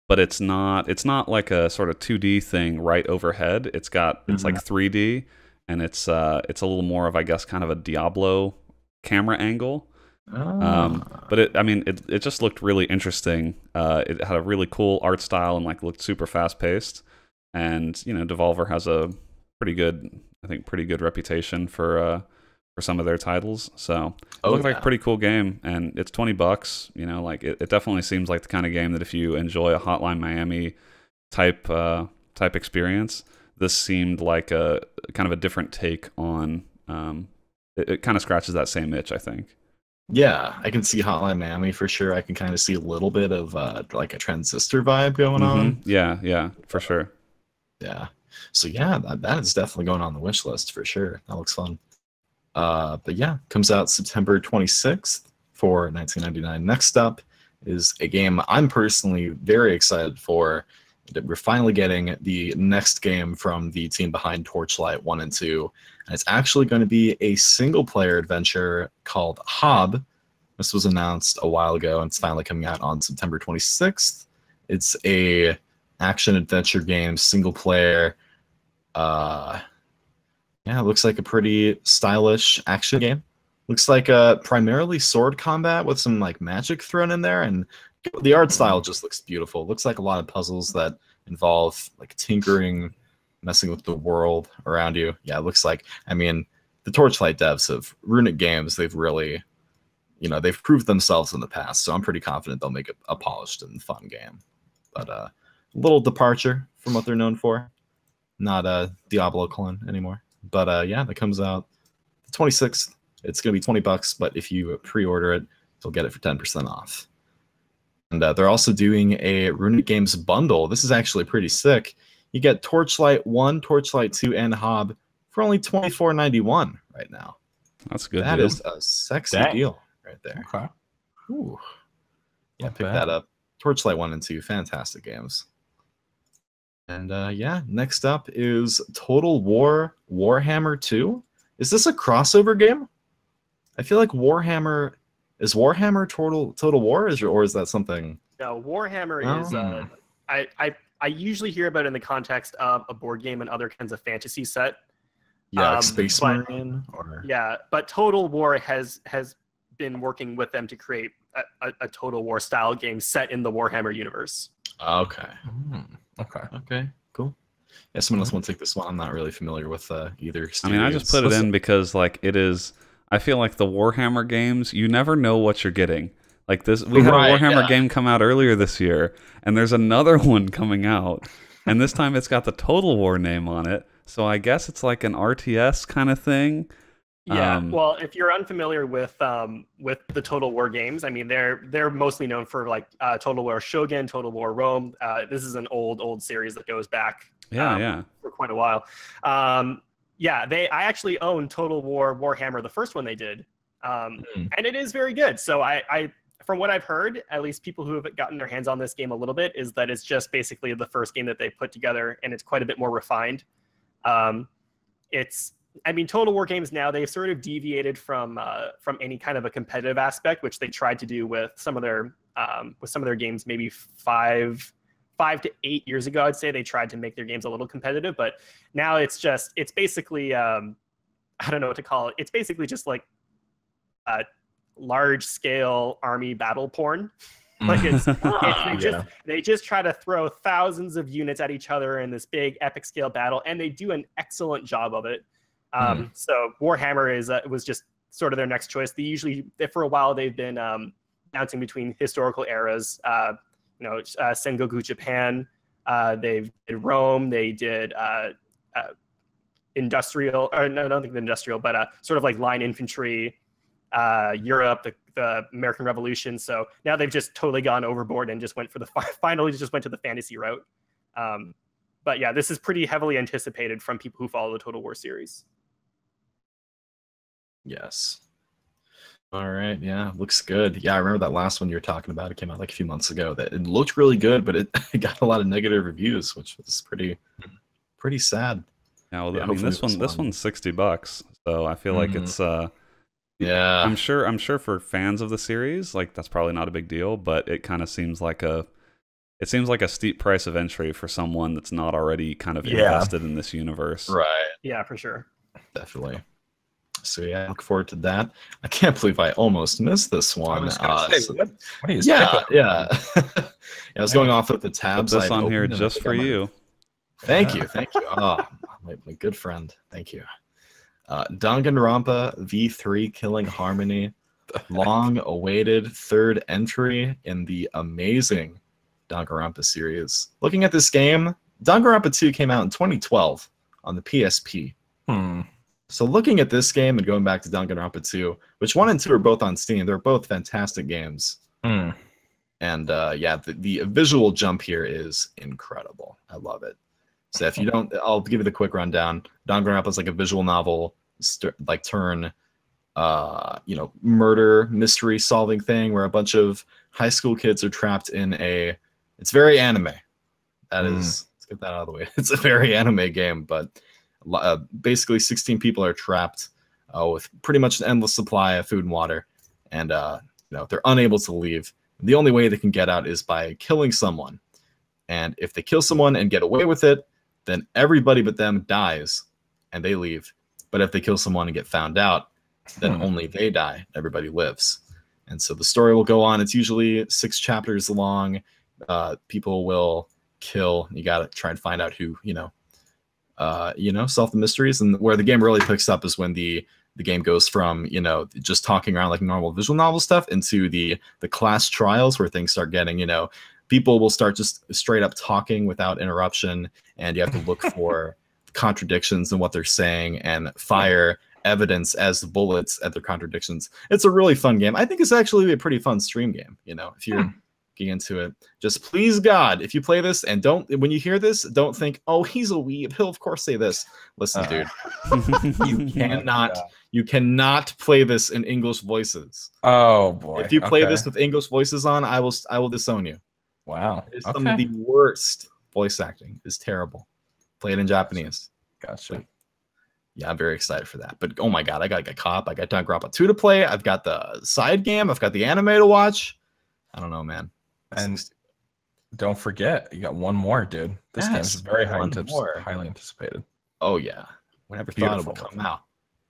But it's not like a sort of 2D thing right overhead. It's like 3D, and it's a little more of, I guess, kind of a Diablo camera angle. But it just looked really interesting. It had a really cool art style and like looked super fast paced. And you know, Devolver has a pretty good reputation for some of their titles. So it looked like a pretty cool game, and it's $20. You know, like it definitely seems like the kind of game that if you enjoy a Hotline Miami type experience, this seemed like a kind of a different take on. It kind of scratches that same itch, I think. Yeah, I can see Hotline Miami for sure. I can kind of see a little bit of like a Transistor vibe going on. Yeah, for sure. Yeah. So yeah, that is definitely going on the wish list for sure. That looks fun. But yeah, comes out September 26th for $19.99. Next up is a game I'm personally very excited for. We're finally getting the next game from the team behind Torchlight 1 and 2. And it's actually going to be a single-player adventure called Hob. This was announced a while ago, and it's finally coming out on September 26th. It's a action-adventure game, single-player. Yeah, it looks like a pretty stylish action game. Looks like primarily sword combat with some like magic thrown in there, and the art style just looks beautiful. Looks like a lot of puzzles that involve like tinkering, messing with the world around you. Yeah, it looks like, I mean, the Torchlight devs of Runic Games, they've really, you know, they've proved themselves in the past, so I'm pretty confident they'll make a polished and fun game. But a little departure from what they're known for. Not a Diablo clone anymore. But yeah, that comes out the 26th. It's going to be $20, but if you pre-order it, you'll get it for 10% off. And they're also doing a Runic Games bundle. This is actually pretty sick. You get Torchlight 1, Torchlight 2, and Hob for only $24.91 right now. That's good. That is a sexy deal right there. Okay. Ooh. Yeah, pick that up. Torchlight 1 and 2, fantastic games. And yeah, next up is Total War Warhammer 2. Is this a crossover game? I feel like Warhammer... Is Warhammer Total War, or is that something? No, Warhammer is. I usually hear about it in the context of a board game and other kinds of fantasy set. Yeah, like Spacemen or. Yeah, but Total War has been working with them to create a Total War style game set in the Warhammer universe. Okay. Okay. Cool. Yeah, someone else want to take this one. I'm not really familiar with either. I mean, I just put it in because like it is. I feel like the Warhammer games, you never know what you're getting. Like this, we had a Warhammer game come out earlier this year, and there's another one coming out, and this time it's got the Total War name on it. So I guess it's like an RTS kind of thing. Yeah, well, if you're unfamiliar with the Total War games, I mean, they're mostly known for like Total War Shogun, Total War Rome. This is an old series that goes back for quite a while. Yeah, I actually own Total War Warhammer, the first one they did, and it is very good. So I from what I've heard, at least people who have gotten their hands on this game a little bit, is that it's just basically the first game that they put together, and it's quite a bit more refined. I mean, Total War games now, they've sort of deviated from any kind of a competitive aspect, which they tried to do with some of their games maybe 5 to 8 years ago. I'd say they tried to make their games a little competitive, but now it's basically I don't know what to call it. It's basically just like large scale army battle porn. Like they just try to throw thousands of units at each other in this big epic scale battle, and they do an excellent job of it. So Warhammer was just sort of their next choice. For a while, they've been bouncing between historical eras. Sengoku Japan. They did Rome. They did industrial. Or no, I don't think industrial, but sort of like line infantry. Europe, the American Revolution. So now they've just totally gone overboard and just went for finally just went to the fantasy route. But yeah, this is pretty heavily anticipated from people who follow the Total War series. Yes. All right. Yeah, looks good. Yeah, I remember that last one you were talking about. It came out like a few months ago. That it looked really good, but it got a lot of negative reviews, which was pretty sad. Yeah, well, I mean, this one's $60, so I feel like it's yeah. I'm sure for fans of the series, like that's probably not a big deal, but it kind of seems like a steep price of entry for someone that's not already kind of invested in this universe. Right. Yeah, for sure. Definitely. So yeah, I look forward to that. I can't believe I almost missed this one. What are you yeah. I was going off with the tabs. Put this on here just for you. Thank you. Oh, my good friend. Thank you. Danganronpa V3 Killing Harmony, long-awaited third entry in the amazing Danganronpa series. Looking at this game, Danganronpa 2 came out in 2012 on the PSP. So looking at this game and going back to Danganronpa 2, which 1 and 2 are both on Steam, they're both fantastic games. And yeah, the visual jump here is incredible. I love it. So if you don't, I'll give you the quick rundown. Danganronpa is like a visual novel, like turn, murder mystery solving thing where a bunch of high school kids are trapped in it's very anime. That is, let's get that out of the way. It's a very anime game, but basically 16 people are trapped with pretty much an endless supply of food and water, and they're unable to leave. The only way they can get out is by killing someone. And if they kill someone and get away with it, then everybody but them dies and they leave. But if they kill someone and get found out, then only they die. Everybody lives. And so the story will go on. It's usually 6 chapters long. People will kill. You got to try and find out who, solve the mysteries. And where the game really picks up is when the game goes from, just talking around like normal visual novel stuff into the class trials where things start getting, people will start just straight up talking without interruption. And you have to look for contradictions in what they're saying and fire evidence as the bullets at their contradictions. It's a really fun game. I think it's actually a pretty fun stream game, if you're getting into it. Just please God, if you play this and when you hear this, don't think, oh, he's a weeb, he'll of course say this. Listen, dude, you cannot play this in English voices. Oh boy. If you play this with English voices on, I will disown you. Wow. It's some of the worst voice acting. It's terrible. Play it in Japanese. Gotcha. Yeah, I'm very excited for that. But oh my God, I got a cop. I got Danganronpa 2 to play. I've got the side game. I've got the anime to watch. I don't know, man. And don't forget, you got one more, dude. This game is very highly anticipated. Oh yeah. Never thought it would come out.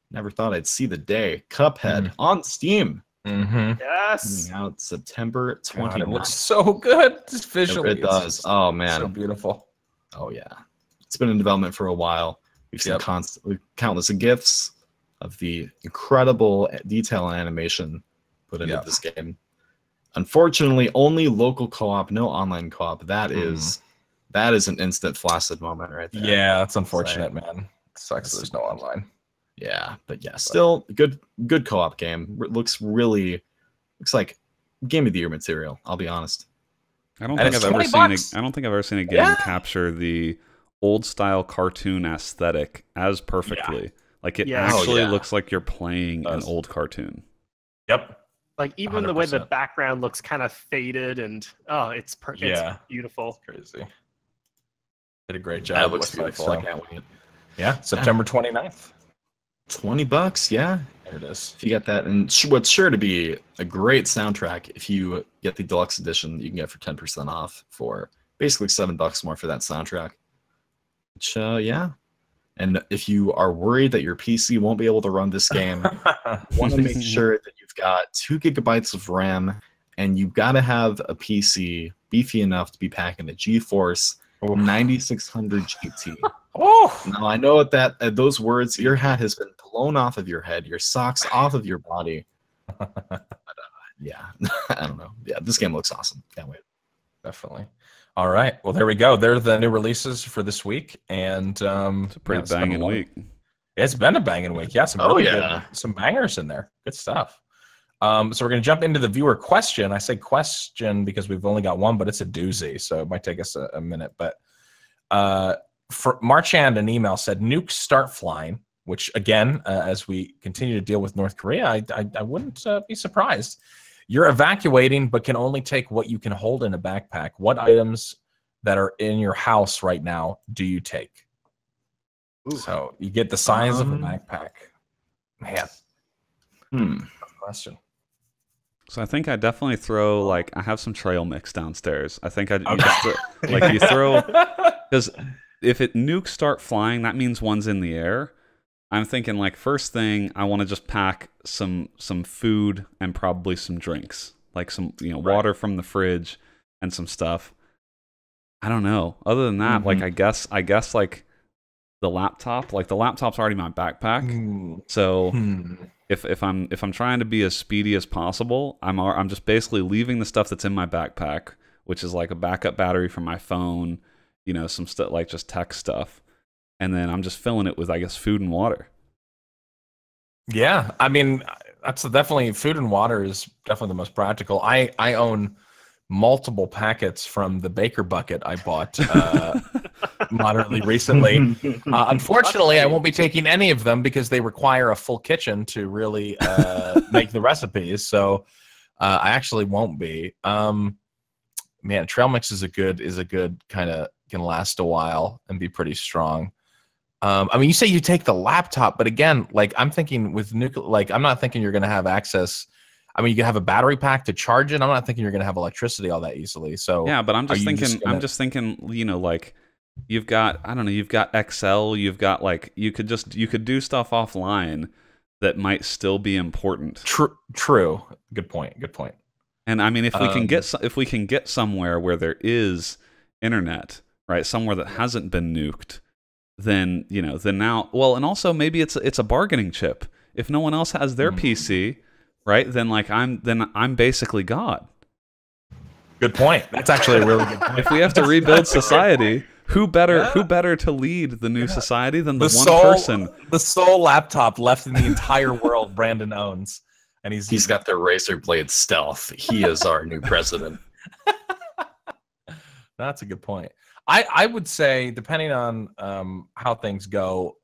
Never thought I'd see the day. Cuphead on Steam. Yes. Coming out September 29th. It looks so good. Just visually. It does. Oh man. So beautiful. Oh yeah. It's been in development for a while. We've seen countless gifs of the incredible detail and animation put into this game. Unfortunately, only local co-op, no online co-op. That is an instant flaccid moment right there. Yeah, that's unfortunate, man. It sucks there's no online. Yeah, but yeah, still good co-op game. Looks like game of the year material. I'll be honest. I don't think I've ever seen a game capture the old style cartoon aesthetic as perfectly. Yeah. Like it actually looks like you're playing an old cartoon. Yep. Like even 100%. The way the background looks kind of faded and it's beautiful. It's crazy. Did a great job. That looks beautiful. I can't wait. Yeah, September 29th. $20, yeah. There it is. If you get that, and what's sure to be a great soundtrack if you get the deluxe edition, you can get for 10% off for basically $7 more for that soundtrack. Which, yeah. And if you are worried that your PC won't be able to run this game, want to make sure that you've got 2 GB of RAM, and you've got to have a PC beefy enough to be packing a GeForce 9600 GT. Oh, now I know that those words, your hat has been blown off of your head, your socks off of your body. But, yeah, I don't know. Yeah, this game looks awesome. Can't wait. Definitely. All right. Well, there we go. They're the new releases for this week, and it's a pretty banging week. It's been a banging week. Yeah, some bangers in there. Good stuff. So we're going to jump into the viewer question. I say question because we've only got one, but it's a doozy, so it might take us a minute. But for Marchand, an email said, nukes start flying, which, again, as we continue to deal with North Korea, I wouldn't be surprised. You're evacuating, but can only take what you can hold in a backpack. What items that are in your house right now do you take? Ooh. So you get the size of a backpack. Man. Good question. So I think I definitely throw, like, I have some trail mix downstairs. I think you throw, because if nukes start flying, that means one's in the air. I'm thinking, like, first thing, I want to just pack some food and probably some drinks, like some water from the fridge and some stuff. I don't know. Other than that, like I guess like the laptop's already in my backpack. So if I'm trying to be as speedy as possible, I'm just basically leaving the stuff that's in my backpack, which is like a backup battery for my phone, some stuff like just tech stuff. And then I'm just filling it with, I guess, food and water. Yeah, I mean, that's definitely, food and water is definitely the most practical. I own multiple packets from the Baker Bucket I bought moderately recently. Unfortunately, I won't be taking any of them because they require a full kitchen to really make the recipes. So I actually won't be. Man, trail mix is a good kind of, can last a while and be pretty strong. I mean, you say you take the laptop, but again, like I'm thinking with nuclear, like I'm not thinking you're going to have access. I mean, you can have a battery pack to charge it. I'm not thinking you're going to have electricity all that easily. So yeah, but I'm just thinking, like you've got, I don't know, you've got Excel, you've got like, you could do stuff offline that might still be important. True. Good point. And I mean, if we can get somewhere where there is internet, right, somewhere that hasn't been nuked, then now, well, and also maybe it's a bargaining chip. If no one else has their PC, right, then like I'm basically God. Good point. That's actually a really good point. If we have to rebuild society, who better to lead the new society than the one person? The sole laptop left in the entire world Brandon owns. And he's got the razor blade stealth. He is our new president. That's a good point. I would say, depending on how things go,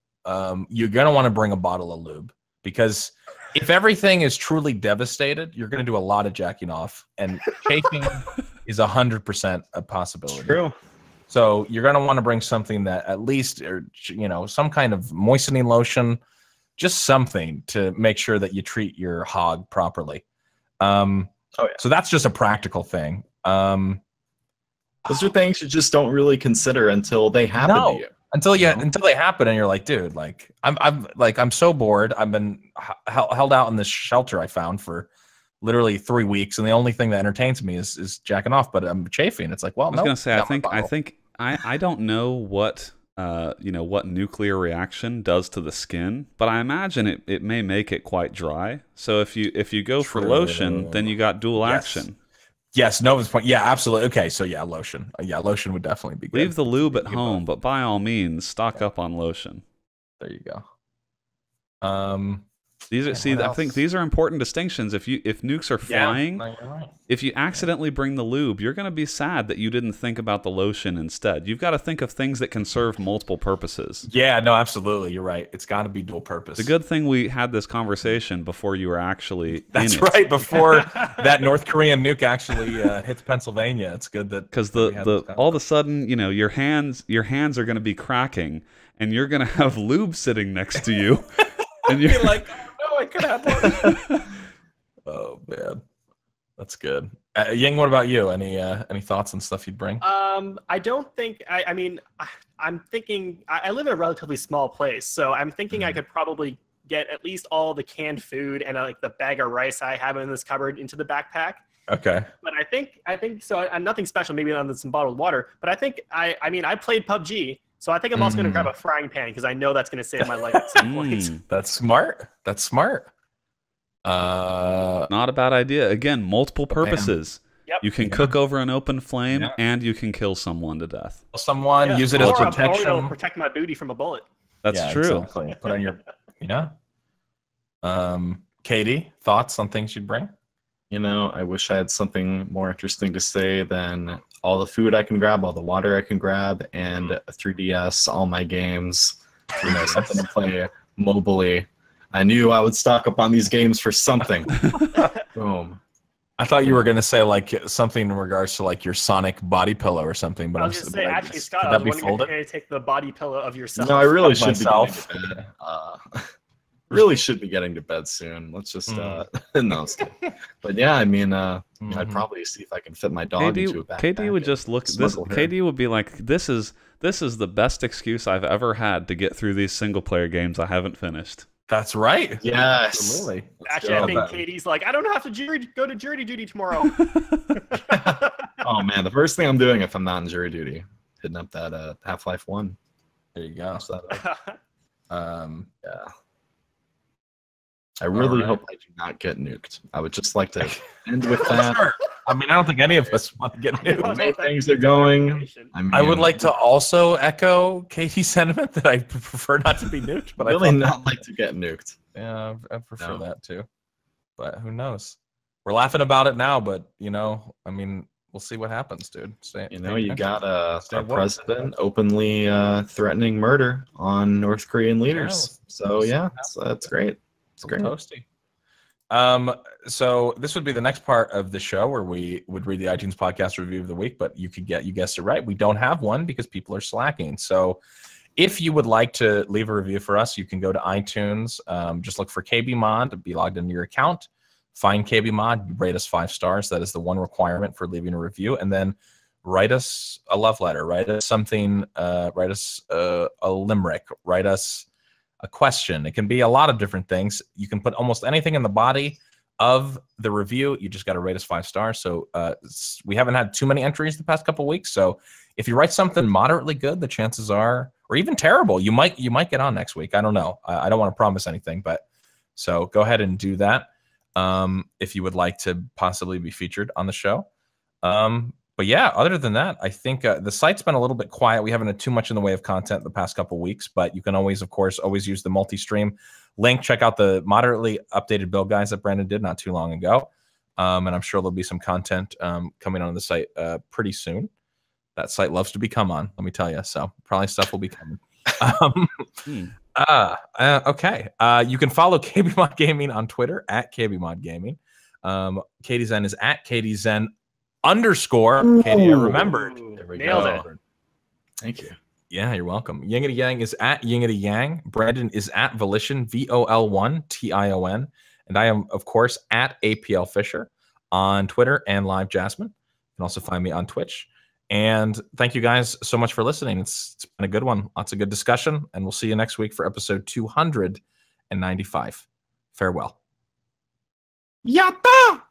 you're going to want to bring a bottle of lube, because if everything is truly devastated, you're going to do a lot of jacking off, and chafing is 100% a possibility. True. So you're going to want to bring something that at least, or some kind of moistening lotion, just something to make sure that you treat your hog properly. So that's just a practical thing. Those are things you just don't really consider until they happen to you. Until they happen, and you're like, dude, like I'm so bored. I've been held out in this shelter I found for literally 3 weeks, and the only thing that entertains me is jacking off. But I'm chafing. It's like, well, I was gonna say, I don't know what what nuclear reaction does to the skin, but I imagine it may make it quite dry. So if you go for lotion, then you got dual action. Yes, Nova's point. Yeah, absolutely. Okay, so yeah, lotion. Yeah, lotion would definitely be good. Leave the lube at home, but by all means, stock up on lotion. There you go. I think these are important distinctions. If nukes are flying, if you accidentally bring the lube, you're going to be sad that you didn't think about the lotion instead. You've got to think of things that can serve multiple purposes. Yeah, no, absolutely. You're right. It's got to be dual purpose. The good thing we had this conversation before you were actually That's right, before that North Korean nuke actually hits Pennsylvania. It's good that because all of a sudden, you know, your hands are going to be cracking and you're going to have lube sitting next to you. And you're like, oh no, I could have one. Oh man, that's good. Ying, what about you? Any thoughts and stuff you'd bring? I don't think. I mean, I'm thinking. I live in a relatively small place, so I'm thinking I could probably get at least all the canned food and like the bag of rice I have in this cupboard into the backpack. Okay. But I think so. I'm nothing special. Maybe on some bottled water. But I think I mean, I played PUBG. So I think I'm also going to grab a frying pan because I know that's going to save my life at some point. That's smart. That's smart. Not a bad idea. Again, multiple purposes. Yep. You can cook over an open flame, and you can kill someone to death. Use it as protection. Or it'll protect my booty from a bullet. That's true. Exactly. Put on your, Katie, thoughts on things you'd bring? You know, I wish I had something more interesting to say than all the food I can grab, all the water I can grab, and a 3DS, all my games, you know, something to play mobilely. I knew I would stock up on these games for something. Boom. I thought you were going to say like something in regards to like your Sonic body pillow or something. But I was going to say, actually, Scott, I was wondering if you're going to take the body pillow of yourself. No, I really should be getting to bed. Really should be getting to bed soon. Let's just no, but yeah, I mean, I'd probably see if I can fit my dog into a backpack. KD would just look. KD would be like, "This is the best excuse I've ever had to get through these single player games I haven't finished." That's right. Yes. Absolutely. Actually, I think Katie's like, I don't have to go to jury duty tomorrow. Oh man, the first thing I'm doing if I'm not in jury duty, hitting up that Half-Life 1. There you go. Yeah. I really hope I do not get nuked. I would just like to end with that. Sure. I mean, I don't think any of us want to get nuked. The way things are going. I would like to also echo Katie's sentiment that I prefer not to be nuked, but really not like to get nuked. Yeah, I prefer that too. But who knows? We're laughing about it now, but I mean, we'll see what happens, dude. You got a president openly threatening murder on North Korean leaders. So yeah, that's great. It's great. Toasty. So this would be the next part of the show where we would read the iTunes podcast review of the week, but you guessed it right. We don't have one because people are slacking. So if you would like to leave a review for us, you can go to iTunes, just look for KBMOD, be logged into your account, find KBMOD, rate us 5 stars. That is the one requirement for leaving a review. And then write us a love letter, write us something, write us a limerick, write us a question. It can be a lot of different things. You can put almost anything in the body of the review. You just got to rate us 5 stars. So we haven't had too many entries the past couple of weeks. So if you write something moderately good, the chances are, or even terrible, you might get on next week. I don't know. I don't want to promise anything, but so go ahead and do that if you would like to possibly be featured on the show. But yeah, other than that, I think the site's been a little bit quiet. We haven't had too much in the way of content the past couple of weeks, but you can always, of course, use the multi-stream link. Check out the moderately updated build guides that Brandon did not too long ago. And I'm sure there'll be some content coming on the site pretty soon. That site loves to be come on, let me tell you. So probably stuff will be coming. Okay. You can follow KBMOD Gaming on Twitter at KBMOD Gaming. Katie Zen is at Katie Zen _. Katie, I remembered. There we go. Thank you. Yeah, you're welcome. Yingity Yang is at Yingity Yang. Brandon is at Volition, VOL1TION. And I am, of course, at APL Fisher on Twitter and Live Jasmine. You can also find me on Twitch. And thank you guys so much for listening. It's been a good one. Lots of good discussion. And we'll see you next week for episode 295. Farewell. Yatta!